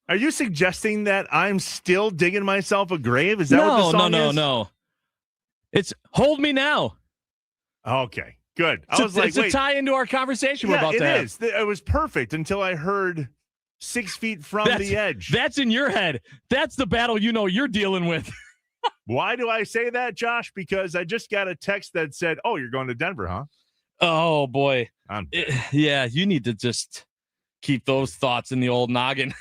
Are you suggesting that I'm still digging myself a grave? Is that what the song is? No. It's Hold Me Now. Okay, good. I was like, it's a tie into our conversation we're about to have. It is. It was perfect until I heard 6 feet from the edge. That's in your head. That's the battle you're dealing with. Why do I say that, Josh? Because I just got a text that said, "Oh, you're going to Denver, huh?" Oh, boy. Yeah, you need to just keep those thoughts in the old noggin.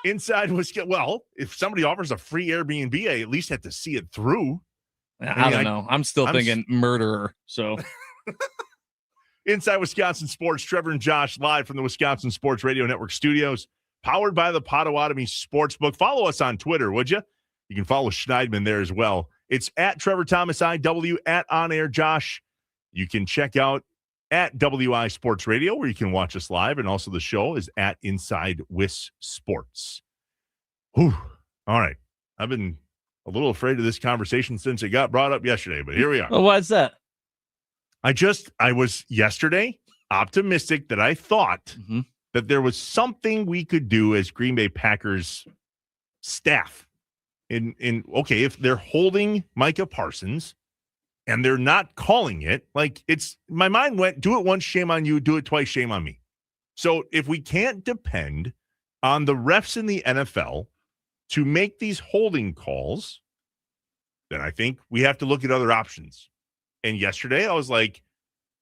Inside Wisconsin. Well, if somebody offers a free Airbnb, I at least have to see it through. I don't know. I'm still thinking murderer. So, Inside Wisconsin Sports, Trevor and Josh live from the Wisconsin Sports Radio Network studios, powered by the Potawatomi Sportsbook. Follow us on Twitter, would you? You can follow Schneidman there as well. It's at Trevor Thomas IW, at On Air Josh. You can check out at WI Sports Radio, where you can watch us live, and also the show is at Inside Wis Sports. Whew. All right. I've been a little afraid of this conversation since it got brought up yesterday, but here we are. Well, why's that? I was yesterday optimistic that I thought that there was something we could do as Green Bay Packers staff okay, if they're holding Micah Parsons and they're not calling it, like my mind went, do it once, shame on you, do it twice, shame on me. So if we can't depend on the refs in the NFL to make these holding calls, then I think we have to look at other options. And yesterday I was like,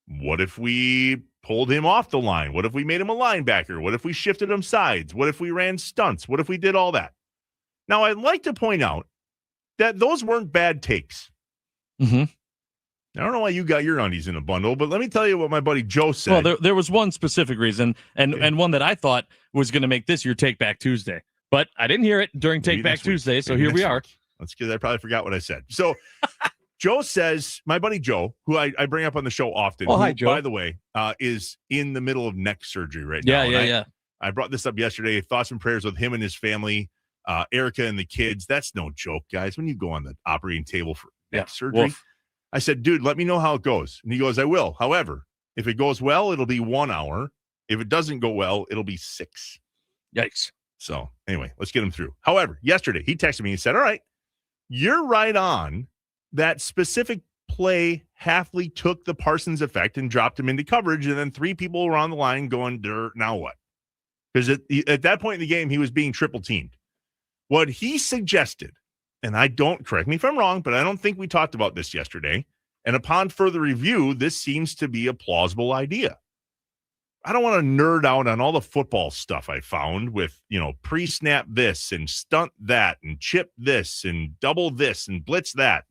what if we pulled him off the line? What if we made him a linebacker? What if we shifted him sides? What if we ran stunts? What if we did all that? Now, I'd like to point out that those weren't bad takes. Mm-hmm. I don't know why you got your undies in a bundle, but let me tell you what my buddy Joe said. Well, there was one specific reason, and one that I thought was going to make this your Take Back Tuesday. But I didn't hear it during Take Back Tuesday, so here we are. That's because I probably forgot what I said. So Joe says, my buddy Joe, who I bring up on the show often, who, hi, Joe. by the way, is in the middle of neck surgery right now. Yeah. I brought this up yesterday. Thoughts and prayers with him and his family. Erica and the kids. That's no joke, guys. When you go on the operating table for neck surgery, Wolf. I said, dude, let me know how it goes. And he goes, I will. However, if it goes well, it'll be 1 hour. If it doesn't go well, it'll be 6. Yikes. So anyway, let's get him through. However, yesterday he texted me and said, all right, you're right on that specific play. Hafley took the Parsons effect and dropped him into coverage. And then 3 people were on the line going, now what? Because at that point in the game, he was being triple teamed. What he suggested, and correct me if I'm wrong, but I don't think we talked about this yesterday. And upon further review, this seems to be a plausible idea. I don't want to nerd out on all the football stuff I found with, pre-snap this and stunt that and chip this and double this and blitz that.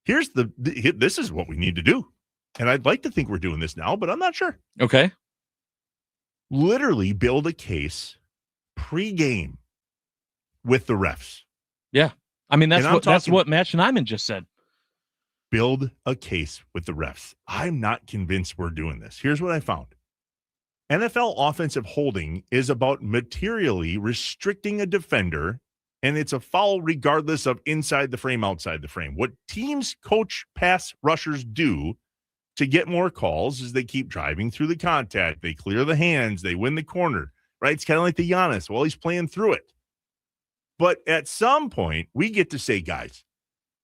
Here's this is what we need to do. And I'd like to think we're doing this now, but I'm not sure. Okay. Literally build a case pre-game with the refs. Yeah. I mean, that's what Matt Schneidman just said. Build a case with the refs. I'm not convinced we're doing this. Here's what I found. NFL offensive holding is about materially restricting a defender, and it's a foul regardless of inside the frame, outside the frame. What teams coach pass rushers do to get more calls is they keep driving through the contact. They clear the hands. They win the corner, right? It's kind of like the Giannis. Well, he's playing through it. But at some point, we get to say, guys,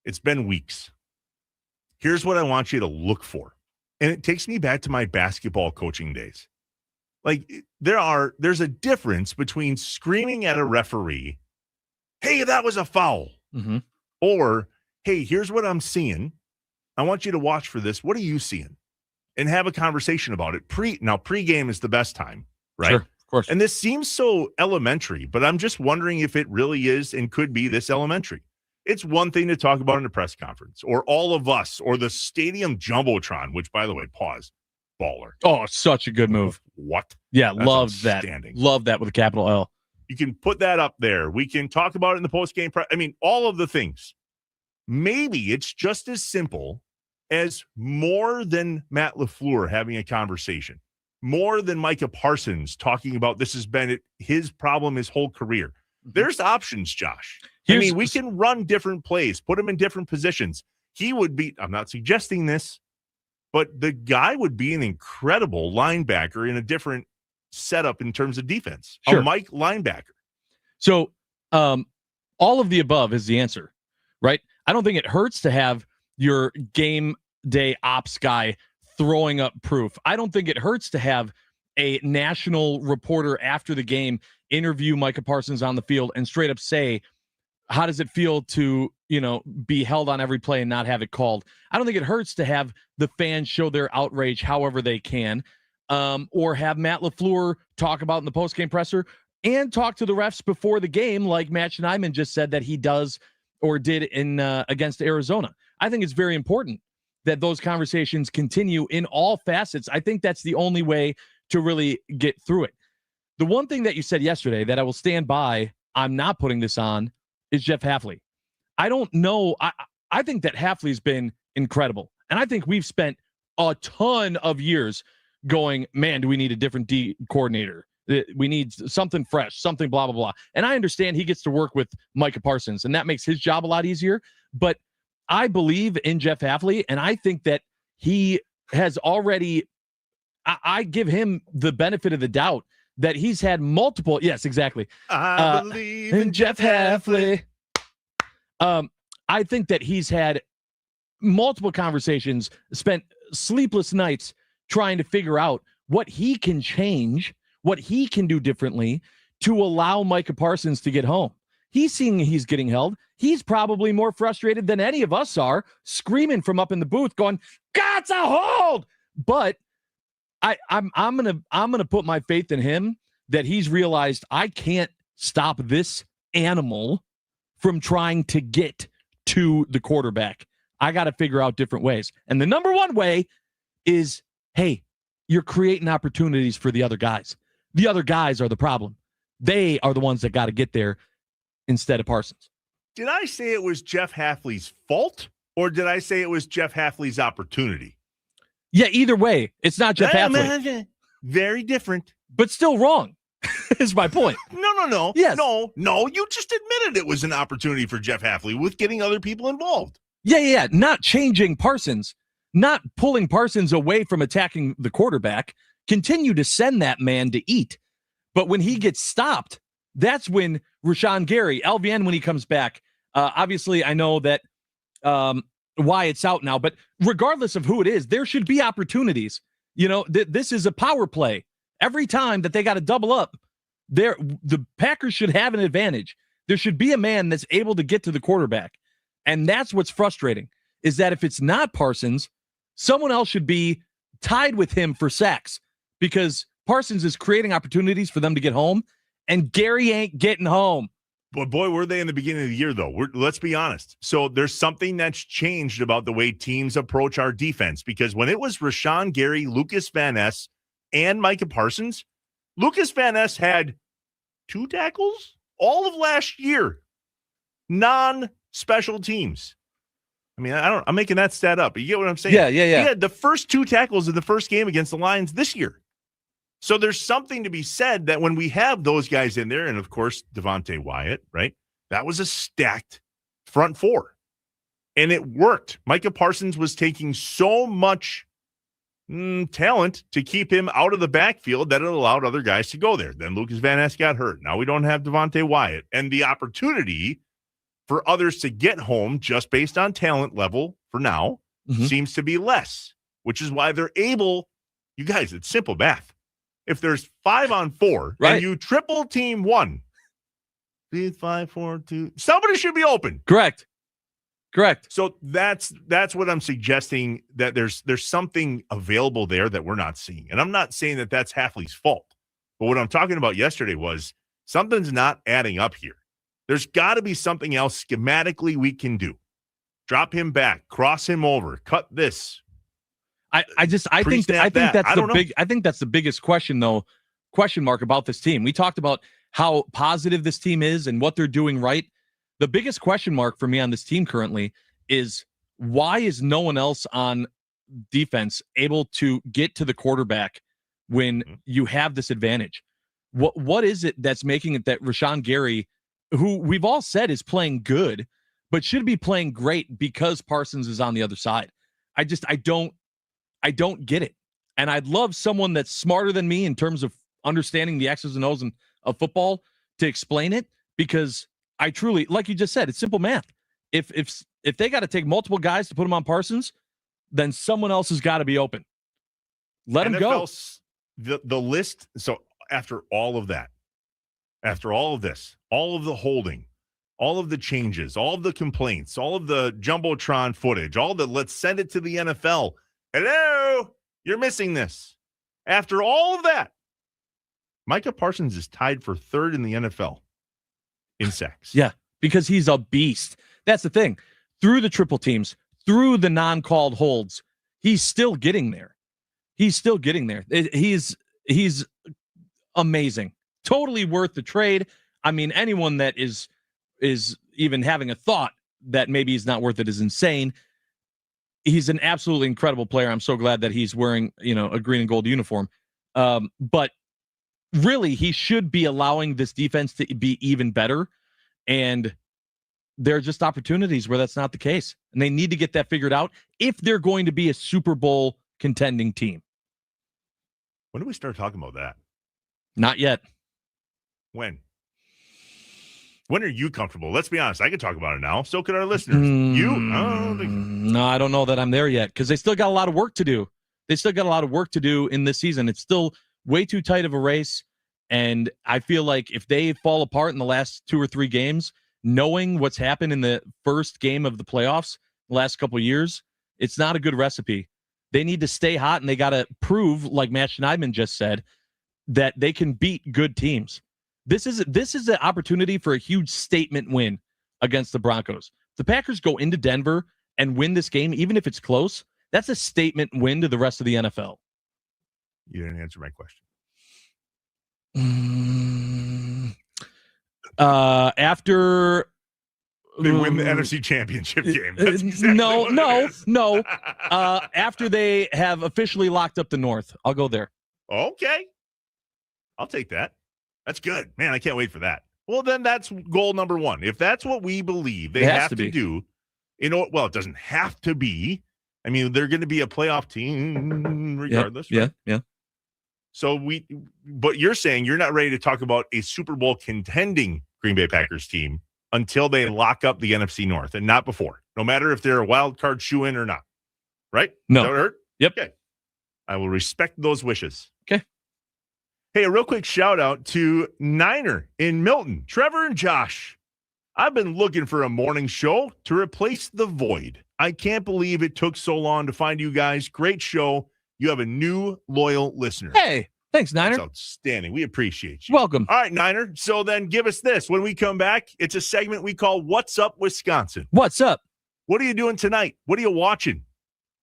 it's been weeks. Here's what I want you to look for. And it takes me back to my basketball coaching days. Like there's a difference between screaming at a referee, hey, that was a foul. Mm-hmm. Or, hey, here's what I'm seeing. I want you to watch for this. What are you seeing? And have a conversation about it. Pre-game is the best time, right? Sure, of course. And this seems so elementary, but I'm just wondering if it really is and could be this elementary. It's one thing to talk about in a press conference, or all of us, or the stadium jumbotron, which, by the way, pause, baller. Oh, such a good move. What? Yeah, love that. Love that with a capital L. You can put that up there. We can talk about it in the post-game press. I mean, all of the things. Maybe it's just as simple as more than Matt LaFleur having a conversation, more than Micah Parsons talking about this has been his problem his whole career. There's options, Josh. We can run different plays, put him in different positions. He would be, I'm not suggesting this, but the guy would be an incredible linebacker in a different setup in terms of defense. Sure. A Mike linebacker. So all of the above is the answer, right? I don't think it hurts to have your game day ops guy throwing up proof. I don't think it hurts to have a national reporter after the game interview Micah Parsons on the field and straight up say, how does it feel to, be held on every play and not have it called? I don't think it hurts to have the fans show their outrage however they can, or have Matt LaFleur talk about in the postgame presser and talk to the refs before the game, like Matt Schneidman just said that he does or did in against Arizona. I think it's very important that those conversations continue in all facets. I think that's the only way to really get through it. The one thing that you said yesterday that I will stand by, I'm not putting this on, is Jeff Hafley. I don't know. I think that Hafley's been incredible. And I think we've spent a ton of years going, man, do we need a different D coordinator? We need something fresh, something blah, blah, blah. And I understand he gets to work with Micah Parsons, and that makes his job a lot easier. But I believe in Jeff Hafley, and I think that he has already, I give him the benefit of the doubt that he's had multiple, yes, exactly. I believe in Jeff Hafley. I think that he's had multiple conversations, spent sleepless nights trying to figure out what he can change, what he can do differently to allow Micah Parsons to get home. He's seeing he's getting held. He's probably more frustrated than any of us are, screaming from up in the booth, going, "God's a hold!" But I'm gonna put my faith in him that he's realized I can't stop this animal from trying to get to the quarterback. I got to figure out different ways. And the number one way is, hey, you're creating opportunities for the other guys. The other guys are the problem. They are the ones that got to get there instead of Parsons. Did I say it was Jeff Hafley's fault, or did I say it was Jeff Hafley's opportunity? Yeah, either way, it's not Jeff Hafley. Very different. But still wrong, is my point. No. Yes. No, you just admitted it was an opportunity for Jeff Hafley with getting other people involved. Yeah. Not changing Parsons, not pulling Parsons away from attacking the quarterback. Continue to send that man to eat. But when he gets stopped, that's when Rashawn Gary, LVN, when he comes back, obviously I know that Wyatt's out now, but regardless of who it is, there should be opportunities. This is a power play. Every time that they got to double up, the Packers should have an advantage. There should be a man that's able to get to the quarterback. And that's what's frustrating, is that if it's not Parsons, someone else should be tied with him for sacks, because Parsons is creating opportunities for them to get home, and Gary ain't getting home. But boy, were they in the beginning of the year, though. Let's be honest. So there's something that's changed about the way teams approach our defense, because when it was Rashawn Gary, Lucas Van Ness, and Micah Parsons, Lucas Van Ness had 2 tackles all of last year. Non-special teams. I mean, I'm making that stat up, but you get what I'm saying? Yeah. He had the first 2 tackles in the first game against the Lions this year. So there's something to be said that when we have those guys in there, and of course, Devontae Wyatt, right? That was a stacked front four. And it worked. Micah Parsons was taking so much talent to keep him out of the backfield that it allowed other guys to go there. Then Lucas Van Ness got hurt. Now we don't have Devontae Wyatt. And the opportunity for others to get home just based on talent level for now seems to be less, which is why they're able, you guys, it's simple math. If there's 5 on 4 and you triple team 1, 5, 4, 2, somebody should be open. Correct. So that's what I'm suggesting, that there's something available there that we're not seeing. And I'm not saying that that's Hafley's fault. But what I'm talking about yesterday was something's not adding up here. There's got to be something else schematically we can do. Drop him back, cross him over, cut this. I think that's the biggest question mark about this team. We talked about how positive this team is and what they're doing right. The biggest question mark for me on this team currently is, why is no one else on defense able to get to the quarterback when you have this advantage? What is it that's making it that Rashawn Gary, who we've all said is playing good, but should be playing great because Parsons is on the other side? I don't get it. And I'd love someone that's smarter than me in terms of understanding the X's and O's of football to explain it, because I truly, like you just said, it's simple math. If they got to take multiple guys to put them on Parsons, then someone else has got to be open. Let him go. The list. So after all of that, after all of this, all of the holding, all of the changes, all of the complaints, all of the Jumbotron footage, all the let's send it to the NFL. Hello, you're missing this. After all of that, Micah Parsons is tied for third in the NFL in sacks. Yeah, because he's a beast. That's the thing. Through the triple teams, through the non-called holds, he's still getting there. He's amazing. Totally worth the trade. I mean, anyone that is even having a thought that maybe he's not worth it is insane. He's an absolutely incredible player. I'm so glad that he's wearing, a green and gold uniform. But really, he should be allowing this defense to be even better. And there are just opportunities where that's not the case. And they need to get that figured out if they're going to be a Super Bowl contending team. When do we start talking about that? Not yet. When are you comfortable? Let's be honest. I could talk about it now. So could our listeners. No, I don't know that I'm there yet, because they still got a lot of work to do. They still got a lot of work to do in this season. It's still way too tight of a race. And I feel like if they fall apart in the last 2 or 3 games, knowing what's happened in the first game of the playoffs the last couple of years, it's not a good recipe. They need to stay hot, and they got to prove, like Matt Schneidman just said, that they can beat good teams. This is an opportunity for a huge statement win against the Broncos. The Packers go into Denver and win this game, even if it's close. That's a statement win to the rest of the NFL. You didn't answer my question. After they win the NFC Championship game. That's exactly no. After they have officially locked up the North, I'll go there. Okay, I'll take that. That's good, man. I can't wait for that. Well, then that's goal number 1. If that's what we believe they have to do, well, it doesn't have to be. I mean, they're going to be a playoff team regardless. Yeah, right? yeah. So but you're saying you're not ready to talk about a Super Bowl contending Green Bay Packers team until they lock up the NFC North, and not before, no matter if they're a wild card shoe-in or not. Right? No. Is that what I heard? Yep. Okay. I will respect those wishes. Okay. Hey, a real quick shout out to Niner in Milton, Trevor and Josh. I've been looking for a morning show to replace the void. I can't believe it took so long to find you guys. Great show. You have a new loyal listener. Hey, thanks, Niner. That's outstanding. We appreciate you. Welcome. All right, Niner. So then give us this. When we come back, it's a segment we call What's Up, Wisconsin. What's up? What are you doing tonight? What are you watching?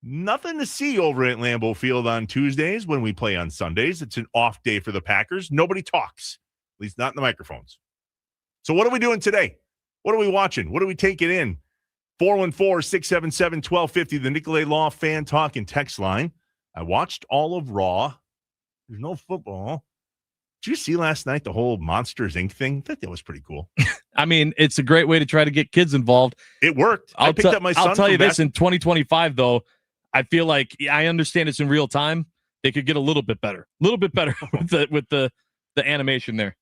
Nothing to see over at Lambeau Field on Tuesdays when we play on Sundays. It's an off day for the Packers. Nobody talks, at least not in the microphones. So what are we doing today? What are we watching? What are we taking in? 414-677-1250, the Nicolay Law Fan Talk and Text line. I watched all of Raw. There's no football. Did you see last night the whole Monsters, Inc. thing? I think that was pretty cool. I mean, it's a great way to try to get kids involved. It worked. I picked up my son. I'll tell you this, in 2025, though, I feel like I understand it's in real time. They could get a little bit better with the animation there.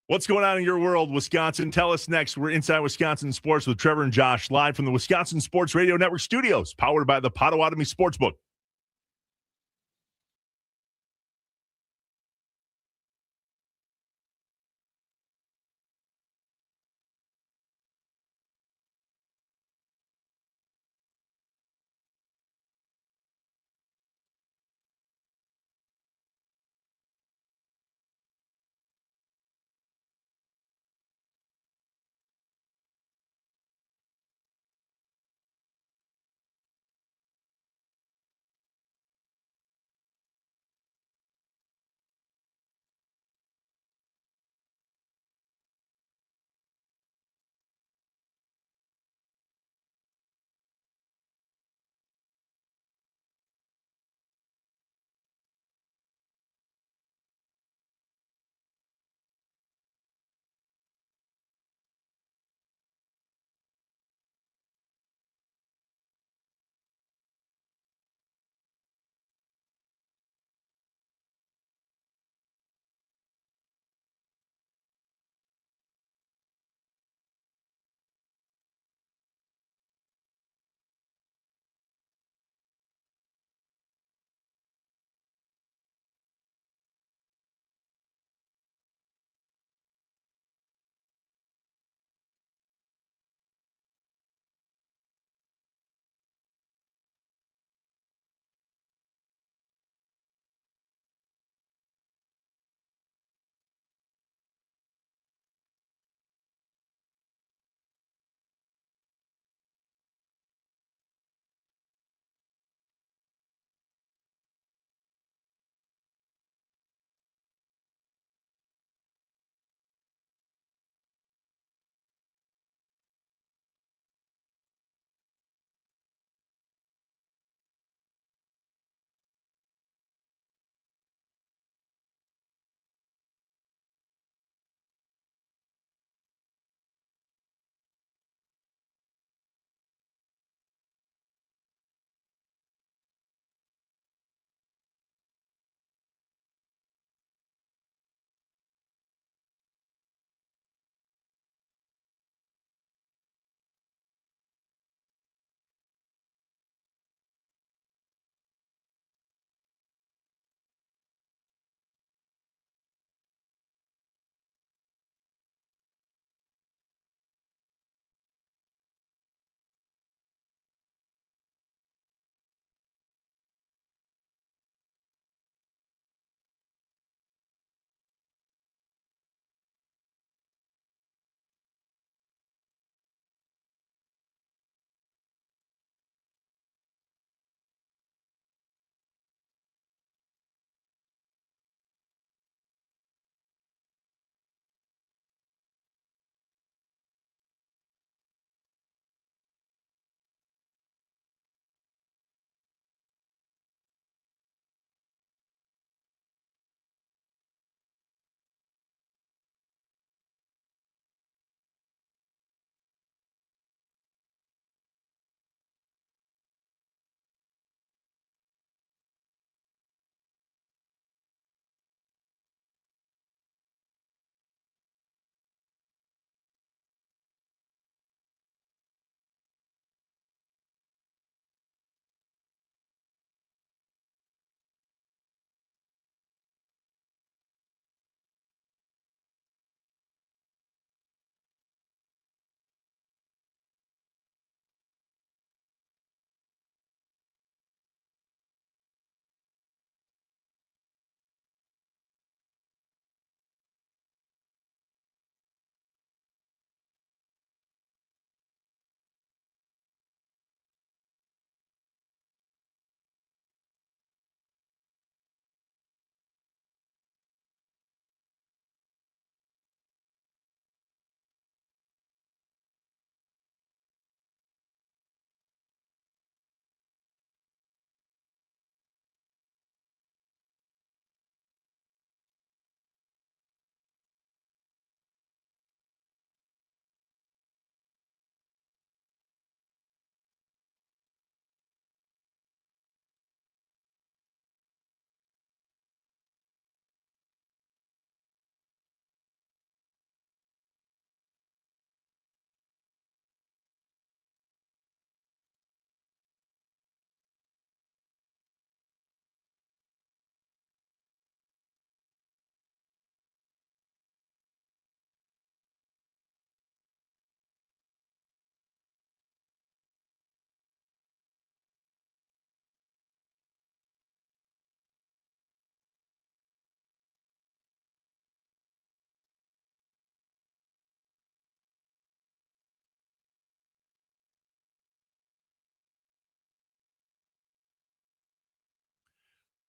What's going on in your world, Wisconsin? Tell us next. We're Inside Wisconsin Sports with Trevor and Josh, live from the Wisconsin Sports Radio Network studios, powered by the Potawatomi Sportsbook.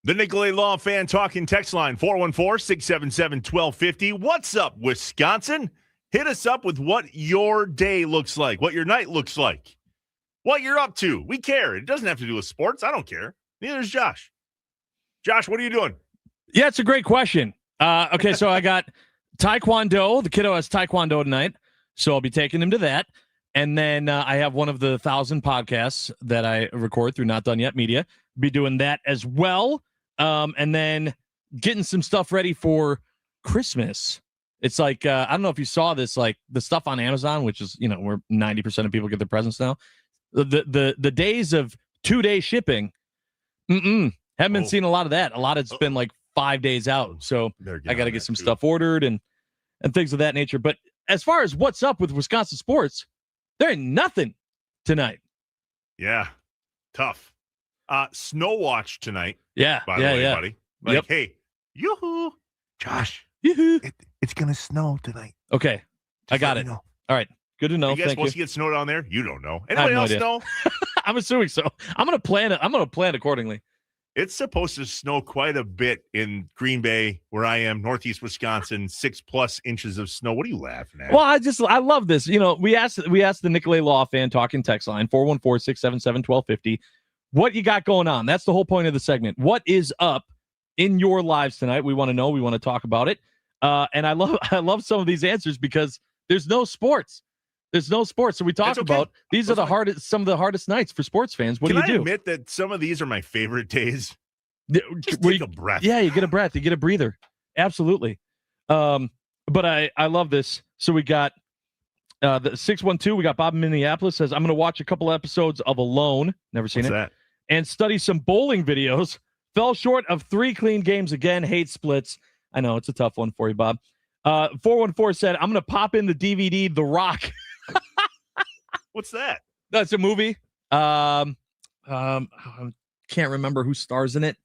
The Nicolay Law Fan Talking text line, 414-677-1250. What's up, Wisconsin? Hit us up with what your day looks like, what your night looks like, what you're up to. We care. It doesn't have to do with sports. I don't care. Neither does Josh. Josh, what are you doing? Yeah, it's a great question. Okay, so I got Taekwondo. The kiddo has Taekwondo tonight, so I'll be taking him to that. And then I have one of the 1,000 podcasts that I record through Not Done Yet Media. Be doing that as well. And then getting some stuff ready for Christmas. It's like, I don't know if you saw this, like the stuff on Amazon, which is, where 90% of people get their presents now. The days of 2-day shipping, haven't been seeing a lot of that. A lot of it's been like 5 days out. So I got to get some stuff ordered and things of that nature. But as far as what's up with Wisconsin sports, there ain't nothing tonight. Yeah, tough. Snow watch tonight. Yeah, by the way, buddy. Like, hey, yoo-hoo, Josh, yoo-hoo. It's going to snow tonight. Okay, I got it. All right, good to know. You guys Thank supposed you. to get snow down there? You don't know. Anybody else know? I'm assuming so. I'm gonna plan it. I'm gonna plan accordingly. It's supposed to snow quite a bit in Green Bay, where I am, northeast Wisconsin, 6+ inches of snow. What are you laughing at? Well, I love this. We asked the Nicolay Law Fan Talking text line, 414-677-1250. What you got going on? That's the whole point of the segment. What is up in your lives tonight? We want to know. We want to talk about it. And I love some of these answers because there's no sports. There's no sports. So we talk about these are some of the hardest nights for sports fans. What do you do? Can I admit that some of these are my favorite days? Just take a breath. Yeah, you get a breath. You get a breather. Absolutely. But I love this. So we got the 612. We got Bob in Minneapolis says, I'm going to watch a couple episodes of Alone. Never seen What's it. That? And study some bowling videos. Fell short of 3 clean games again. Hate splits. I know it's a tough one for you, Bob. 414 said, I'm going to pop in the DVD, The Rock. What's that? That's a movie. I can't remember who stars in it.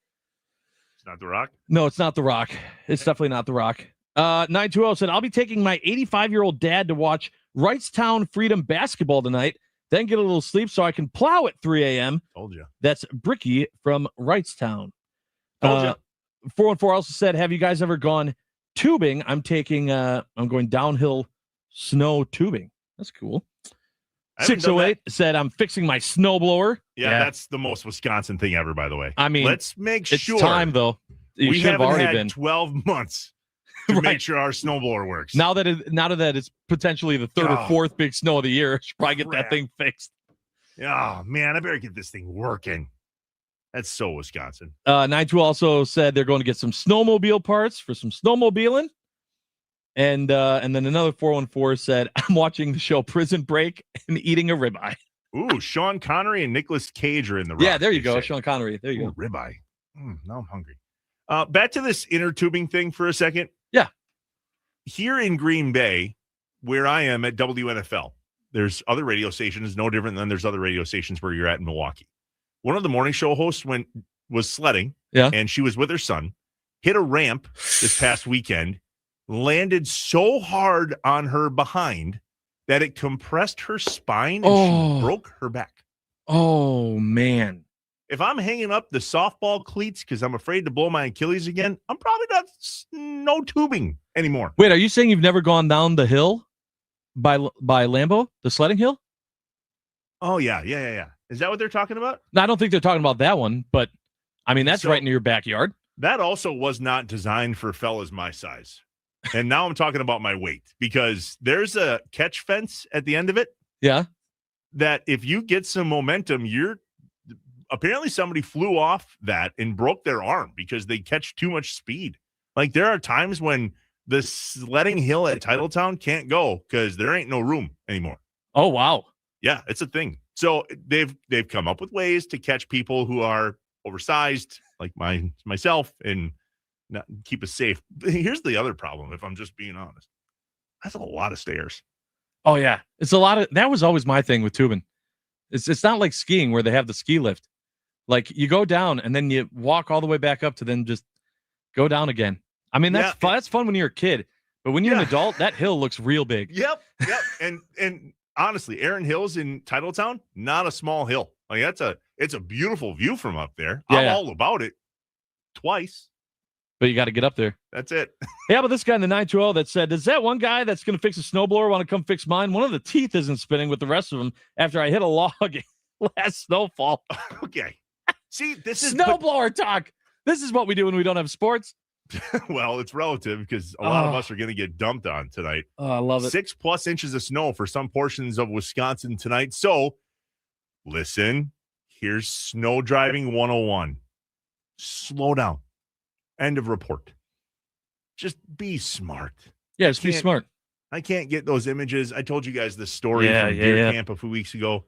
It's not The Rock? No, it's not The Rock. It's definitely not The Rock. 920 said, I'll be taking my 85-year-old dad to watch Wrightstown Freedom basketball tonight, then get a little sleep so I can plow at 3 a.m. Told you. That's Bricky from Wrightstown. Told you. 414 also said, have you guys ever gone tubing? I'm going downhill snow tubing. That's cool. 608 said, I'm fixing my snowblower. Yeah, that's the most Wisconsin thing ever, by the way. I mean, let's make it's sure. time, though. We haven't already had been 12 months to make sure our snowblower works. Now that it's potentially the third or fourth big snow of the year, should probably get that thing fixed. Oh, man, I better get this thing working. That's so Wisconsin. 92 also said they're going to get some snowmobile parts for some snowmobiling. And then another 414 said, I'm watching the show Prison Break and eating a ribeye. Ooh, Sean Connery and Nicolas Cage are in the Rock. Yeah, there you go. Sean Connery. There you go. Ribeye. Now I'm hungry. Back to this inner tubing thing for a second. Yeah. Here in Green Bay, where I am at WNFL, there's other radio stations, no different than there's other radio stations where you're at in Milwaukee. One of the morning show hosts was sledding, and she was with her son, hit a ramp this past weekend, landed so hard on her behind that it compressed her spine and she broke her back. Oh, man. If I'm hanging up the softball cleats because I'm afraid to blow my Achilles again, I'm probably not no tubing anymore. Wait, are you saying you've never gone down the hill by Lambeau, the sledding hill? Oh, yeah. Is that what they're talking about? No, I don't think they're talking about that one, but I mean, that's right in your backyard. That also was not designed for fellas my size. And now I'm talking about my weight because there's a catch fence at the end of it. Yeah. That if you get some momentum, apparently somebody flew off that and broke their arm because they catch too much speed. Like there are times when the sledding hill at Titletown can't go because there ain't no room anymore. Oh, wow. Yeah, it's a thing. So they've come up with ways to catch people who are oversized, like myself, and not keep us safe. Here's the other problem, if I'm just being honest. That's a lot of stairs. Oh, yeah. It's a lot of, that was always my thing with tubing. It's not like skiing where they have the ski lift. Like you go down and then you walk all the way back up to then just go down again. I mean, that's fun. That's fun when you're a kid, but when you're an adult, that hill looks real big. Yep. And honestly, Erin Hills in Titletown, not a small hill. Like it's a beautiful view from up there. I'm all about it. twice. But you got to get up there. That's it. Yeah, but this guy in the 920 that said, does that one guy that's going to fix a snowblower want to come fix mine? One of the teeth isn't spinning with the rest of them after I hit a log last snowfall. Okay. See, this is snowblower talk. This is what we do when we don't have sports. Well, it's relative because a lot of us are going to get dumped on tonight. Oh, I love it. 6+ inches of snow for some portions of Wisconsin tonight. So, listen, here's snow driving 101. Slow down. End of report. Just be smart. Yeah, just be smart. I can't get those images. I told you guys this story from Deer Camp a few weeks ago.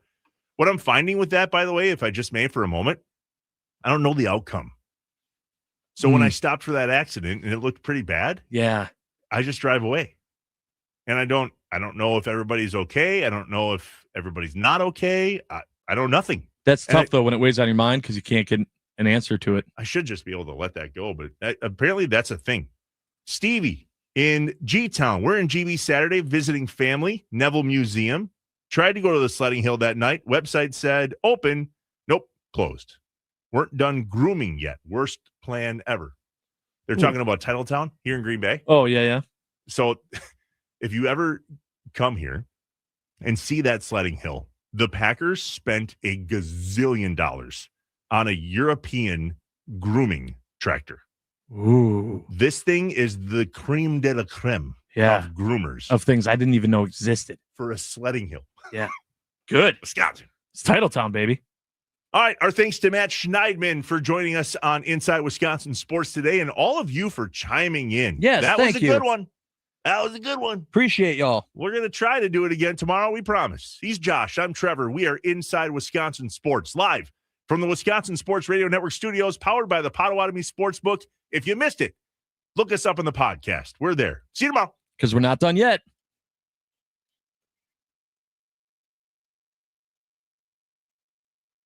What I'm finding with that, by the way, if I just may for a moment, I don't know the outcome. So when I stopped for that accident and it looked pretty bad, I just drive away. And I don't know if everybody's okay. I don't know if everybody's not okay. I know nothing. That's tough, though, when it weighs on your mind because you can't get an answer to it. I should just be able to let that go, but apparently that's a thing. Stevie in G-Town. We're in GB Saturday visiting family, Neville Museum. Tried to go to the sledding hill that night. Website said open. Nope, closed. Weren't done grooming yet. Worst plan ever. They're talking about Titletown here in Green Bay. Oh, yeah. So if you ever come here and see that sledding hill, the Packers spent a gazillion dollars on a European grooming tractor. Ooh. This thing is the creme de la creme of groomers. Of things I didn't even know existed. For a sledding hill. Yeah. Good. Wisconsin. It's Titletown, baby. All right. Our thanks to Matt Schneidman for joining us on Inside Wisconsin Sports today and all of you for chiming in. Yes, that was a good one. That was a good one. Appreciate y'all. We're going to try to do it again tomorrow. We promise. He's Josh. I'm Trevor. We are Inside Wisconsin Sports live from the Wisconsin Sports Radio Network studios, powered by the Potawatomi Sportsbook. If you missed it, look us up in the podcast. We're there. See you tomorrow. Because we're not done yet.